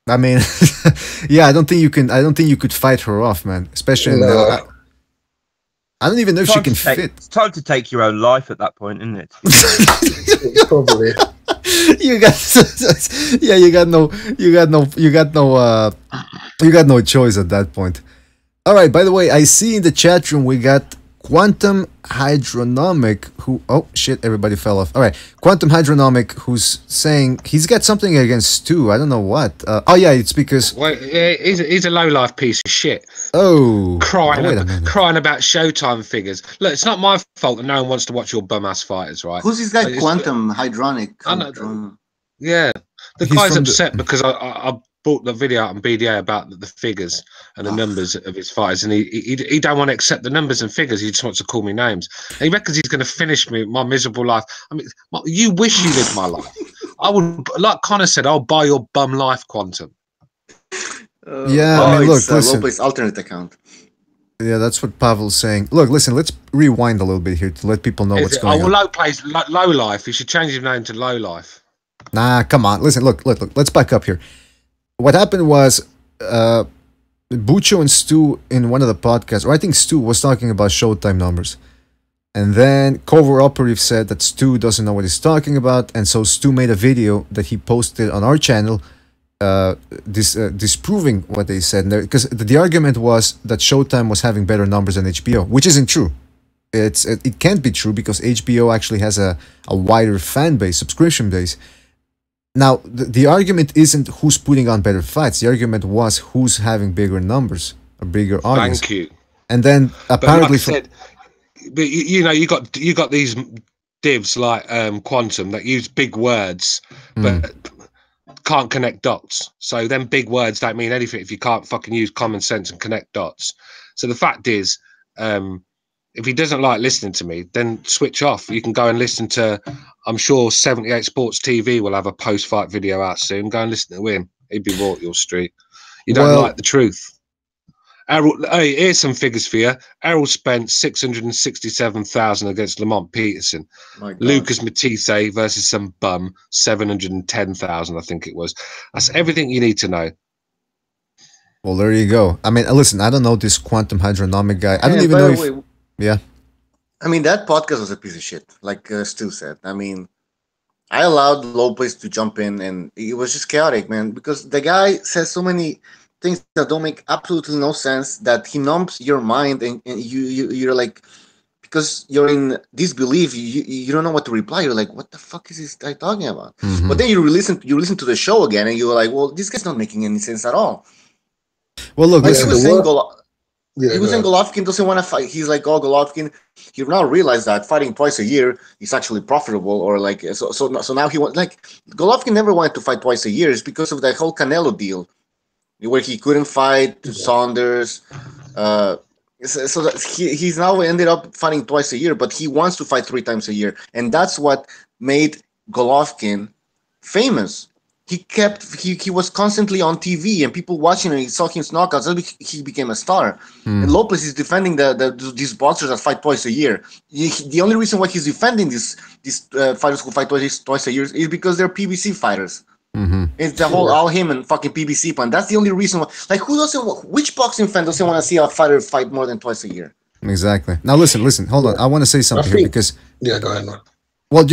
I mean, yeah, I don't think you could fight her off, man. Especially I don't even know if she can fit. It's time to take your own life at that point, isn't it? Probably. You got no choice at that point. All right, by the way, I see in the chat room we got Quantum Hydronomic, who, oh shit, everybody fell off. All right, Quantum Hydronomic, who's saying he's got something against Stu. I don't know what. Oh yeah, it's because he's a low life piece of shit. Oh, crying about Showtime figures. Look, it's not my fault that no one wants to watch your bum ass fighters, right? Who's this guy? Quantum Hydronic. Yeah, the guy's upset because I bought the video out on BDA about the figures and the numbers of his fighters, and he don't want to accept the numbers and figures. He just wants to call me names. And he reckons he's going to finish me my miserable life. I mean, you wish you lived my life. I would, like Connor said, I'll buy your bum life, Quantum. Yeah, I mean, look, listen. Lopez alternate account. Yeah, that's what Pavel's saying. Look, listen, let's rewind a little bit here to let people know what's going on. Low life. He should change his name to Low Life. Nah, come on. Listen, look. Let's back up here. What happened was Bucho and Stu in one of the podcasts, or I think Stu was talking about Showtime numbers. And then Cover Operative said that Stu doesn't know what he's talking about. And so Stu made a video that he posted on our channel disproving what they said. Because the argument was that Showtime was having better numbers than HBO, which isn't true. It can't be true because HBO actually has a wider fan base, subscription base. Now, the argument isn't who's putting on better fights. The argument was who's having bigger numbers, a bigger audience. Thank you. And then apparently, but you got these divs like Quantum that use big words, but can't connect dots. So then big words don't mean anything if you can't fucking use common sense and connect dots. So the fact is, if he doesn't like listening to me, then switch off. You can go and listen to, I'm sure 78 Sports TV will have a post-fight video out soon. Go and listen to him. He'd be raw at your street. You don't like the truth. Errol, hey, here's some figures for you. Errol spent 667,000 against Lamont Peterson. Lucas Matisse versus some bum, 710,000, I think it was. That's everything you need to know. Well, there you go. I mean, listen, I don't know this Quantum Hydronomic guy. I don't even know if... Yeah. I mean, that podcast was a piece of shit, like Stu said. I mean, I allowed Lopez to jump in, and it was just chaotic, man, because the guy says so many things that don't make absolutely no sense, that he numbs your mind, and you're like, because you're in disbelief, you don't know what to reply. You're like, what the fuck is this guy talking about? But then you listen to the show again, and you're like, well, this guy's not making any sense at all. Well, look, listen, the Yeah, he was saying Golovkin doesn't want to fight. He's like, oh, Golovkin. He now realized that fighting twice a year is actually profitable, or like so now he wants like Golovkin never wanted to fight twice a year. It's because of that whole Canelo deal, where he couldn't fight Saunders. So that he's now ended up fighting twice a year, but he wants to fight 3 times a year, and that's what made Golovkin famous. He was constantly on TV and people watching and he saw his knockouts. He became a star. And Lopez is defending these boxers that fight twice a year. The only reason why he's defending these fighters who fight twice a year is because they're PBC fighters. It's the whole Al Heyman fucking PBC plan. That's the only reason why. Like, which boxing fan doesn't want to see a fighter fight more than twice a year? Exactly. Now listen, hold on. I want to say something here because go ahead, man. Well,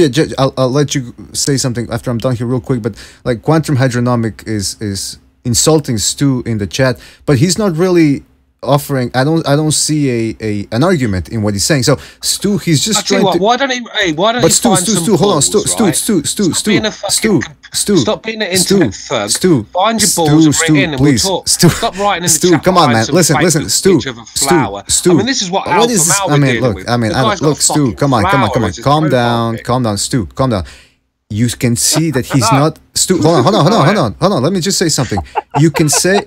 I'll let you say something after I'm done here real quick. But like Quantum Hydronomic is insulting Stu in the chat, but he's not really offering. I don't see an argument in what he's saying. So Stu, he's just trying to. Why don't he? Hey, why don't but he Stu, find Stu, some Stu, hold on, balls, Stu, right? Stop being an internet thug. Stu, find your balls and ring in and please, we'll talk. Stu, Stop writing in the Stu, chat. come on, man. Listen, Stu, Stu. I mean, this is what Alpha Mal we're dealing with. Look, Stu, come on. Calm down, Stu, calm down. You can see that he's not. Stu, hold on. Let me just say something. You can say.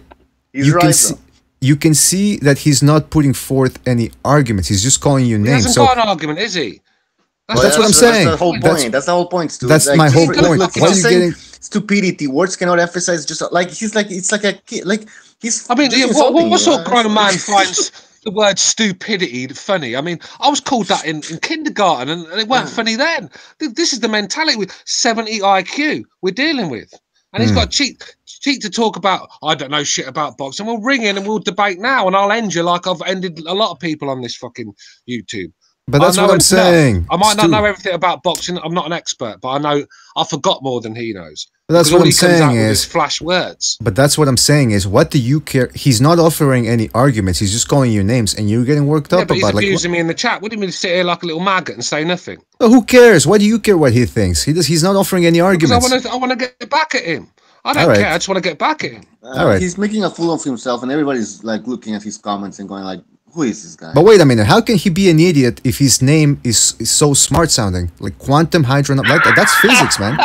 You can see that he's not putting forth any arguments. He's just calling you names. He hasn't got an argument, is he? That's what I'm saying. That's the whole point. That's the whole point, Stu. That's my whole point. Why are you getting stupidity? Words cannot emphasize. Just like he's like it's like a kid. Like he's. I mean, what sort of grown man finds the word stupidity funny? I mean, I was called that in kindergarten, and it weren't funny then. This is the mentality with 70 IQ we're dealing with, and he's got cheat to talk about. I don't know shit about boxing. We'll ring in and we'll debate now, and I'll end you like I've ended a lot of people on this fucking YouTube. But that's what I'm saying. I might not know everything about boxing. I'm not an expert, but I forgot more than he knows. But that's what I'm saying is flash words. But that's what I'm saying is, what do you care? He's not offering any arguments. He's just calling you names, and you're getting worked up but about. He's abusing me in the chat. What do you mean sit here like a little maggot and say nothing? Well, who cares? Why do you care what he thinks? He's not offering any arguments. Because I want to get back at him. I don't care. I just want to get back at him. He's making a fool of himself, and everybody's like looking at his comments and going like, who is this guy? But wait a minute, how can he be an idiot if his name is so smart sounding? Like Quantum Hydronomic, like that's physics, man.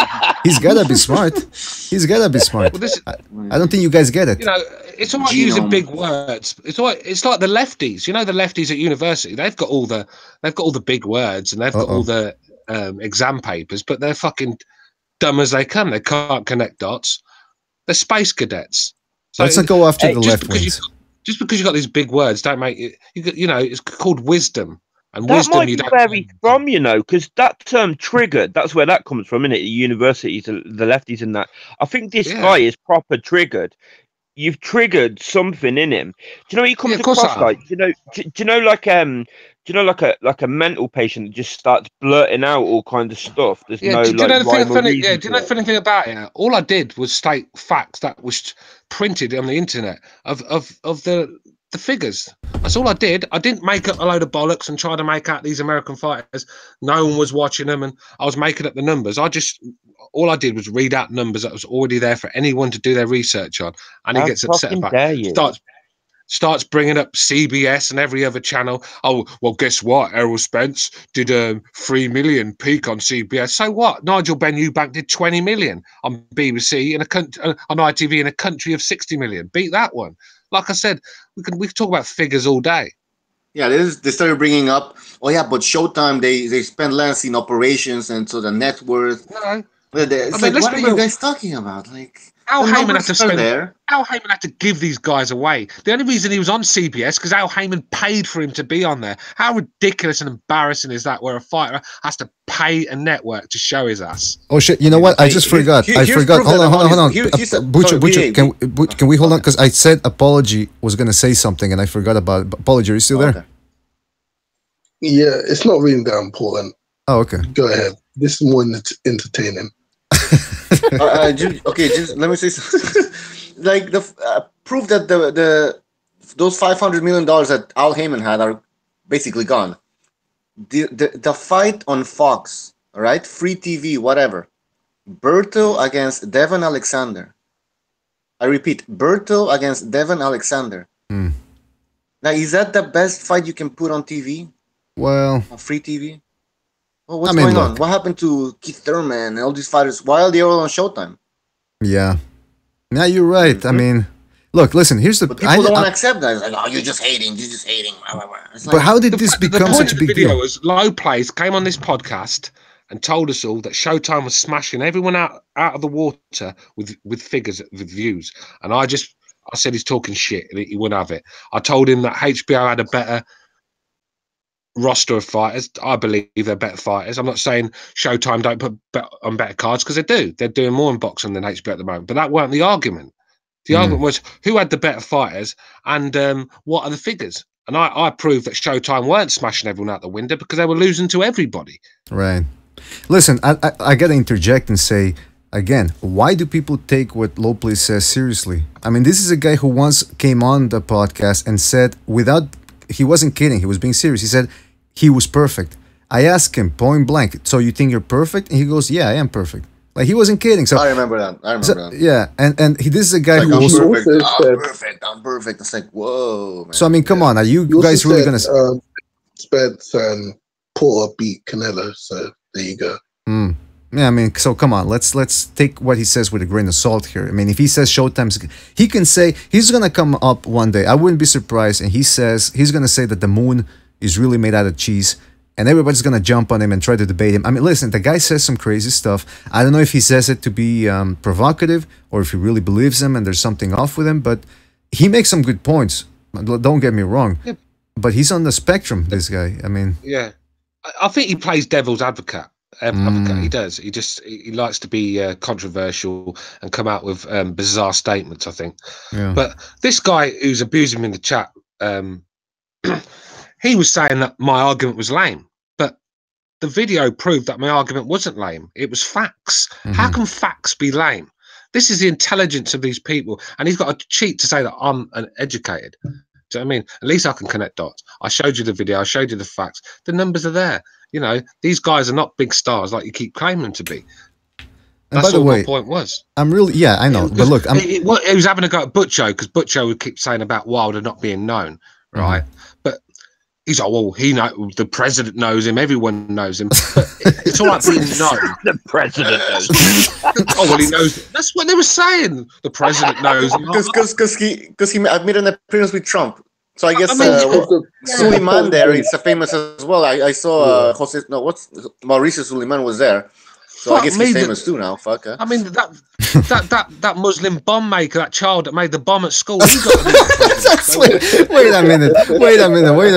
He's gotta be smart. He's gotta be smart. Well, I don't think you guys get it. You know, it's all right using big words. It's all right. It's like the lefties. You know, the lefties at university, they've got all the big words and they've got all the exam papers, but they're fucking dumb as they come. They can't connect dots. They're space cadets. So let's not go after the left wings. Just because you got these big words, don't make it. You know, it's called wisdom, and that wisdom might you be don't. Where he's from, you know, because that term "triggered." That's where that comes from, isn't it? The universities, the lefties, and that. I think this guy is proper triggered. You've triggered something in him. Do you know he comes across like? Do you know like a mental patient that just starts blurting out all kinds of stuff? There's no do you know the rhyme or funny? reason Yeah, do you know the funny thing about it? All I did was state facts that was printed on the internet of the figures. That's all I did. I didn't make up a load of bollocks and try to make out these American fighters. No one was watching them, and I was making up the numbers. All I did was read out numbers that was already there for anyone to do their research on, and he gets upset about it. Starts bringing up CBS and every other channel. Oh, well, guess what? Errol Spence did 3 million peak on CBS. So what? Nigel Ben Eubank did 20 million on BBC on ITV in a country of 60 million. Beat that one. Like I said, we can talk about figures all day. Yeah, they started bringing up. Oh yeah, but Showtime they spend less in operations, and so the net worth. No. It's like, what are you guys talking about? Like, Al Heyman had to spend. Al Heyman had to give these guys away. The only reason he was on CBS because Al Heyman paid for him to be on there. How ridiculous and embarrassing is that? Where a fighter has to pay a network to show his ass. Oh shit! You know what? I just forgot. Hold on. Butcher, can we hold on? Because I said apology was gonna say something and I forgot about it. Apology, are you still there? Yeah, it's not really that important. Oh, okay. Go ahead. This is more entertaining. Just let me say something. Like the proof that those $500 million that Al Heyman had are basically gone. The fight on Fox, all right, free TV, whatever. Berto against Devon Alexander. I repeat, Berto against Devon Alexander. Now, is that the best fight you can put on TV? Well, on free TV? Well, what's going on? What happened to Keith Thurman and all these fighters? Why are they all on Showtime? Yeah. Yeah, you're right. I mean, look, listen, here's the... But people don't want to accept that. It's like, oh, you're just hating. It's but how did this become such a big deal? The video was Low Plays came on this podcast and told us all that Showtime was smashing everyone out of the water with figures, with views. And I said he's talking shit and he wouldn't have it. I told him that HBO had a better roster of fighters. I believe they're better fighters. I'm not saying Showtime don't put on better cards, because they do. They're doing more in boxing than HBO at the moment. But that weren't the argument. The argument was who had the better fighters and what are the figures. And I proved that Showtime weren't smashing everyone out the window because they were losing to everybody. Right. Listen, I got to interject and say, again, why do people take what Lopez says seriously? I mean, this is a guy who once came on the podcast and said, he wasn't kidding, he was being serious. He said he was perfect. I asked him point blank, so you think you're perfect? And he goes, yeah, I am perfect. Like, he wasn't kidding. So I remember that. Yeah, and this is a guy like, who was I'm perfect. It's like, whoa, man. So I mean, come on, are you guys really gonna? Spence and Porter beat Canelo, so there you go. Yeah, I mean, so come on, let's take what he says with a grain of salt here. I mean, if he says Showtime's, he can say he's gonna come up one day. I wouldn't be surprised, and he says he's gonna say that the moon is really made out of cheese. And everybody's going to jump on him and try to debate him. I mean, listen, the guy says some crazy stuff. I don't know if he says it to be provocative or if he really believes him and there's something off with him. But he makes some good points. Don't get me wrong. Yeah. But he's on the spectrum, this guy. I mean... Yeah. I think he plays devil's advocate. He does. He likes to be controversial and come out with bizarre statements, I think. Yeah. But this guy who's abusing him in the chat... he was saying that my argument was lame, but the video proved that my argument wasn't lame. It was facts. How can facts be lame? This is the intelligence of these people, and he's got to cheat to say that I'm uneducated. Do you know what I mean? At least I can connect dots. I showed you the video. I showed you the facts. The numbers are there. You know, these guys are not big stars like you keep claiming them to be. That's all my point was. I'm really, yeah, I know. But look, he was having a go at Butcho because Butcho would keep saying about Wilder not being known, right? But he's like, well, the president knows him, everyone knows him. But it's all right being known. The president knows him. Oh, well, he knows. That's what they were saying. The president knows him. Because he made an appearance with Trump. So I guess Suleiman there is famous as well. I saw Mauricio Suleiman was there. So I guess he's famous too now. Fuck. I mean that Muslim bomb maker, that child that made the bomb at school. He got wait a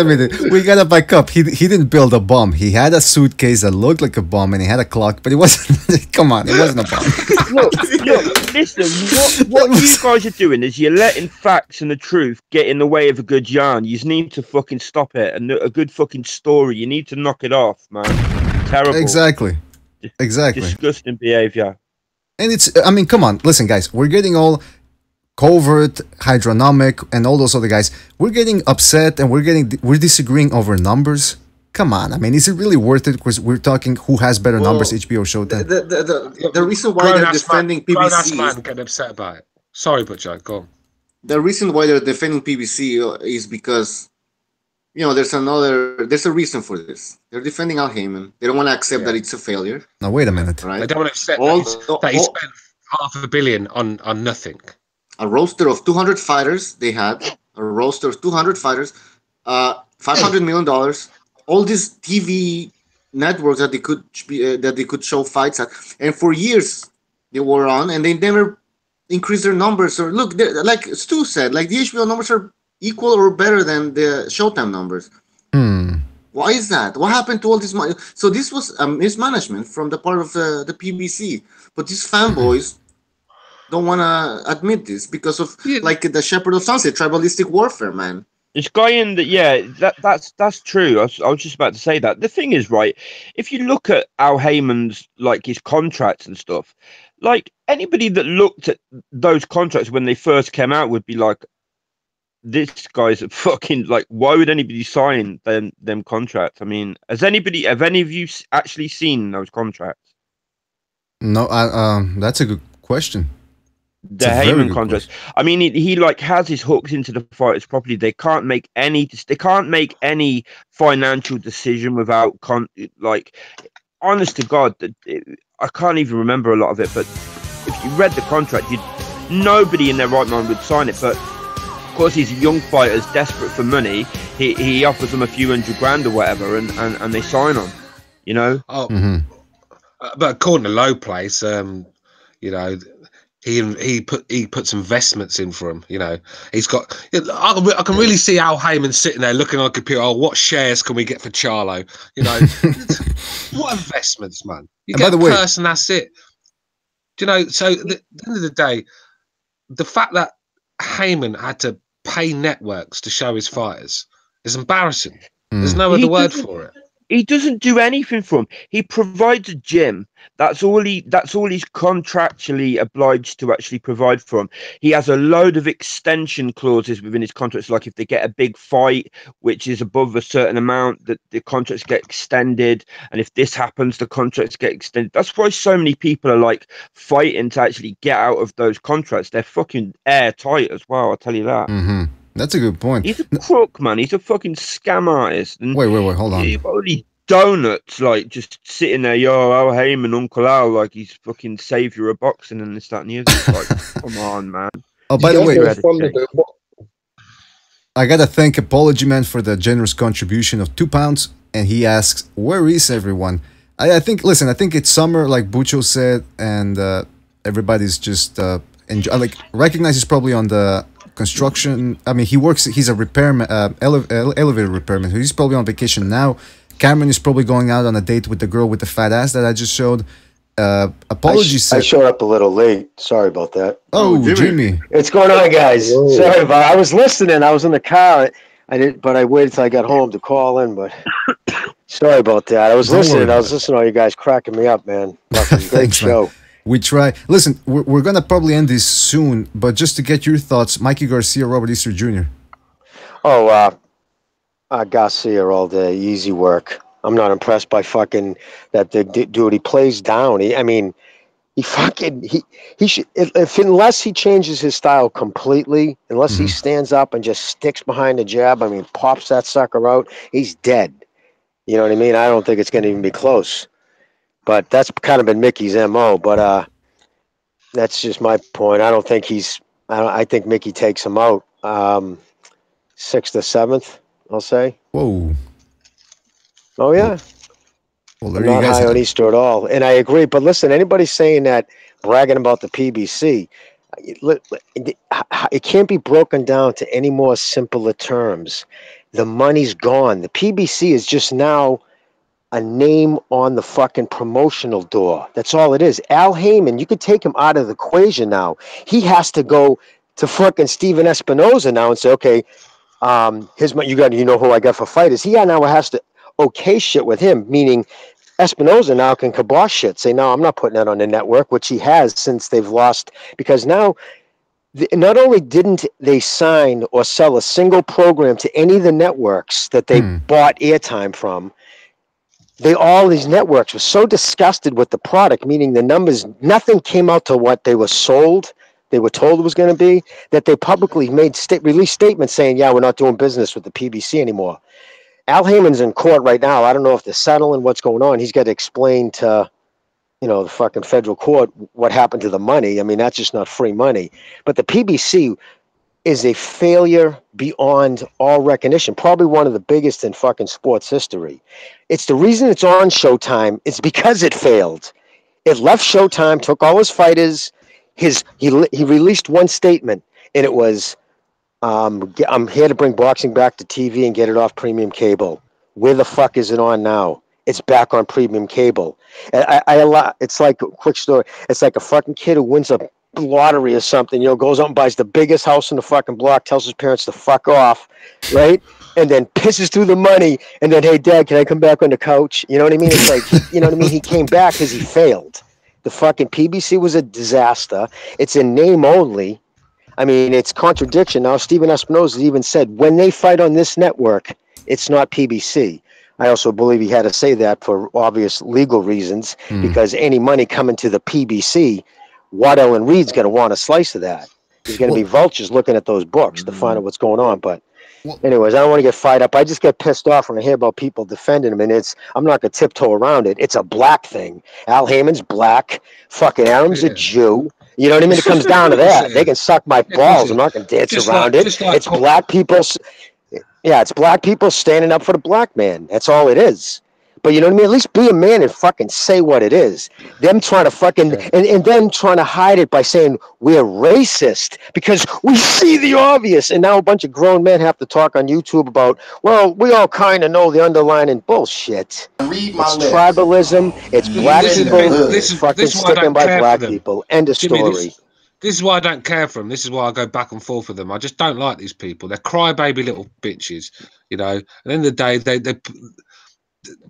minute. We gotta back up. He didn't build a bomb. He had a suitcase that looked like a bomb, and he had a clock, but it wasn't. Come on, it wasn't a bomb. Look, listen. What you guys are doing is you're letting facts and the truth get in the way of a good yarn. You need to fucking stop it, and a good fucking story. You need to knock it off, man. Terrible. Exactly. Disgusting behavior. And it's, I mean, come on, listen, guys, we're getting all covert, hydronomic, and all those other guys. We're getting upset and we're disagreeing over numbers. Come on, I mean, is it really worth it? Because we're talking who has better numbers, HBO, Showtime. The reason why they're defending PBC man get upset about it. Sorry, Butcher, go on. The reason why they're defending PBC is because, you know, there's a reason for this. They're defending Al Heyman. They don't want to accept that it's a failure. Now, wait a minute. Right? They don't want to accept that he spent $500 million on nothing. A roster of 200 fighters they had. A roster of 200 fighters. $500 million. All these TV networks that they could show fights at. And for years they were on, and they never increased their numbers. Or look, like Stu said, like the HBO numbers are equal or better than the Showtime numbers. Why is that? What happened to all this money? So this was mismanagement from the part of the PBC. But these fanboys don't want to admit this because of like the Shepherd of Sunset, tribalistic warfare, man. This guy in the that's true. I was just about to say that. The thing is, right, if you look at Al Heyman's like his contracts and stuff, like anybody that looked at those contracts when they first came out would be like, this guy's a fucking, like, why would anybody sign them contracts? I mean, have any of you actually seen those contracts? No, that's a good question. the Heyman contracts. I mean, he like has his hooks into the fighters properly. They can't make any financial decision without like, honest to God, I can't even remember a lot of it. But if you read the contract, nobody in their right mind would sign it. But of course, these young fighters desperate for money. He offers them a few $100,000 or whatever, and they sign on. You know. Oh, but according to Low Place, you know. He puts investments in for him. You know, he's got. I can really see Al Heyman sitting there looking on a computer. Oh, what shares can we get for Charlo? You know, what investments, man? You get a person, that's it. Do you know? So at the end of the day, the fact that Heyman had to pay networks to show his fighters is embarrassing. There's no other word for it. He doesn't do anything for him. He provides a gym. That's all he's contractually obliged to actually provide for him. He has a load of extension clauses within his contracts, like if they get a big fight which is above a certain amount, that the contracts get extended, and if this happens, the contracts get extended. That's why so many people are like fighting to actually get out of those contracts. They're fucking airtight as well, I'll tell you that. That's a good point. He's a crook, man. He's a fucking scam artist. And wait, hold on. You've got all these donuts, like, just sitting there, yo, Al Heyman, Uncle Al, like he's fucking savior of boxing and this, that, and the other. Like, come on, man. Oh, by the way, I gotta thank Apology Man for the generous contribution of £2. And he asks, where is everyone? I think, listen, I think it's summer, like Bucho said, and everybody's just recognizes probably on the construction. I mean, he's a repairman, elevator repairman. He's probably on vacation now. Cameron is probably going out on a date with the girl with the fat ass that I just showed. Apologies. I showed up a little late. Sorry about that. Oh, Jimmy. What's going on, guys? Whoa. Sorry about it. I was listening. I was in the car. But I waited till I got home to call in. But sorry about that. I was listening to all you guys cracking me up, man. Great show. Man. We try. Listen, we're gonna probably end this soon, but just to get your thoughts, Mikey Garcia, Robert Easter Jr. Oh, Garcia all day, easy work. I'm not impressed by fucking that dude. He plays down. He should, unless he changes his style completely, unless he stands up and just sticks behind the jab. I mean, pops that sucker out. He's dead. You know what I mean? I don't think it's gonna even be close. But that's kind of been Mickey's MO. But that's just my point. I don't think I think Mickey takes him out 6th or 7th, I'll say. Whoa. Oh, yeah. Well, I'm not high on Easter at all. And I agree. But listen, anybody saying that, bragging about the PBC, it can't be broken down to any more simpler terms. The money's gone. The PBC is just now a name on the fucking promotional door. That's all it is. Al Heyman, you could take him out of the equation now. He has to go to fucking Steven Espinoza now and say, okay, you know who I got for fighters. He now has to okay shit with him, meaning Espinoza now can kibosh shit. Say, no, I'm not putting that on the network, which he has since they've lost. Because now, not only didn't they sign or sell a single program to any of the networks that they bought airtime from, all these networks were so disgusted with the product, meaning the numbers, nothing came out to what they were sold, they were told it was going to be, that they publicly released statements saying, yeah, we're not doing business with the PBC anymore. Al Heyman's in court right now. I don't know if they're settling what's going on. He's got to explain to, the fucking federal court what happened to the money. I mean, that's just not free money. But the PBC is a failure beyond all recognition, probably one of the biggest in fucking sports history. It's the reason it's on Showtime. It's because it failed. It left Showtime, took all his fighters. He released one statement, and it was, I'm here to bring boxing back to TV and get it off premium cable. Where the fuck is it on now? It's back on premium cable. It's like a quick story. It's like a fucking kid who wins a lottery or something, goes out and buys the biggest house in the fucking block, tells his parents to fuck off, right? And then pisses through the money, and then, hey, Dad, can I come back on the couch? You know what I mean? It's like, you know what I mean? He came back because he failed. The fucking PBC was a disaster. It's in name only. I mean, it's contradiction. Now, Steven Espinoza even said, when they fight on this network, it's not PBC. I also believe he had to say that for obvious legal reasons, because any money coming to the PBC Waddell and Reed's going to want a slice of that. There's going to be vultures looking at those books to find out what's going on. But anyways, I don't want to get fired up. I just get pissed off when I hear about people defending him, and I'm not going to tiptoe around it. It's a black thing. Al Heyman's black. Fucking Aram's a Jew. You know what I mean? It comes down to that. They can suck my balls. I'm not going to dance around it. It's black people. Yeah, it's black people standing up for the black man. That's all it is. But you know what I mean? At least be a man and fucking say what it is. Them trying to fucking, and them trying to hide it by saying we're racist because we see the obvious. And now a bunch of grown men have to talk on YouTube about, well, we all kind of know the underlying bullshit. It's tribalism. It's black people fucking sticking by black people. End of story. This is why I don't care for them. This is why I go back and forth with them. I just don't like these people. They're crybaby little bitches, you know. At the end of the day,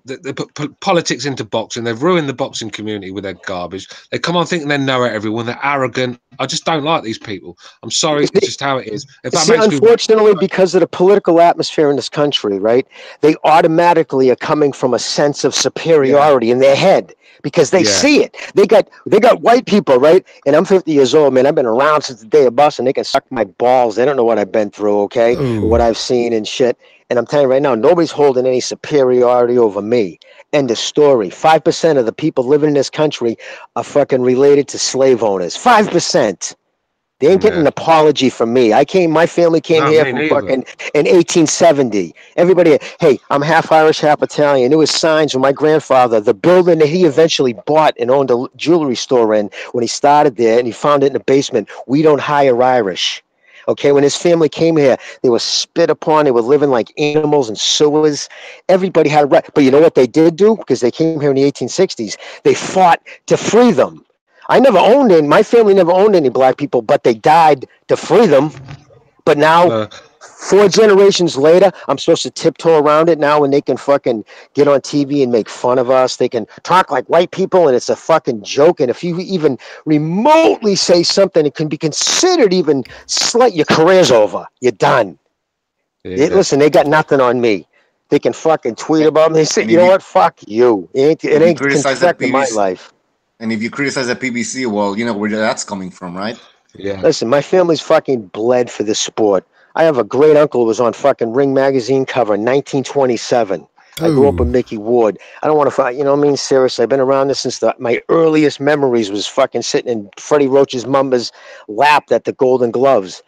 they put politics into boxing. They've ruined the boxing community with their garbage. They come on thinking they know everyone. They're arrogant. I just don't like these people. I'm sorry. It's just how it is. Unfortunately, because of the political atmosphere in this country, right, they automatically are coming from a sense of superiority in their head. Because they see it. They got white people, right? And I'm 50 years old, man. I've been around since the day of bus, and they can suck my balls. They don't know what I've been through, okay? What I've seen and shit. And I'm telling you right now, nobody's holding any superiority over me. End of story. 5% of the people living in this country are fucking related to slave owners. 5%. They ain't getting an apology from me. My family came here from fucking in 1870. Everybody, hey, I'm half Irish, half Italian. There was signs when my grandfather, the building that he eventually bought and owned a jewelry store in, when he started there and he found it in the basement, we don't hire Irish. Okay, when his family came here, they were spit upon. They were living like animals in sewers. Everybody had a right. But you know what they did do? Because they came here in the 1860s. They fought to free them. My family never owned any black people, but they died to free them. But now, 4 generations later, I'm supposed to tiptoe around it now when they can fucking get on TV and make fun of us. They can talk like white people, and it's a fucking joke. And if you even remotely say something, it can be considered even slight. Your career's over. You're done. Listen, they got nothing on me. They can fucking tweet about me. They say, you know what? Fuck you. It ain't affecting my life. And if you criticize the PBC, well, you know where that's coming from, right? Yeah. Listen, my family's fucking bled for this sport. I have a great uncle who was on fucking Ring magazine cover in 1927. I grew up with Mickey Ward. I don't want to fight, you know what I mean? Seriously, I've been around this since my earliest memories was fucking sitting in Freddie Roach's mama's lap at the Golden Gloves.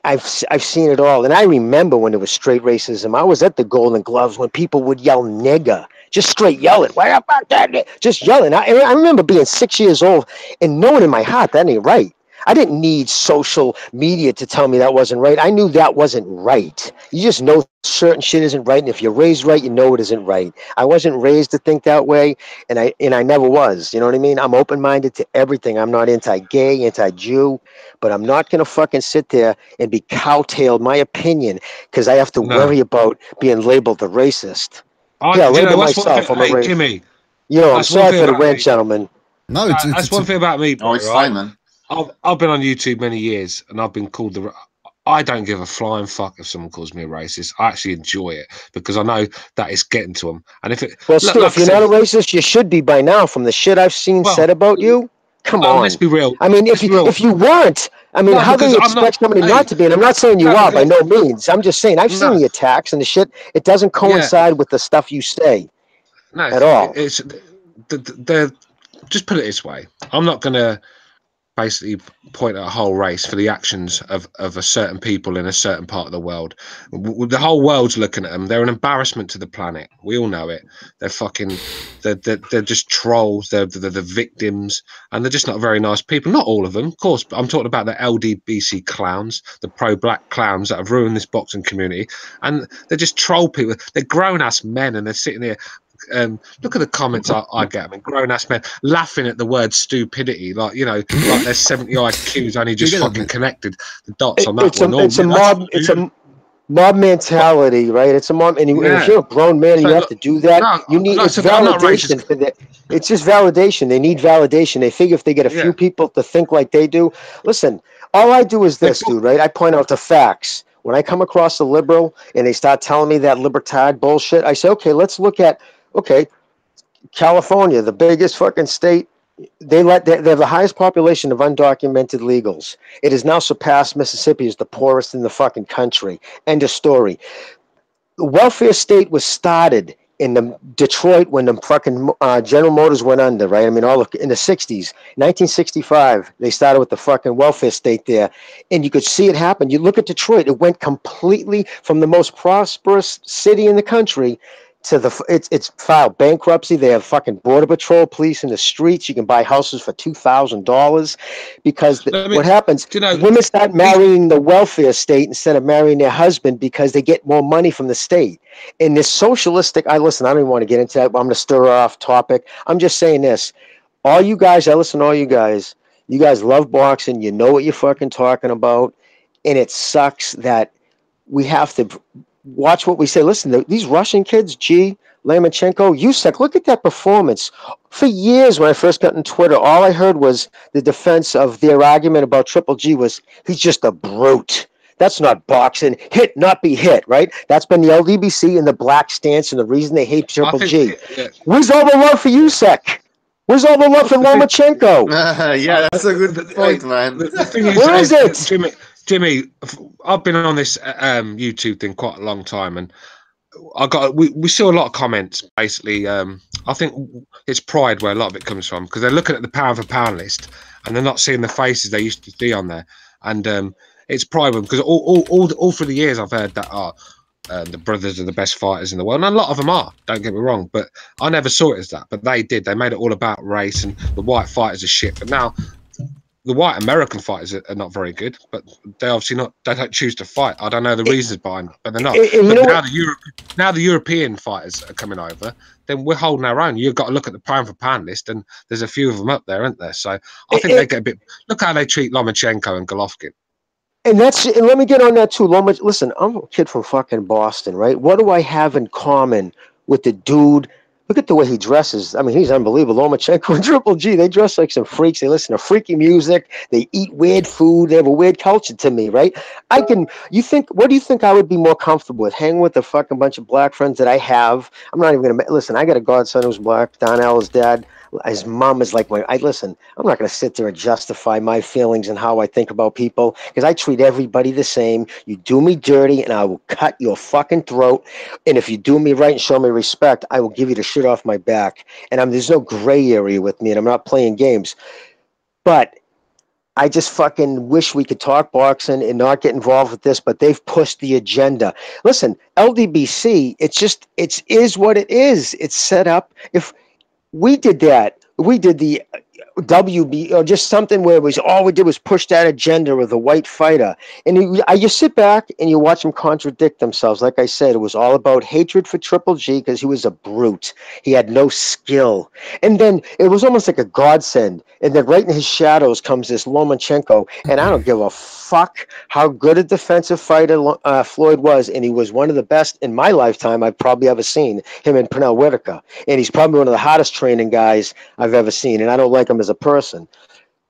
I've seen it all. And I remember when there was straight racism. I was at the Golden Gloves when people would yell nigger. Just straight yelling. Why the fuck that? Just yelling. I remember being 6 years old and knowing in my heart that ain't right. I didn't need social media to tell me that wasn't right. I knew that wasn't right. You just know certain shit isn't right. And if you're raised right, you know it isn't right. I wasn't raised to think that way. And I never was. You know what I mean? I'm open-minded to everything. I'm not anti-gay, anti-Jew. But I'm not going to fucking sit there and be cowtailed my opinion because I have to worry about being labeled a racist. Label myself. Jimmy. I'm sorry for the rant, gentlemen. No, that's one thing about me. Oh, it's fine, man. I've been on YouTube many years, and I've been called I don't give a flying fuck if someone calls me a racist. I actually enjoy it because I know that it's getting to them. And if if you're not a racist, you should be by now. From the shit I've seen said about you, come on. Let's be real. I mean, if you weren't, how can you expect somebody not to be? And I'm not saying you are by no means. I'm just saying I've seen the attacks and the shit. It doesn't coincide with the stuff you say at all. Just put it this way. I'm not going to basically point at a whole race for the actions of a certain people in a certain part of the world. The whole world's looking at them. They're an embarrassment to the planet. We all know it. They're fucking, they're just trolls. They're the victims, and they're just not very nice people. Not all of them, of course, but I'm talking about the LDBC clowns, the pro-black clowns that have ruined this boxing community, and they're just troll people. They're grown-ass men, and they're sitting there. Look at the comments I get. I mean, grown-ass men laughing at the word stupidity, like like their 70 IQs only just fucking connected the dots on that one. It's a mob mentality, right? It's a mob, and if you're a grown man and you have to do that, you need it's validation for that. It's just validation. They need validation. They figure if they get a few people to think like they do. Listen, all I do is this, dude. Right? I point out the facts. When I come across a liberal and they start telling me that libertad bullshit, I say, okay, let's look at. Okay, California, the biggest fucking state They have the highest population of undocumented legals. It has now surpassed Mississippi as the poorest in the fucking country. End of story. The welfare state was started in Detroit when the fucking General Motors went under, right? I mean, in the 60s, 1965, they started with the fucking welfare state there, and you could see it happen. You look at Detroit; it went completely from the most prosperous city in the country to it's filed bankruptcy. They have fucking border patrol police in the streets. You can buy houses for $2,000 because what happens? Women start marrying the welfare state instead of marrying their husband because they get more money from the state. And this socialistic, I don't even want to get into that. But I'm going to stir off topic. I'm just saying this. All you guys, I listen to all you guys. You guys love boxing. You know what you're fucking talking about. And it sucks that we have to watch what we say. Listen, these Russian kids, Lomachenko, Usyk, look at that performance. For years, when I first got on Twitter, all I heard was the defense of their argument about Triple G was he's just a brute. That's not boxing. Hit, not be hit, right? That's been the LDBC and the black stance and the reason they hate Triple G. Where's all the love for Usyk? Where's all the love for Lomachenko? Yeah, that's a good point, man. Where is it? Jimmy, I've been on this YouTube thing quite a long time, and we saw a lot of comments. Basically, I think it's pride where a lot of it comes from because they're looking at the pound for pound list and they're not seeing the faces they used to see on there, and it's pride because all through the years I've heard that the brothers are the best fighters in the world, and a lot of them are. Don't get me wrong, but I never saw it as that. But they did. They made it all about race, and the white fighters are shit. But now the white American fighters are not very good, but they obviously not. They don't choose to fight. I don't know the reasons behind it, but they're not. But now the European fighters are coming over. Then we're holding our own. You've got to look at the pound for pound list, and there's a few of them up there, aren't there? So I think they get a bit. Look how they treat Lomachenko and Golovkin. And let me get on that too. Listen, I'm a kid from fucking Boston, right? What do I have in common with the dude? Look at the way he dresses. I mean, he's unbelievable. Lomachenko and Triple G, they dress like some freaks. They listen to freaky music. They eat weird food. They have a weird culture to me, right? What do you think I would be more comfortable with? Hanging with a fucking bunch of black friends that I have. I'm not even going to, listen, I got a godson who's black. Donnell's dad. His mom is like I'm not going to sit there and justify my feelings and how I think about people because I treat everybody the same. You do me dirty and I will cut your fucking throat. And if you do me right and show me respect, I will give you the shit off my back. And there's no gray area with me and I'm not playing games. But I just fucking wish we could talk boxing and not get involved with this, but they've pushed the agenda. Listen, LDBC, it is what it is. It's set up. If we did that, we did the WB or just something where it was all we did was push that agenda with a white fighter. And you sit back and you watch them contradict themselves. Like I said, it was all about hatred for Triple G because he was a brute. He had no skill. And then it was almost like a godsend. And then right in his shadows comes this Lomachenko. And I don't give a fuck how good a defensive fighter Floyd was. And he was one of the best in my lifetime I've probably ever seen, him and Pernell Whitaker. And he's probably one of the hottest training guys I've ever seen. And I don't like him as a person.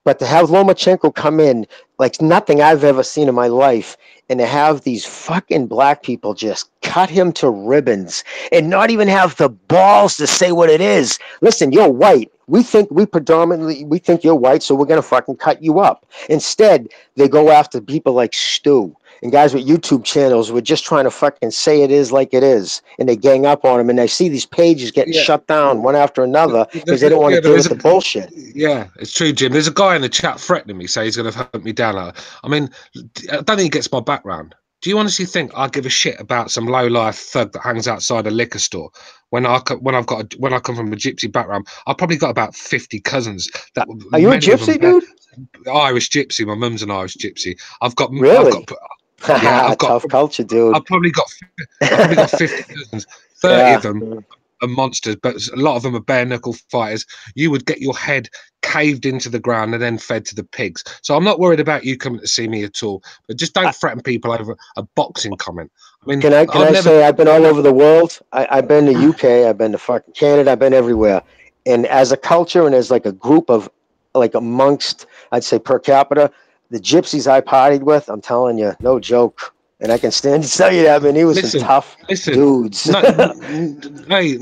But to have Lomachenko come in like nothing I've ever seen in my life, and to have these fucking black people just cut him to ribbons and not even have the balls to say what it is. Listen, you're white. We think you're white, so we're going to fucking cut you up. Instead, they go after people like Stu and guys with YouTube channels who are just trying to fucking say it is like it is. And they gang up on them, and I see these pages getting shut down one after another because they don't want to deal with the bullshit. Yeah, it's true, Jim. There's a guy in the chat threatening me, saying he's going to hunt me down. I mean, I don't think he gets my background. Do you honestly think I give a shit about some low-life thug that hangs outside a liquor store? When I come from a gypsy background, I've probably got about 50 cousins. Are you a gypsy, dude? Irish gypsy. My mum's an Irish gypsy. I've got tough culture, dude. I've probably got 50 cousins. 30 of them are monsters, but a lot of them are bare knuckle fighters. You would get your head caved into the ground and then fed to the pigs. So I'm not worried about you coming to see me at all. But just don't threaten people over a boxing comment. I mean, can I say I've been all over the world? I've been to UK, I've been to fucking Canada, I've been everywhere. And as a culture and as like a group of like amongst, I'd say per capita, the gypsies I partied with, I'm telling you, no joke. And I can stand to tell you that, I mean, he was some tough dudes. Hey,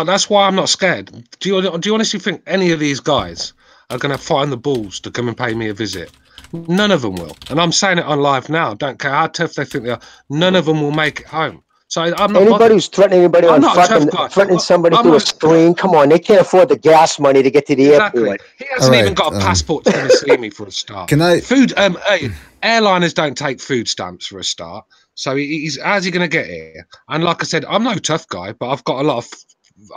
that's why I'm not scared. Do you honestly think any of these guys are going to find the balls to come and pay me a visit. None of them will. And I'm saying it on live now. Don't care how tough they think they are. None of them will make it home. So I'm not anybody bothered. who's threatening anybody on fucking threatening somebody through a screen. Come on, they can't afford the gas money to get to the airport. He hasn't even got a passport to come and see me for a start. Can I? Food. Hey, airliners don't take food stamps for a start. So how's he going to get here? And like I said, I'm no tough guy, but I've got a lot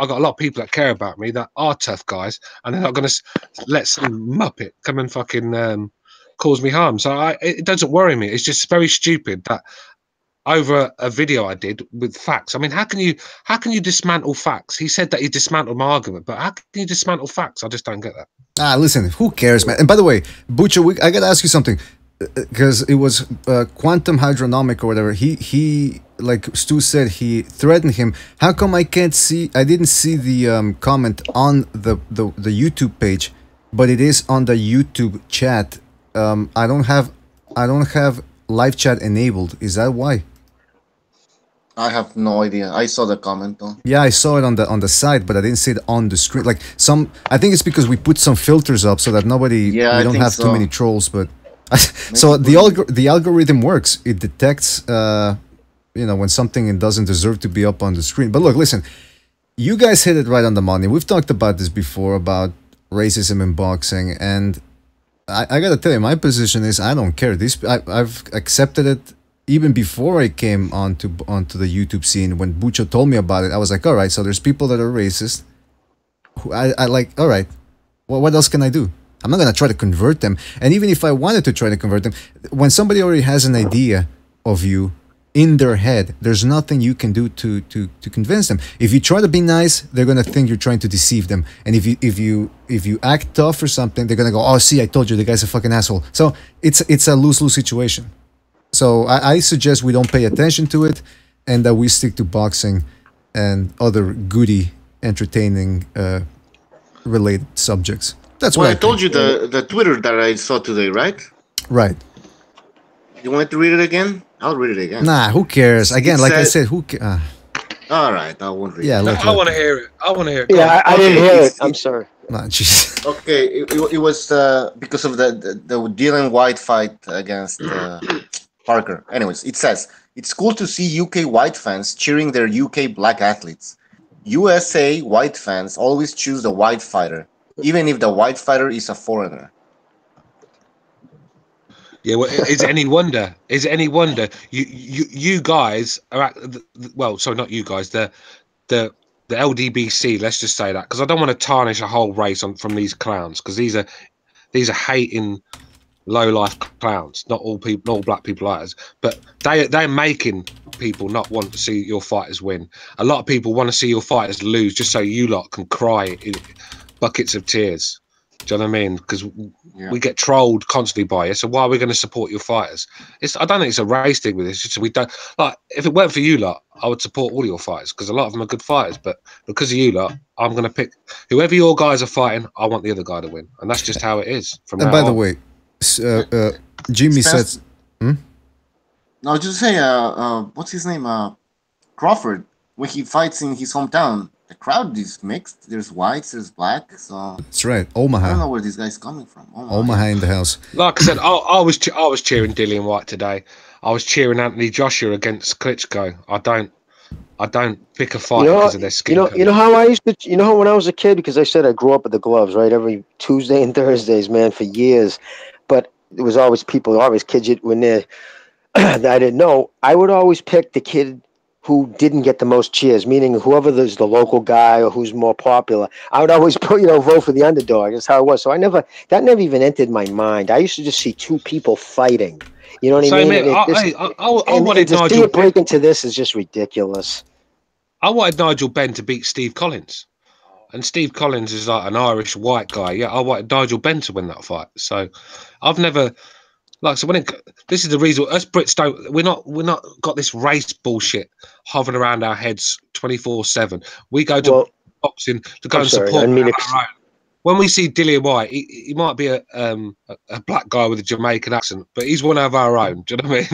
of people that care about me that are tough guys, and they're not going to let some muppet come and fucking cause me harm. So it doesn't worry me. It's just very stupid that over a video I did with facts. I mean, how can you dismantle facts? He said that he dismantled my argument, but how can you dismantle facts? I just don't get that. Listen, who cares, man? And by the way, Butcher, I gotta ask you something, because it was Quantum Hydronomic or whatever. He like Stu said, he threatened him. How come I didn't see the comment on the YouTube page, but it is on the YouTube chat? I don't have live chat enabled. Is that why? I have no idea. I saw the comment though. Yeah, I saw it on the side, but I didn't see it on the screen. Like I think it's because we put some filters up so that we don't have too many trolls. But so the algorithm works. It detects when something doesn't deserve to be up on the screen. But look, listen, you guys hit it right on the money. We've talked about this before about racism in boxing, and I gotta tell you, my position is I don't care. I've accepted it even before I came onto the YouTube scene. When Bucho told me about it, I was like, all right, so there's people that are racist. Who I like, all right, well, what else can I do? I'm not gonna try to convert them. And even if I wanted to try to convert them, when somebody already has an idea of you in their head, there's nothing you can do to convince them. If you try to be nice, they're gonna think you're trying to deceive them. And if you act tough or something, they're gonna go, oh, see, I told you, the guy's a fucking asshole. So it's a lose-lose situation. So I suggest we don't pay attention to it, and that we stick to boxing and other goody, entertaining, related subjects. That's what I told you the Twitter that I saw today, right? Right. You want to read it again? I'll read it again. Nah, who cares? Again, like I said, who cares? All right, I won't read it. Yeah, I want to hear it. I want to hear it. Yeah, I didn't hear it. I'm sorry. Nah, jeez. Okay, it was because of the Gillon Whyte fight against Parker. Anyways, it says, it's cool to see UK white fans cheering their UK black athletes. USA white fans always choose the white fighter, even if the white fighter is a foreigner. Yeah, well, is it any wonder? Is it any wonder? You guys are sorry, not you guys. The LDBC. Let's just say that, because I don't want to tarnish a whole race from these clowns, because these are hating, low life clowns. Not all people, not all black people like us, but they're making people not want to see your fighters win. A lot of people want to see your fighters lose just so you lot can cry in buckets of tears. Do you know what I mean? Because we get trolled constantly by you. So why are we going to support your fighters? I don't think it's a race thing with this. It's just we don't like. If it weren't for you lot, I would support all your fighters, because a lot of them are good fighters. But because of you lot, I'm going to pick whoever your guys are fighting. I want the other guy to win, and that's just how it is. From and by the way, Jimmy says, No, just say, what's his name? Crawford. When he fights in his hometown, the crowd is mixed. There's whites, there's black. So that's right. Omaha. I don't know where this guy's coming from. Omaha in the house. Like I said, I was cheering Dillian Whyte today. I was cheering Anthony Joshua against Klitschko. I don't pick a fight because of their skin color. You know how I used to. You know how when I was a kid, because I said I grew up with the gloves, right? Every Tuesday and Thursdays, man, for years. But there was always kids when they that I didn't know. I would always pick the kid who didn't get the most cheers, meaning whoever is the local guy or who's more popular. I would always vote for the underdog. That's how it was. So that never even entered my mind. I used to just see two people fighting. You know what I mean? I wanted to see it break into this is just ridiculous. I wanted Nigel Benn to beat Steve Collins. And Steve Collins is like an Irish white guy. Yeah, I wanted Nigel Benn to win that fight. So I've never... this is the reason us Brits we're not got this race bullshit hovering around our heads 24/7. We go to boxing to go support our own. When we see Dillian Whyte, he might be a black guy with a Jamaican accent, but he's one of our own. Do you know what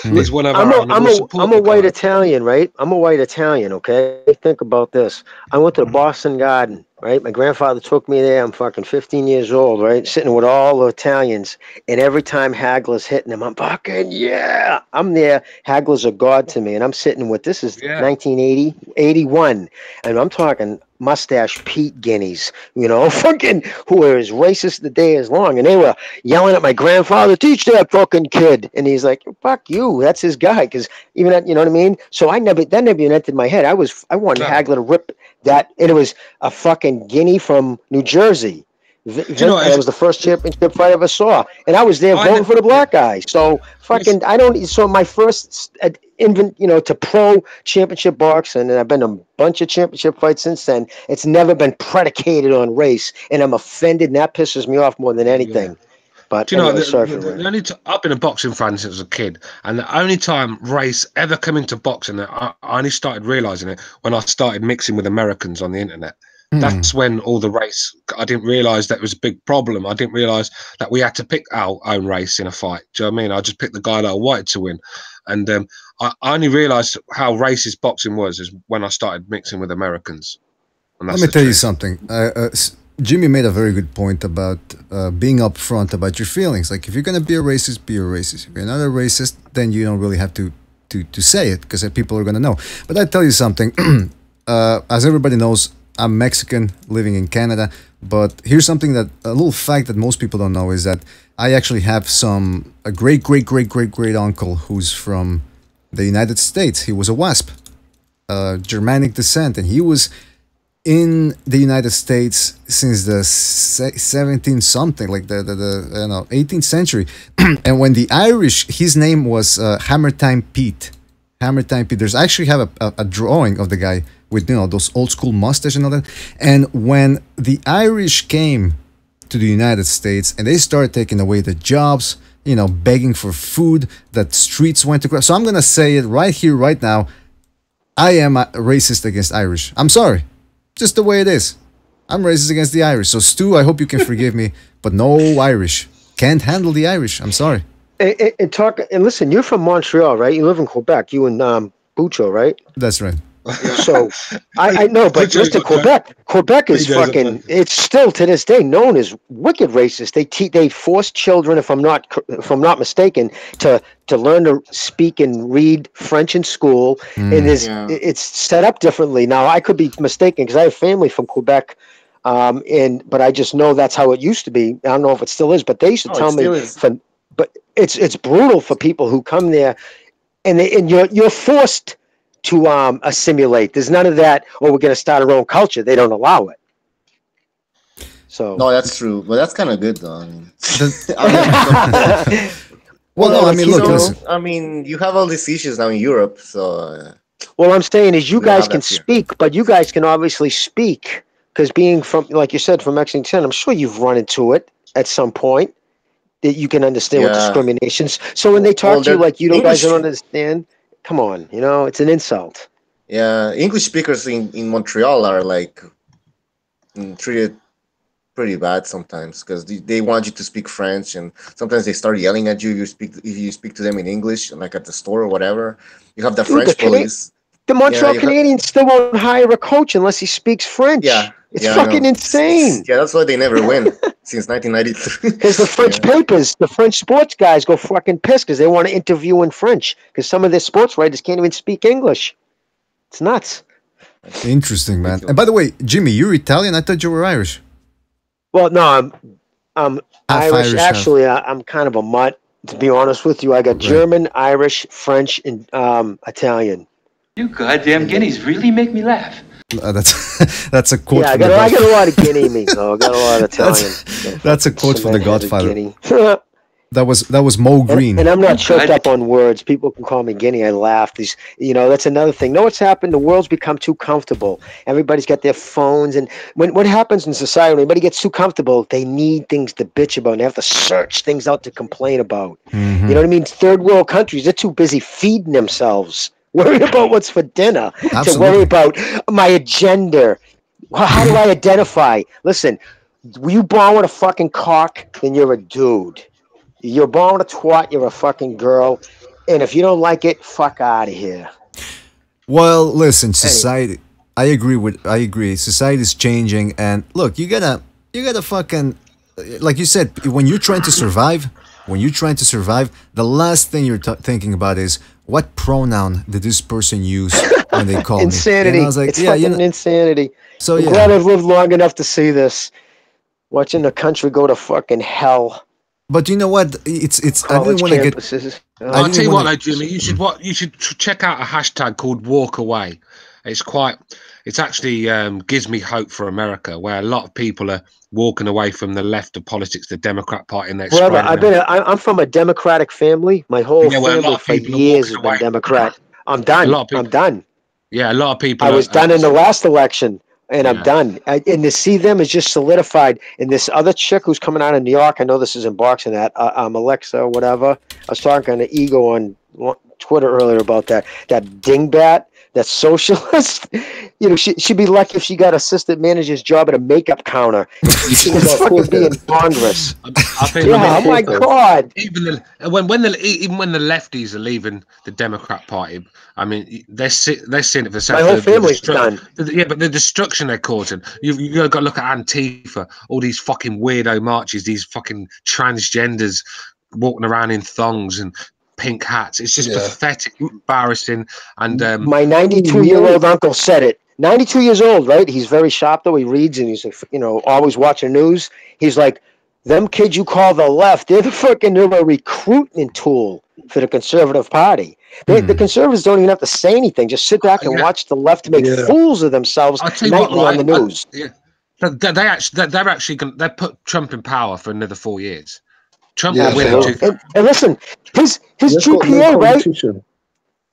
I mean? He's one of our own. I'm a white Italian, right? I'm a white Italian. Okay, think about this. I went to the Boston Garden right? My grandfather took me there. I'm fucking 15 years old, right? Sitting with all the Italians. And every time Hagler's hitting them, I'm fucking, yeah. I'm there. Hagler's a god to me. And I'm sitting with, this is 1980, 81. And I'm talking mustache Pete guineas, you know, fucking, who are as racist the day is long. And they were yelling at my grandfather, teach that fucking kid. And he's like, fuck you. That's his guy. Because even that, you know what I mean? So that never even entered my head. I wanted Hagler to rip that, and it was a fucking guinea from New Jersey. That was the first championship fight I ever saw, and I was there voting for the black guy. So fucking, So my first to pro championship boxing, and I've been to a bunch of championship fights since then. It's never been predicated on race, and I'm offended, and that pisses me off more than anything. Yeah. But do you know, I've been a boxing fan since I was a kid, and the only time race ever come into boxing, I only started realizing it when I started mixing with Americans on the internet. That's when all the race, I didn't realize that was a big problem. I didn't realize that we had to pick our own race in a fight. Do you know what I mean? I just picked the guy that I wanted to win. And I only realized how racist boxing was is when I started mixing with Americans. Let me tell you something. Jimmy made a very good point about being upfront about your feelings. Like, if you're going to be a racist, be a racist. If you're not a racist, then you don't really have to say it, because people are going to know. But I tell you something. As everybody knows, I'm Mexican living in Canada. But here's something a little fact that most people don't know is that I actually have a great uncle who's from the United States. He was a WASP, Germanic descent, and he was in the United States since the 17th something, like the 18th century. And when the Irish, his name was Hammer Time Pete. Hammer Time Pete. There's actually have a drawing of the guy with, those old school mustache and all that. And when the Irish came to the United States and they started taking away the jobs, begging for food, that streets went to crap. So I'm gonna say it right here, right now. I am a racist against Irish. I'm sorry. Just the way it is. I'm racist against the Irish. So, Stu, I hope you can forgive me, but no Irish. Can't handle the Irish. I'm sorry. And listen, you're from Montreal, right? You live in Quebec. You and Bucho, right? That's right. So I know, but listen, Quebec is fucking. It's still to this day known as wicked racist. They force children, if I'm not mistaken, to learn to speak and read French in school, and it's set up differently. Now I could be mistaken because I have family from Quebec, but I just know that's how it used to be. I don't know if it still is, but they used to tell me. But it's brutal for people who come there, and you're forced to assimilate. There's none of that, we're going to start our own culture. They don't allow it. So no, that's true. But that's kind of good, though. Listen. I mean, you have all these issues now in Europe, so... What I'm saying is you guys can speak, but you guys can obviously speak, because being from, like you said, from Mexican, I'm sure you've run into it at some point, that you can understand what discriminations. So when they talk to you like you guys don't understand... Come on, it's an insult. Yeah, English speakers in Montreal are like treated pretty bad sometimes because they want you to speak French, and sometimes they start yelling at you if you speak to them in English, like at the store or whatever. You have the French police. The Montreal Canadiens still won't hire a coach unless he speaks French. Yeah. It's fucking insane. Yeah, that's why they never win since 1993. Because the French papers, the French sports guys go fucking pissed because they want to interview in French because some of their sports writers can't even speak English. It's nuts. Interesting, man. And by the way, Jimmy, you're Italian? I thought you were Irish. Well, no, I'm Irish. Actually, I'm kind of a mutt, to be honest with you. I got German, Irish, French, and Italian. You goddamn guineas really make me laugh. That's a quote. Yeah, I got a lot of Guinea in me, though. I got a lot of Italian. That's a quote from The Godfather. That was Mo Green. And I'm not choked up on words. People can call me Guinea. I laugh. That's another thing. Know what's happened? The world's become too comfortable. Everybody's got their phones, and what happens in society? When anybody gets too comfortable, they need things to bitch about. And they have to search things out to complain about. Mm-hmm. You know what I mean? Third world countries, they're too busy feeding themselves. Worried about what's for dinner. Absolutely. To worry about my agenda. How do I identify? Listen, were you born with a fucking cock? Then you're a dude. You're born with a twat. You're a fucking girl. And if you don't like it, fuck out of here. Well, listen, society. I agree. Society's changing, and look, you gotta fucking, like you said, when you're trying to survive, the last thing you're thinking about is what pronoun did this person use when they call insanity. me. And I was like, it's fucking insanity. So I'm glad I've lived long enough to see this. Watching the country go to fucking hell. But you know what? It's. I didn't want to get. I'll tell you what, though, Jimmy. You should check out a hashtag called Walk Away. It's actually gives me hope for America, where a lot of people are walking away from the left of politics, the Democrat Party, and they're Brother, I'm from a Democratic family. My whole family for years has been Democrat. I'm done. I'm done. Yeah, a lot of people. I was done in the last election, and I'm done. And to see them is just solidified. And this other chick who's coming out of New York, I know this is in boxing, Alexa, whatever. I was talking to Ego on Twitter earlier about that dingbat. That socialist, she'd be lucky if she got assistant manager's job at a makeup counter. She was be in Congress. Oh my God! Even when the lefties are leaving the Democrat Party, I mean, they're seeing it for themselves. My whole family's done. Yeah, but the destruction they're causing. You've got to look at Antifa, all these fucking weirdo marches, these fucking transgenders walking around in thongs and pink hats. It's just pathetic, embarrassing. And my 92-year-old uncle said it. 92 years old, right? He's very sharp though. He reads and he's always watching news. He's like, them kids you call the left, they're a recruitment tool for the Conservative Party. The Conservatives don't even have to say anything. Just sit back and watch the left make fools of themselves nightly on the news. They put Trump in power for another 4 years. Trump will win. And listen, his GPA, right?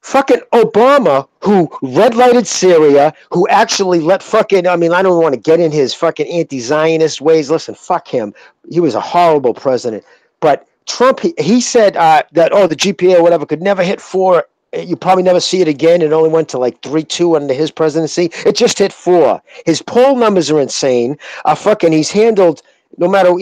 Fucking Obama, who red-lighted Syria, who actually let fucking, I don't want to get in his fucking anti-Zionist ways. Listen, fuck him. He was a horrible president. But Trump, he said that, the GPA or whatever could never hit 4. You probably never see it again. It only went to like 3.2 under his presidency. It just hit 4. His poll numbers are insane. He's handled... No matter,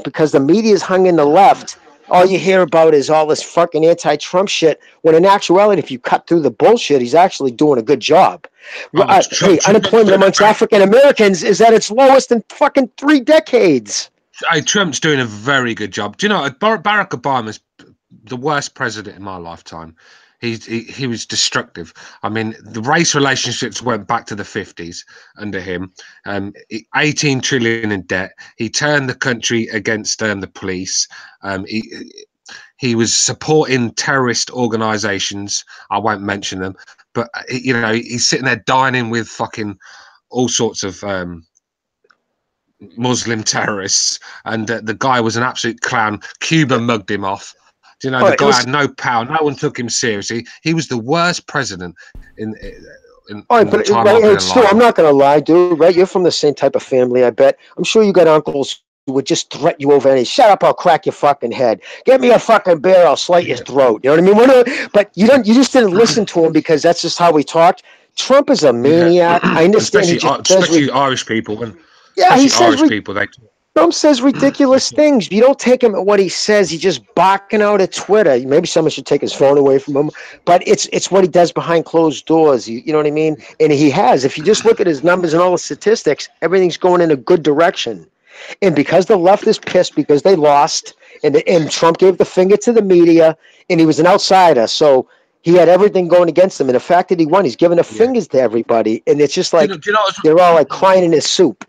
because the media's hung in the left, all you hear about is all this fucking anti-Trump shit, when in actuality, if you cut through the bullshit, he's actually doing a good job. Unemployment amongst African Americans is at its lowest in fucking 3 decades. Trump's doing a very good job. Do you know, Barack Obama's the worst president in my lifetime. He was destructive. I mean, the race relationships went back to the 50s under him. 18 trillion in debt. He turned the country against the police. He was supporting terrorist organizations. I won't mention them, but he's sitting there dining with fucking all sorts of Muslim terrorists, and the guy was an absolute clown. Cuba mugged him off. The guy had no power. No one took him seriously. He was the worst president in but I'm not going to lie, dude. Right? You're from the same type of family, I bet. I'm sure you got uncles who would just threaten you over any. Shut up! I'll crack your fucking head. Get me a fucking bear. I'll slit your throat. You know what I mean? But you just didn't listen to him because that's just how we talked. Trump is a maniac. I understand. Especially Irish people. He says Irish people. Trump says ridiculous things. You don't take him at what he says. He's just barking out at Twitter. Maybe someone should take his phone away from him. But it's what he does behind closed doors. You know what I mean? And he has. If you just look at his numbers and all the statistics, everything's going in a good direction. And because the left is pissed because they lost, and Trump gave the finger to the media, and he was an outsider, so he had everything going against him. And the fact that he won, he's giving the fingers to everybody. And it's just like they're all like crying in his soup.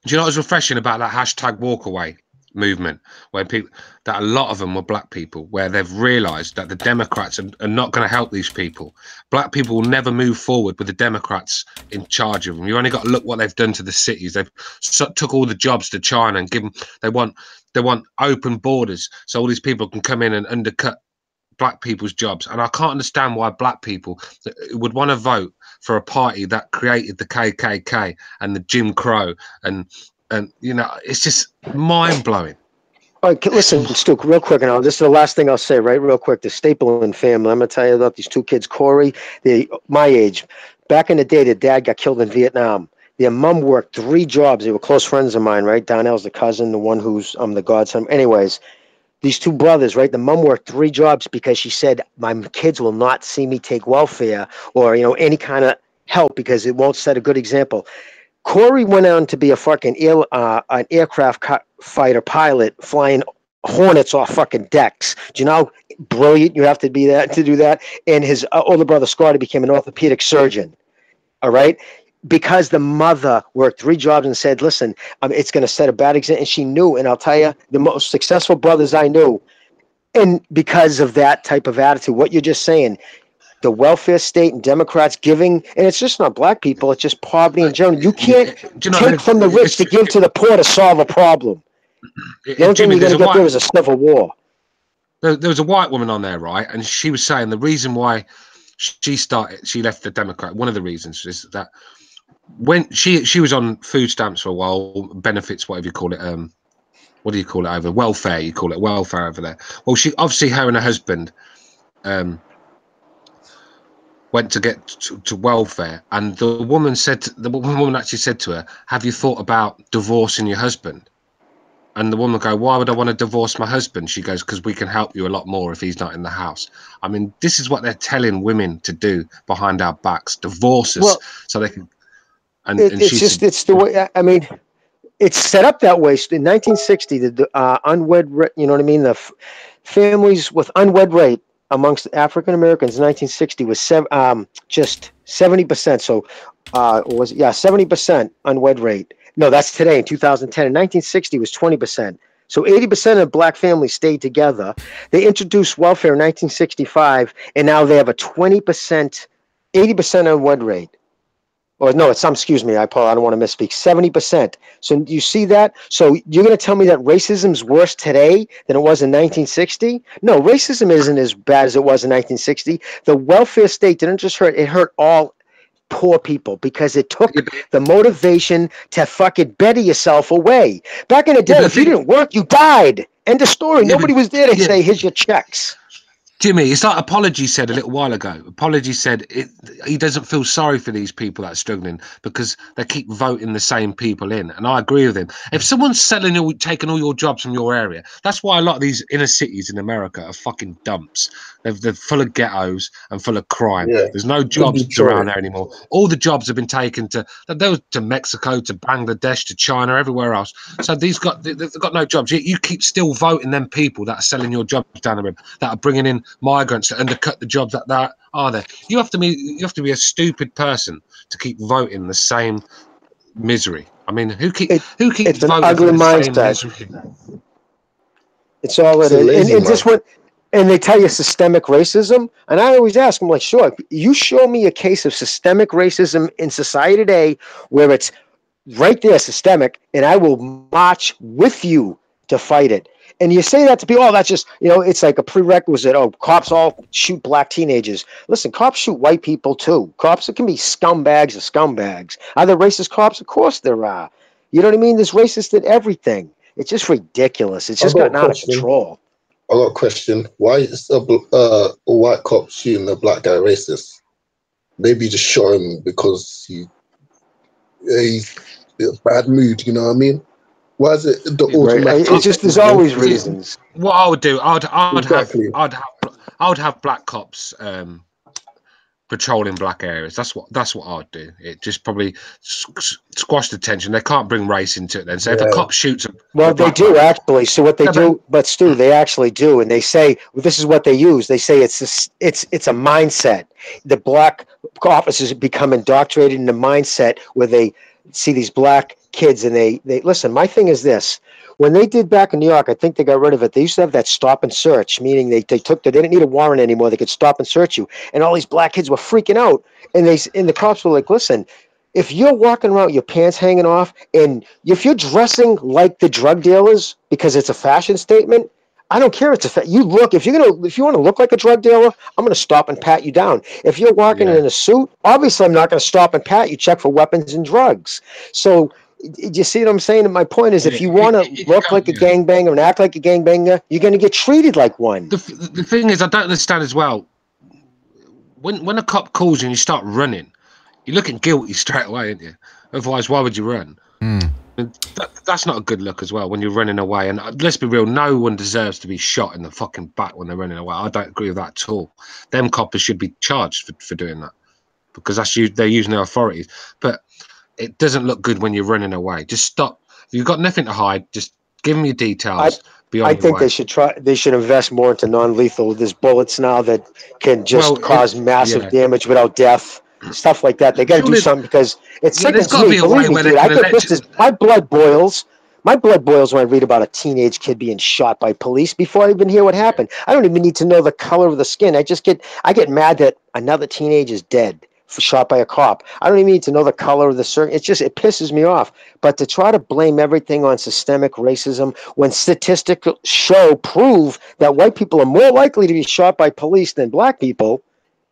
Do you know what was refreshing about that hashtag walkaway movement, where that a lot of them were black people, where they've realized that the Democrats are not going to help these people. Black people will never move forward with the Democrats in charge of them. You only got to look what they've done to the cities. They've took all the jobs to China and give them. They want open borders so all these people can come in and undercut black people's jobs. And I can't understand why black people would want to vote for a party that created the KKK and the Jim Crow, and it's just mind-blowing. All right, listen, Stu, real quick now. This is the last thing I'll say, right? Real quick, the Stapleton family. I'm going to tell you about these 2 kids, Corey, my age. Back in the day, their dad got killed in Vietnam. Their mom worked 3 jobs. They were close friends of mine, right? Donnell's the cousin, the one who's the godson. Anyways, these 2 brothers, right? The mom worked 3 jobs because she said, my kids will not see me take welfare or, any kind of help because it won't set a good example. Corey went on to be a fucking an aircraft fighter pilot flying Hornets off fucking decks. Do you know how brilliant you have to be to do that? And his older brother Scotty became an orthopedic surgeon. All right. Because the mother worked 3 jobs and said, listen, it's going to set a bad example. And she knew, and I'll tell you, the most successful brothers I knew, and because of that type of attitude, what you're just saying, the welfare state and Democrats giving, and it's just not black people, it's just poverty in general. You can't take from the rich to give to the poor to solve a problem. The only thing you're going to get there is a civil war. There was a white woman on there, right? And she was saying the reason why she left the Democrat, one of the reasons is that when she was on food stamps for a while, benefits, whatever you call it, what do you call it over? Welfare, you call it welfare over there. Well, she obviously, her and her husband went to get to welfare, and the woman actually said to her, have you thought about divorcing your husband? And the woman go, why would I want to divorce my husband? She goes, because we can help you a lot more if he's not in the house. I mean, this is what they're telling women to do behind our backs, divorce us, so they can. And it's the way. I mean, it's set up that way. In 1960, the unwed, you know what I mean? The families with unwed rate amongst African Americans in 1960 was just 70%. So, 70% unwed rate. No, that's today in 2010. In 1960 was 20%. So 80% of black families stayed together. They introduced welfare in 1965, and now they have a 80% unwed rate. Or no, excuse me, I don't want to misspeak. 70%. So you see that? So you're going to tell me that racism's worse today than it was in 1960? No, racism isn't as bad as it was in 1960. The welfare state didn't just hurt; it hurt all poor people because it took the motivation to fucking better yourself away. Back in the day, if you didn't work, you died. End of story. Nobody was there to say, here's your checks. Jimmy, it's like Apology said a little while ago. Apology said he doesn't feel sorry for these people that are struggling because they keep voting the same people in. And I agree with him. If someone's taking all your jobs from your area, that's why a lot of these inner cities in America are fucking dumps. They're full of ghettos and full of crime. Yeah. There's no jobs around there anymore. All the jobs have been taken to Mexico, to Bangladesh, to China, everywhere else. So they've got no jobs. You keep still voting them people that are selling your jobs down the road, that are bringing in migrants to undercut the jobs that are there. You have to be a stupid person to keep voting the same misery. I mean, who keeps voting an ugly for the mindset. same misery? It's all it is. And they tell you systemic racism, and I always ask them, like, sure, you show me a case of systemic racism in society today where it's right there systemic, and I will march with you to fight it. And you say that to people, that's just, it's like a prerequisite. Oh, cops all shoot black teenagers. Listen, cops shoot white people too. Cops, it can be scumbags or scumbags. Are there racist cops? Of course there are. You know what I mean? There's racist in everything. It's just ridiculous. It's just gotten out of control. I got a question. Why is a white cop shooting a black guy racist? Maybe just shot him because he's in a bad mood, you know what I mean? Why is it the automatic? It's just, there's always reasons. What I would do, I would have black cops patrolling black areas. That's what I'd do. It just probably squash the tension. They can't bring race into it then. So if a cop shoots they do actually. So what they do, but Stu, they actually do, and they say this is what they use. They say it's a mindset. The black officers become indoctrinated in the mindset where they see these black kids and they listen. My thing is this. When they did back in New York, I think they got rid of it. They used to have that stop and search, meaning they didn't need a warrant anymore. They could stop and search you. And all these black kids were freaking out. And the cops were like, listen, if you're walking around with your pants hanging off and if you're dressing like the drug dealers because it's a fashion statement, I don't care. If you want to look like a drug dealer, I'm going to stop and pat you down. If you're walking in a suit, obviously I'm not going to stop and pat you, check for weapons and drugs. So, do you see what I'm saying? And my point is, if you want to look like a gangbanger and act like a gangbanger, you're going to get treated like one. The thing is, I don't understand as well. When a cop calls you and you start running, you're looking guilty straight away, aren't you? Otherwise, why would you run? That's not a good look as well when you're running away. And let's be real, no one deserves to be shot in the fucking back when they're running away. I don't agree with that at all. Them coppers should be charged for doing that. because they're using their authorities. But it doesn't look good when you're running away. Just stop. If you've got nothing to hide, just give them your details. I think they should try. They should invest more into non-lethal. There's bullets now that can just cause massive damage without death. Stuff like that. They got to do something because it sickens me. Believe me, dude. I get this. My blood boils. My blood boils when I read about a teenage kid being shot by police before I even hear what happened. I don't even need to know the color of the skin. I get mad that another teenager is dead, shot by a cop. I don't even need to know the color of the circle. It pisses me off. But to try to blame everything on systemic racism when statistics prove that white people are more likely to be shot by police than black people,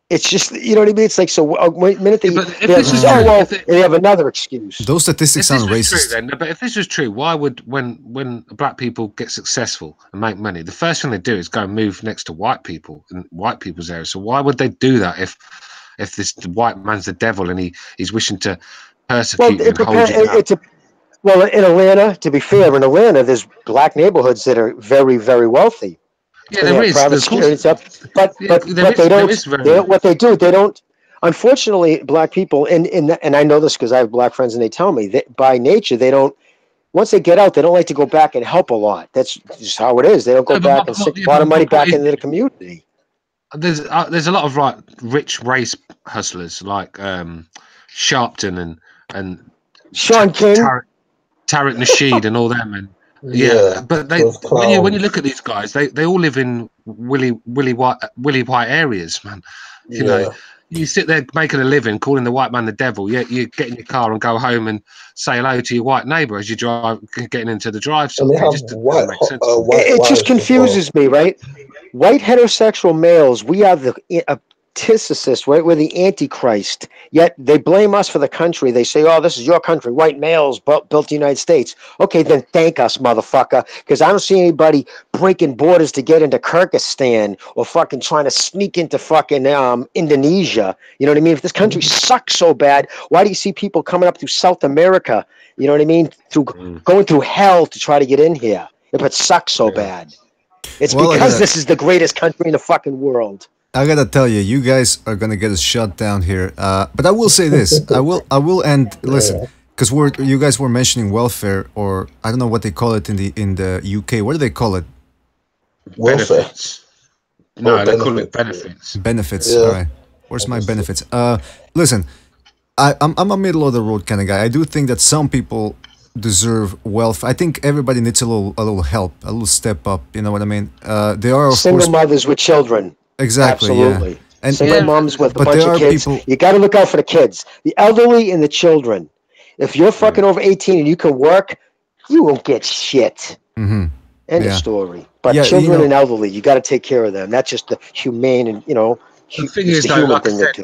it's just, you know what I mean? It's like, so wait a minute, they have another excuse. Those statistics sound racist. But if this was true, why would, when black people get successful and make money, the first thing they do is go and move next to white people in white people's area? So why would they do that if this white man's the devil and he's wishing to persecute and hold you Well, in Atlanta, to be fair, in Atlanta, there's black neighborhoods that are very, very wealthy. Yeah, there is. Private security stuff, but they don't. What they do, they don't. Unfortunately, black people, and I know this because I have black friends, and they tell me that by nature they don't. Once they get out, they don't like to go back and help a lot. That's just how it is. They don't go back and stick a lot of money back into the community. There's a lot of rich race hustlers like Sharpton and Sean King, Tariq Nasheed, and all them, and but when you look at these guys, they all live in Willie White areas, man. You know, you sit there making a living, calling the white man the devil. Yet you get in your car and go home and say hello to your white neighbour as you drive, getting into the drive. So it just confuses me, right? White heterosexual males, we are the antithesis, right? We're the antichrist. Yet they blame us for the country. They say, "Oh, this is your country. White males built the United States." Okay, then thank us, motherfucker, because I don't see anybody breaking borders to get into Kyrgyzstan or fucking trying to sneak into fucking Indonesia. You know what I mean? If this country sucks so bad, why do you see people coming up through South America? You know what I mean? Going through hell to try to get in here if it sucks so bad. It's because this is the greatest country in the fucking world. I gotta tell you, you guys are gonna get us shut down here. But I will say this: I will end. Listen, because you guys were mentioning welfare, or I don't know what they call it in the UK. What do they call it? Welfare. No, they call it benefits. Benefits. All right. Where's my benefits? Listen, I'm a middle of the road kind of guy. I do think that some people deserve welfare. I think everybody needs a little help, a little step up. You know what I mean? There are single mothers with children. Exactly. Absolutely. Yeah. And single moms with a bunch of kids. You got to look out for the kids, the elderly, and the children. If you're fucking over 18 and you can work, you won't get shit. End of story. But children and elderly, you got to take care of them. That's just the humane and the thing is, though, like I said,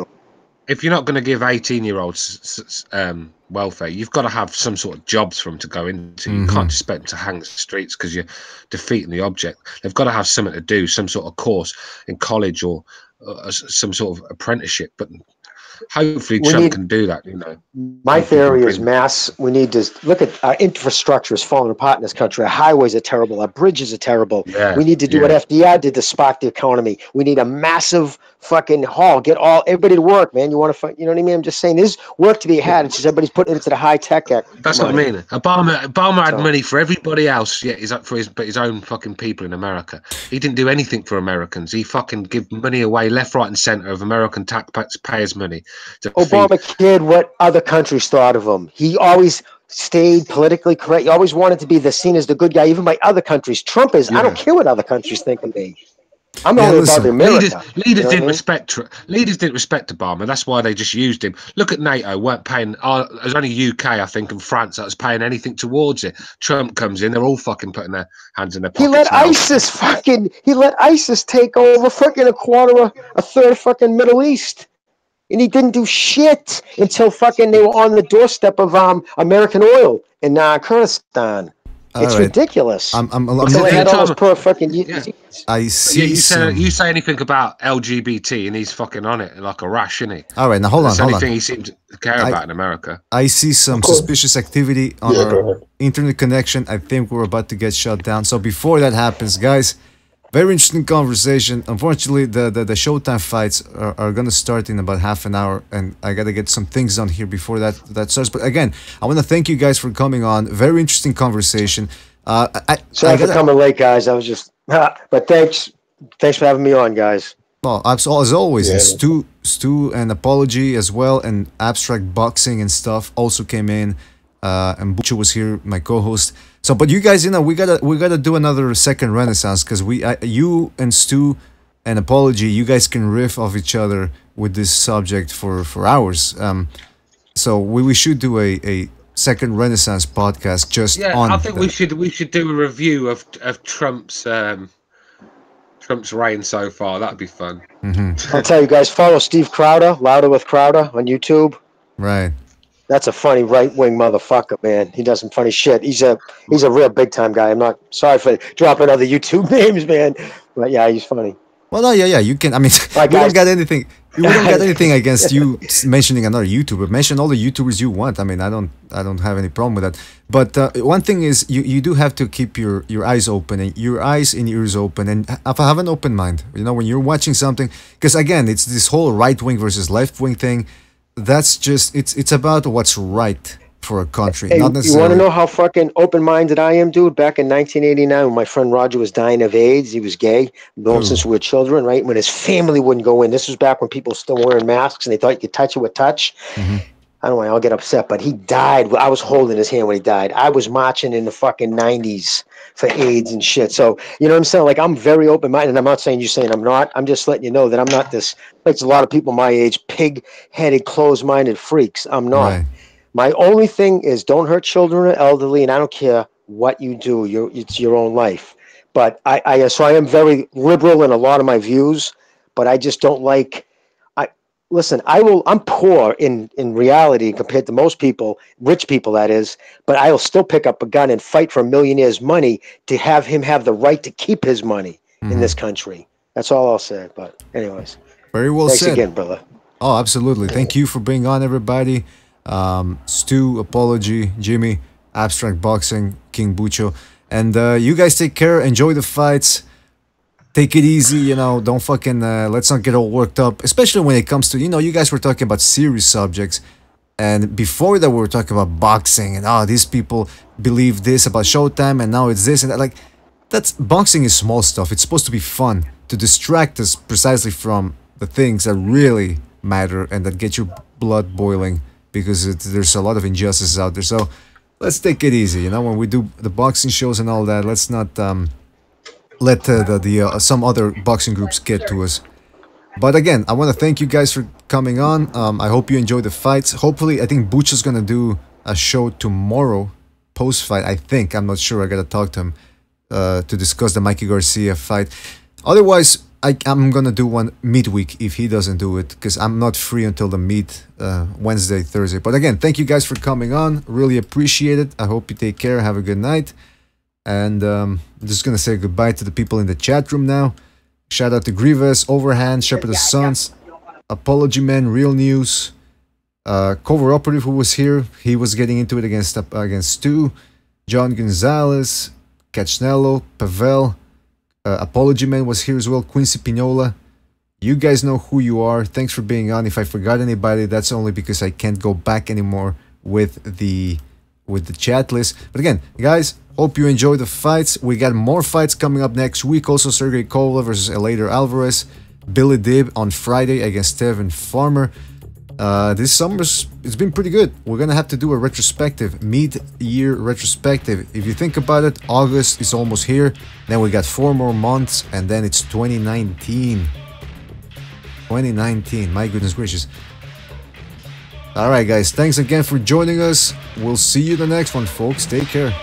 if you're not going to give 18-year-olds welfare, you've got to have some sort of jobs for them to go into. You can't just expect them to hang the streets because you're defeating the object. They've got to have something to do, some sort of course in college or some sort of apprenticeship. But hopefully Trump can do that, you know. My theory is we need to look at our infrastructure is falling apart in this country. Our highways are terrible. Our bridges are terrible. We need to do what FDR did to spark the economy. We need a massive fucking haul. Get everybody to work, man. You want to, you know what I mean? I'm just saying there's work to be had. It's just everybody's putting it into the high tech. That's what I mean. Obama had money for everybody else. Yeah, he's up for his own fucking people in America. He didn't do anything for Americans. He fucking give money away left, right, and center of American taxpayers' money. Obama cared what other countries thought of him. He always stayed politically correct. He always wanted to be seen as the good guy, even by other countries. Trump is. I don't care what other countries think of me. I'm only about America. Leaders didn't respect Obama. That's why they just used him. Look at NATO. Weren't paying. There's only UK, I think, and France that was paying anything towards it. Trump comes in. They're all fucking putting their hands in their pockets. He let ISIS take over fucking a third of fucking Middle East. And he didn't do shit until fucking they were on the doorstep of American oil in Kurdistan. It's ridiculous. I see. You say anything about LGBT and he's fucking on it like a rash, isn't he? All right, now hold on. That's the only thing he seems to care about in America. I see some suspicious activity on our internet connection. I think we're about to get shut down. So before that happens, guys, Very interesting conversation. Unfortunately, the Showtime fights are gonna start in about half an hour, and I gotta get some things done here before that starts. But again, I want to thank you guys for coming on. Very interesting conversation. Sorry for coming late, guys. I was just, but thanks for having me on, guys. Well, as always, and Stu, and Apology as well, and Abstract Boxing and stuff also came in, and Bucho was here, my co-host. So, but you guys, we gotta do another second Renaissance, because you and Stu and Apology, you guys can riff off each other with this subject for hours. So we should do a second Renaissance podcast just on. I think we should do a review of Trump's reign so far. That'd be fun. I'll tell you guys, follow Steve Crowder, Louder with Crowder on YouTube. Right. That's a funny right-wing motherfucker, man. He does some funny shit. He's a real big-time guy. I'm not sorry for dropping other YouTube names, man. But yeah, he's funny. Well, no, yeah, you can. I mean, we don't got anything. We don't got anything against you mentioning another YouTuber. Mention all the YouTubers you want. I mean, I don't have any problem with that. But one thing is, you do have to keep your eyes open and your eyes and ears open, and have an open mind. You know, when you're watching something, because again, it's this whole right wing versus left wing thing. That's just it's about what's right for a country. Hey, not necessarily. You want to know how fucking open-minded I am, dude? Back in 1989, when my friend Roger was dying of AIDS, he was gay, known since we were children, right? When his family wouldn't go in. This was back when people were still wearing masks and they thought you could touch it with touch. I don't know, I'll get upset, but he died. I was holding his hand when he died. I was marching in the fucking 90s for AIDS and shit. So, you know what I'm saying? Like, I'm very open-minded. I'm not saying you're saying I'm not. I'm just letting you know that I'm not this, like a lot of people my age, pig-headed, closed-minded freaks. I'm not. Right. My only thing is don't hurt children or elderly, and I don't care what you do. It's your own life. But so I am very liberal in a lot of my views, but I just don't like... Listen, I'm poor in reality compared to most people, rich people that is, but I will still pick up a gun and fight for a millionaire's money to have him have the right to keep his money in this country. That's all I'll say. But anyways. Very well said. Thanks again, brother. Oh, absolutely. Thank you for being on, everybody. Stu, Apology, Jimmy, Abstract Boxing, King Bucho. And you guys take care. Enjoy the fights. Take it easy, you know, don't fucking, let's not get all worked up, especially when it comes to, you guys were talking about serious subjects, and before that we were talking about boxing, and these people believe this about Showtime, and now it's this, and that. Like, boxing is small stuff. It's supposed to be fun, to distract us precisely from the things that really matter, and that get your blood boiling, because there's a lot of injustices out there. So, let's take it easy, when we do the boxing shows and all that, let's not, let some other boxing groups get to us. But again, I want to thank you guys for coming on. I hope you enjoy the fights. Hopefully, I think Bucho's gonna do a show tomorrow, post-fight. I think, I'm not sure. I gotta talk to him to discuss the Mikey Garcia fight. Otherwise, I'm gonna do one midweek if he doesn't do it, because I'm not free until the meet Wednesday, Thursday. But again, thank you guys for coming on. Really appreciate it. I hope you take care. Have a good night. And I'm just going to say goodbye to the people in the chat room now. Shout out to Grievous, Overhand, Shepherd of Sons, Apology Man, Real News, Cover Operative who was here. He was getting into it against Stu, John Gonzalez, Cachnello, Pavel, Apology Man was here as well, Quincy Pinola. You guys know who you are. Thanks for being on. If I forgot anybody, that's only because I can't go back anymore with the chat list. But again, guys, hope you enjoy the fights. We got more fights coming up next week. Also, Sergey Kovalev versus Elader Alvarez. Billy Dib on Friday against Tevin Farmer. This summer's, it's been pretty good. We're gonna have to do a retrospective, mid-year retrospective. If you think about it, August is almost here. Then we got 4 more months, and then it's 2019. 2019, my goodness gracious. Alright guys, thanks again for joining us. We'll see you the next one, folks. Take care.